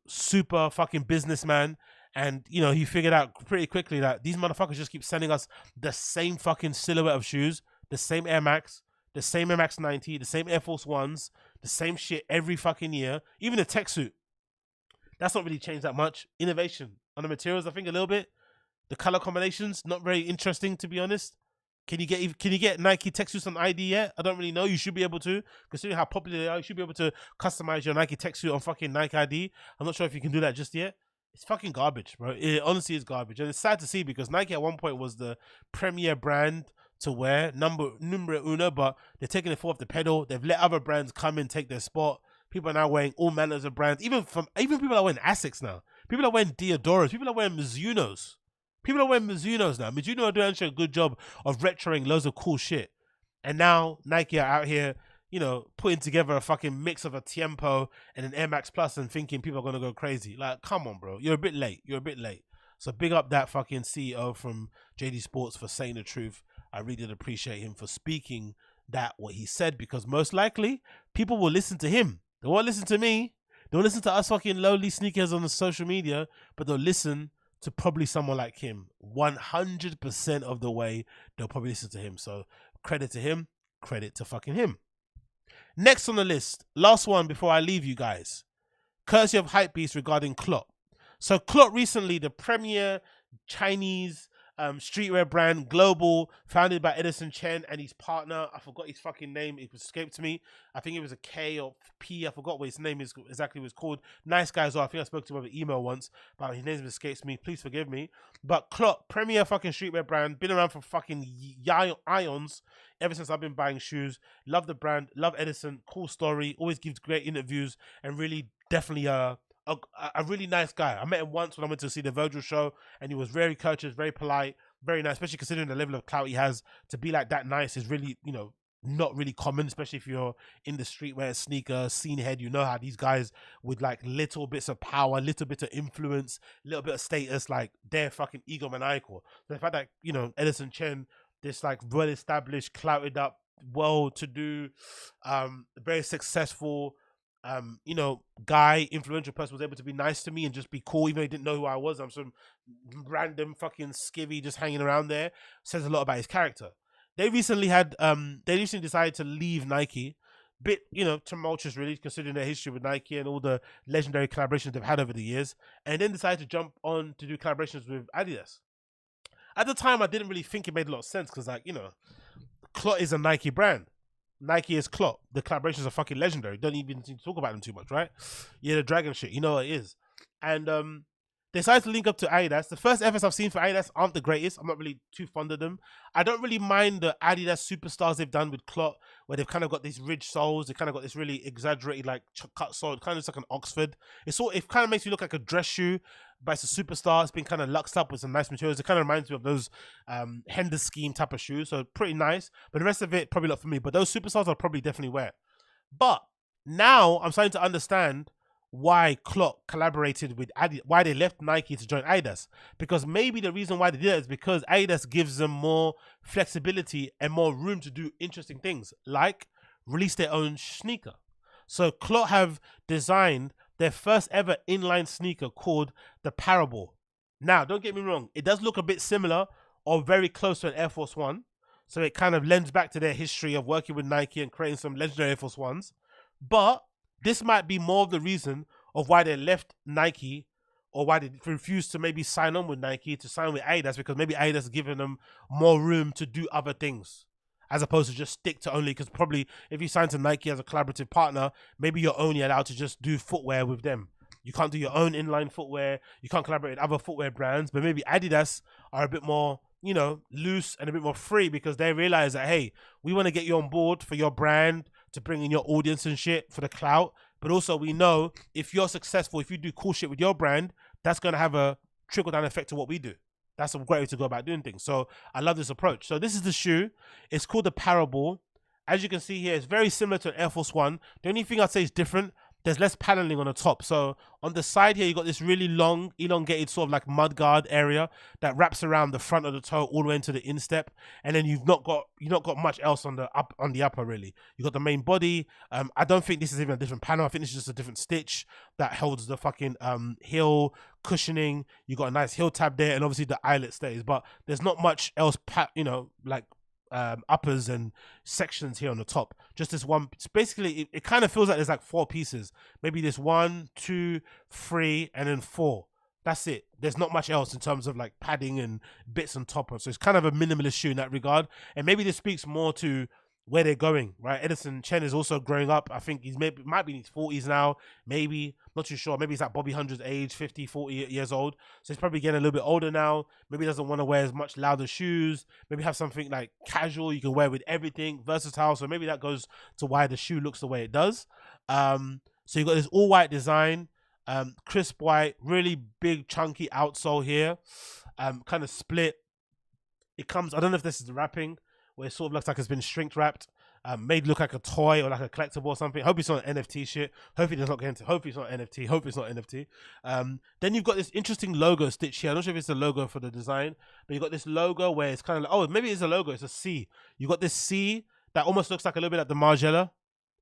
super fucking businessman. And, he figured out pretty quickly that these motherfuckers just keep sending us the same fucking silhouette of shoes, the same Air Max, the same Air Max 90, the same Air Force Ones, the same shit every fucking year. Even the tech suit. That's not really changed that much. Innovation on the materials, I think a little bit. The color combinations, not very interesting, to be honest. Can you get Nike tech suits on ID yet? I don't really know. You should be able to. Considering how popular they are, you should be able to customize your Nike tech suit on fucking Nike ID. I'm not sure if you can do that just yet. It's fucking garbage, bro. It honestly is garbage. And it's sad to see because Nike at one point was the premier brand to wear, numero uno, but they're taking it off the pedal. They've let other brands come and take their spot. People are now wearing all manners of brands. Even people are wearing Asics now. People are wearing Diodoras. People are wearing Mizunos. People are wearing Mizunos now. Mizuno are doing actually a good job of retroing loads of cool shit. And now Nike are out here, putting together a fucking mix of a Tiempo and an Air Max Plus and thinking people are going to go crazy. Like, come on, bro. You're a bit late. So big up that fucking CEO from JD Sports for saying the truth. I really did appreciate him for speaking what he said because most likely people will listen to him. They won't listen to me. They'll listen to us fucking lowly sneakers on the social media, but they'll listen to probably someone like him. 100% of the way, they'll probably listen to him. So credit to him, credit to fucking him. Next on the list, last one before I leave you guys. Courtesy of Hypebeast regarding CLOT. So CLOT recently, the premier Chinese streetwear brand, global, founded by Edison Chen and his partner. I forgot his fucking name. It escaped me. I think it was a K or P. I forgot what his name is exactly was called. Nice guy as well. I think I spoke to him over email once, but his name escapes me. Please forgive me. But CLOT, premier fucking streetwear brand, been around for fucking ions ever since I've been buying shoes. Love the brand. Love Edison. Cool story. Always gives great interviews and really definitely a really nice guy. I met him once when I went to see the Virgil show, and he was very courteous, very polite, very nice, especially considering the level of clout he has. To be like that nice is really, not really common, especially if you're in the streetwear sneaker scene head. You know how these guys with like little bits of power, little bit of influence, little bit of status, like they're fucking egomaniacal. So the fact that, Edison Chen, this like well-established, clouted up, well-to-do, very successful, guy, influential person was able to be nice to me and just be cool, even though he didn't know who I was. I'm some random fucking skivvy just hanging around there. Says a lot about his character. They recently decided to leave Nike. Bit, tumultuous really, considering their history with Nike and all the legendary collaborations they've had over the years. And then decided to jump on to do collaborations with Adidas. At the time, I didn't really think it made a lot of sense because, CLOT is a Nike brand. Nike is CLOT. The collaborations are fucking legendary. Don't even need to talk about them too much, right? Yeah, the dragon shit. You know what it is. And they decided to link up to Adidas. The first efforts I've seen for Adidas aren't the greatest. I'm not really too fond of them. I don't really mind the Adidas superstars they've done with CLOT, where they've kind of got these ridge soles. They kind of got this really exaggerated like cut sole. It kind of looks like an Oxford. It kind of makes you look like a dress shoe, but it's a superstar. It's been kind of luxed up with some nice materials. It kind of reminds me of those Hender scheme type of shoes. So pretty nice. But the rest of it, probably not for me. But those superstars I'll probably definitely wear. But now I'm starting to understand why CLOT collaborated with Adidas, why they left Nike to join Adidas. Because maybe the reason why they did it is because Adidas gives them more flexibility and more room to do interesting things, like release their own sneaker. So CLOT have designed their first ever inline sneaker called the Parabola. Now, don't get me wrong, it does look a bit similar or very close to an Air Force One. So it kind of lends back to their history of working with Nike and creating some legendary Air Force Ones. But this might be more of the reason of why they left Nike, or why they refused to maybe sign on with Nike to sign with Adidas, because maybe Adidas is giving them more room to do other things as opposed to just stick to only, because probably if you sign to Nike as a collaborative partner, maybe you're only allowed to just do footwear with them. You can't do your own inline footwear. You can't collaborate with other footwear brands, but maybe Adidas are a bit more, you know, loose and a bit more free because they realize that, hey, we want to get you on board for your brand, to bring in your audience and shit for the clout. But also we know if you're successful, if you do cool shit with your brand, that's going to have a trickle down effect to what we do. That's a great way to go about doing things. So I love this approach. So this is the shoe. It's called the Parabola. As you can see here, it's very similar to an Air Force One. The only thing I'd say is different, there's less paneling on the top. So on the side here, you got this really long, elongated sort of like mudguard area that wraps around the front of the toe all the way into the instep. And then you've not got much else on the upper really. You got the main body. I don't think this is even a different panel. I think this is just a different stitch that holds the fucking heel cushioning. You got a nice heel tab there, and obviously the eyelet stays. But there's not much else, like uppers and sections here on the top. Just this one. It's basically, it kind of feels like there's like 4 pieces. Maybe there's 1, 2, 3, and then 4. That's it. There's not much else in terms of like padding and bits on top. So it's kind of a minimalist shoe in that regard. And maybe this speaks more to where they're going, right? Edison Chen is also growing up. I think he's might be in his 40s now, maybe, not too sure. Maybe he's at Bobby Hundred's age, 50, 40 years old. So he's probably getting a little bit older now. Maybe he doesn't want to wear as much louder shoes. Maybe have something like casual you can wear with everything, versatile. So maybe that goes to why the shoe looks the way it does. So you got this all white design, crisp white, really big chunky outsole here, kind of split. It comes, I don't know if this is the wrapping, where it sort of looks like it's been shrink wrapped, made look like a toy or like a collectible or something. Hope it's not an NFT shit. Hopefully it's not going to. Hopefully it's not NFT. Hopefully it's not NFT. Then you've got this interesting logo stitch here. I'm not sure if it's the logo for the design, but you've got this logo where it's kind of like, oh, maybe it's a logo. It's a C. You got this C that almost looks like a little bit like the Margiela,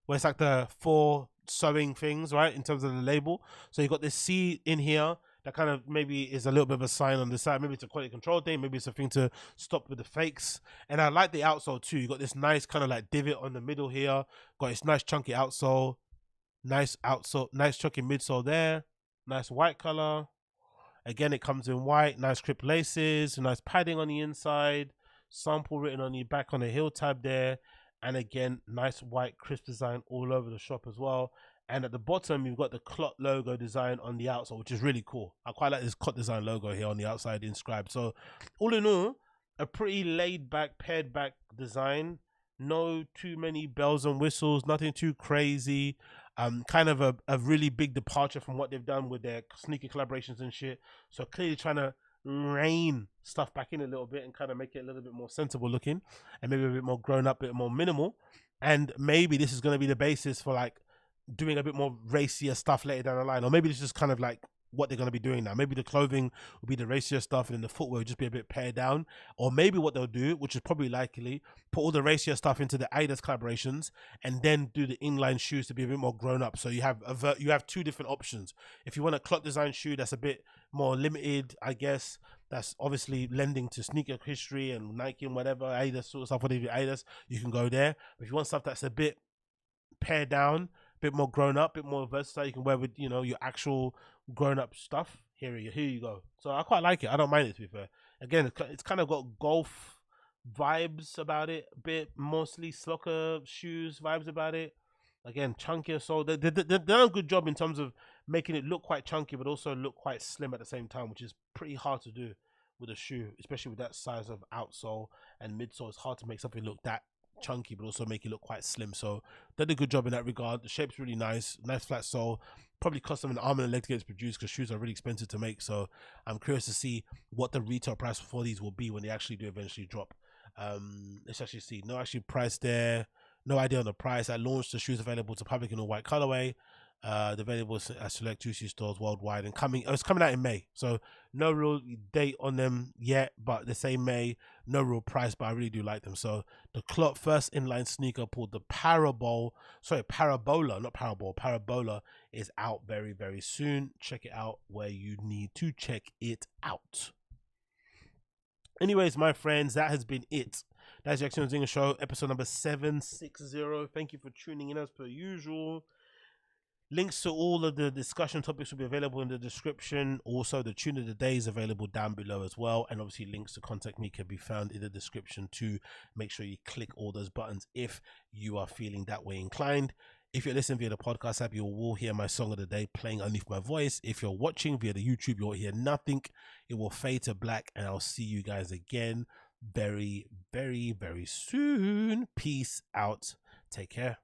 where it's like the 4 sewing things, right, in terms of the label. So you got this C in here that kind of maybe is a little bit of a sign on the side. Maybe it's a quality control thing. Maybe it's a thing to stop with the fakes. And I like the outsole too. You got this nice kind of like divot on the middle here. Got this nice chunky outsole. Nice outsole, nice chunky midsole there. Nice white color. Again, it comes in white. Nice crisp laces. Nice padding on the inside. Sample written on the back on the heel tab there. And again, nice white crisp design all over the shop as well. And at the bottom, you've got the CLOT logo design on the outside, which is really cool. I quite like this CLOT design logo here on the outside inscribed. So all in all, a pretty laid back, pared back design. No too many bells and whistles, nothing too crazy. Kind of a really big departure from what they've done with their sneaker collaborations and shit. So clearly trying to rein stuff back in a little bit and kind of make it a little bit more sensible looking and maybe a bit more grown up, a bit more minimal. And maybe this is going to be the basis for like doing a bit more racier stuff later down the line, or maybe this is kind of like what they're going to be doing now. Maybe the clothing will be the racier stuff and then the footwear will just be a bit pared down, or maybe what they'll do, which is probably likely, put all the racier stuff into the Adidas collaborations and then do the inline shoes to be a bit more grown up. So you have 2 different options. If you want a CLOT design shoe that's a bit more limited, I guess, that's obviously lending to sneaker history and Nike and whatever, Adidas sort of stuff, whatever Adidas, you can go there. But if you want stuff that's a bit pared down, bit more grown up, bit more versatile, you can wear with, you know, your actual grown up stuff. Here you go. So I quite like it. I don't mind it, to be fair. Again, it's kind of got golf vibes about it, a bit mostly soccer shoes vibes about it. Again, chunkier. So they've done a good job in terms of making it look quite chunky, but also look quite slim at the same time, which is pretty hard to do with a shoe, especially with that size of outsole and midsole. It's hard to make something look that chunky, but also make it look quite slim. So they did a good job in that regard. The shape's really nice flat sole. Probably cost them an arm and a leg to get it produced because shoes are really expensive to make. So I'm curious to see what the retail price for these will be when they actually do eventually drop. Let's actually see. No actually price there. No idea on the price. I launched the shoes available to public in a white colorway. They're available at select juicy stores worldwide, and it's coming out in May. So no real date on them yet, but they say May. No real price, but I really do like them. So the CLOT first inline sneaker called the Parabola, not Parabola. Parabola is out very, very soon. Check it out where you need to check it out. Anyways, my friends, that has been it. That's the Agostinho Zinga Show, episode number 760. Thank you for tuning in as per usual. Links to all of the discussion topics will be available in the description. Also, the tune of the day is available down below as well. And obviously, links to contact me can be found in the description too. Make sure you click all those buttons if you are feeling that way inclined. If you're listening via the podcast app, you will hear my song of the day playing underneath my voice. If you're watching via the YouTube, you'll hear nothing. It will fade to black, and I'll see you guys again very, very, very soon. Peace out. Take care.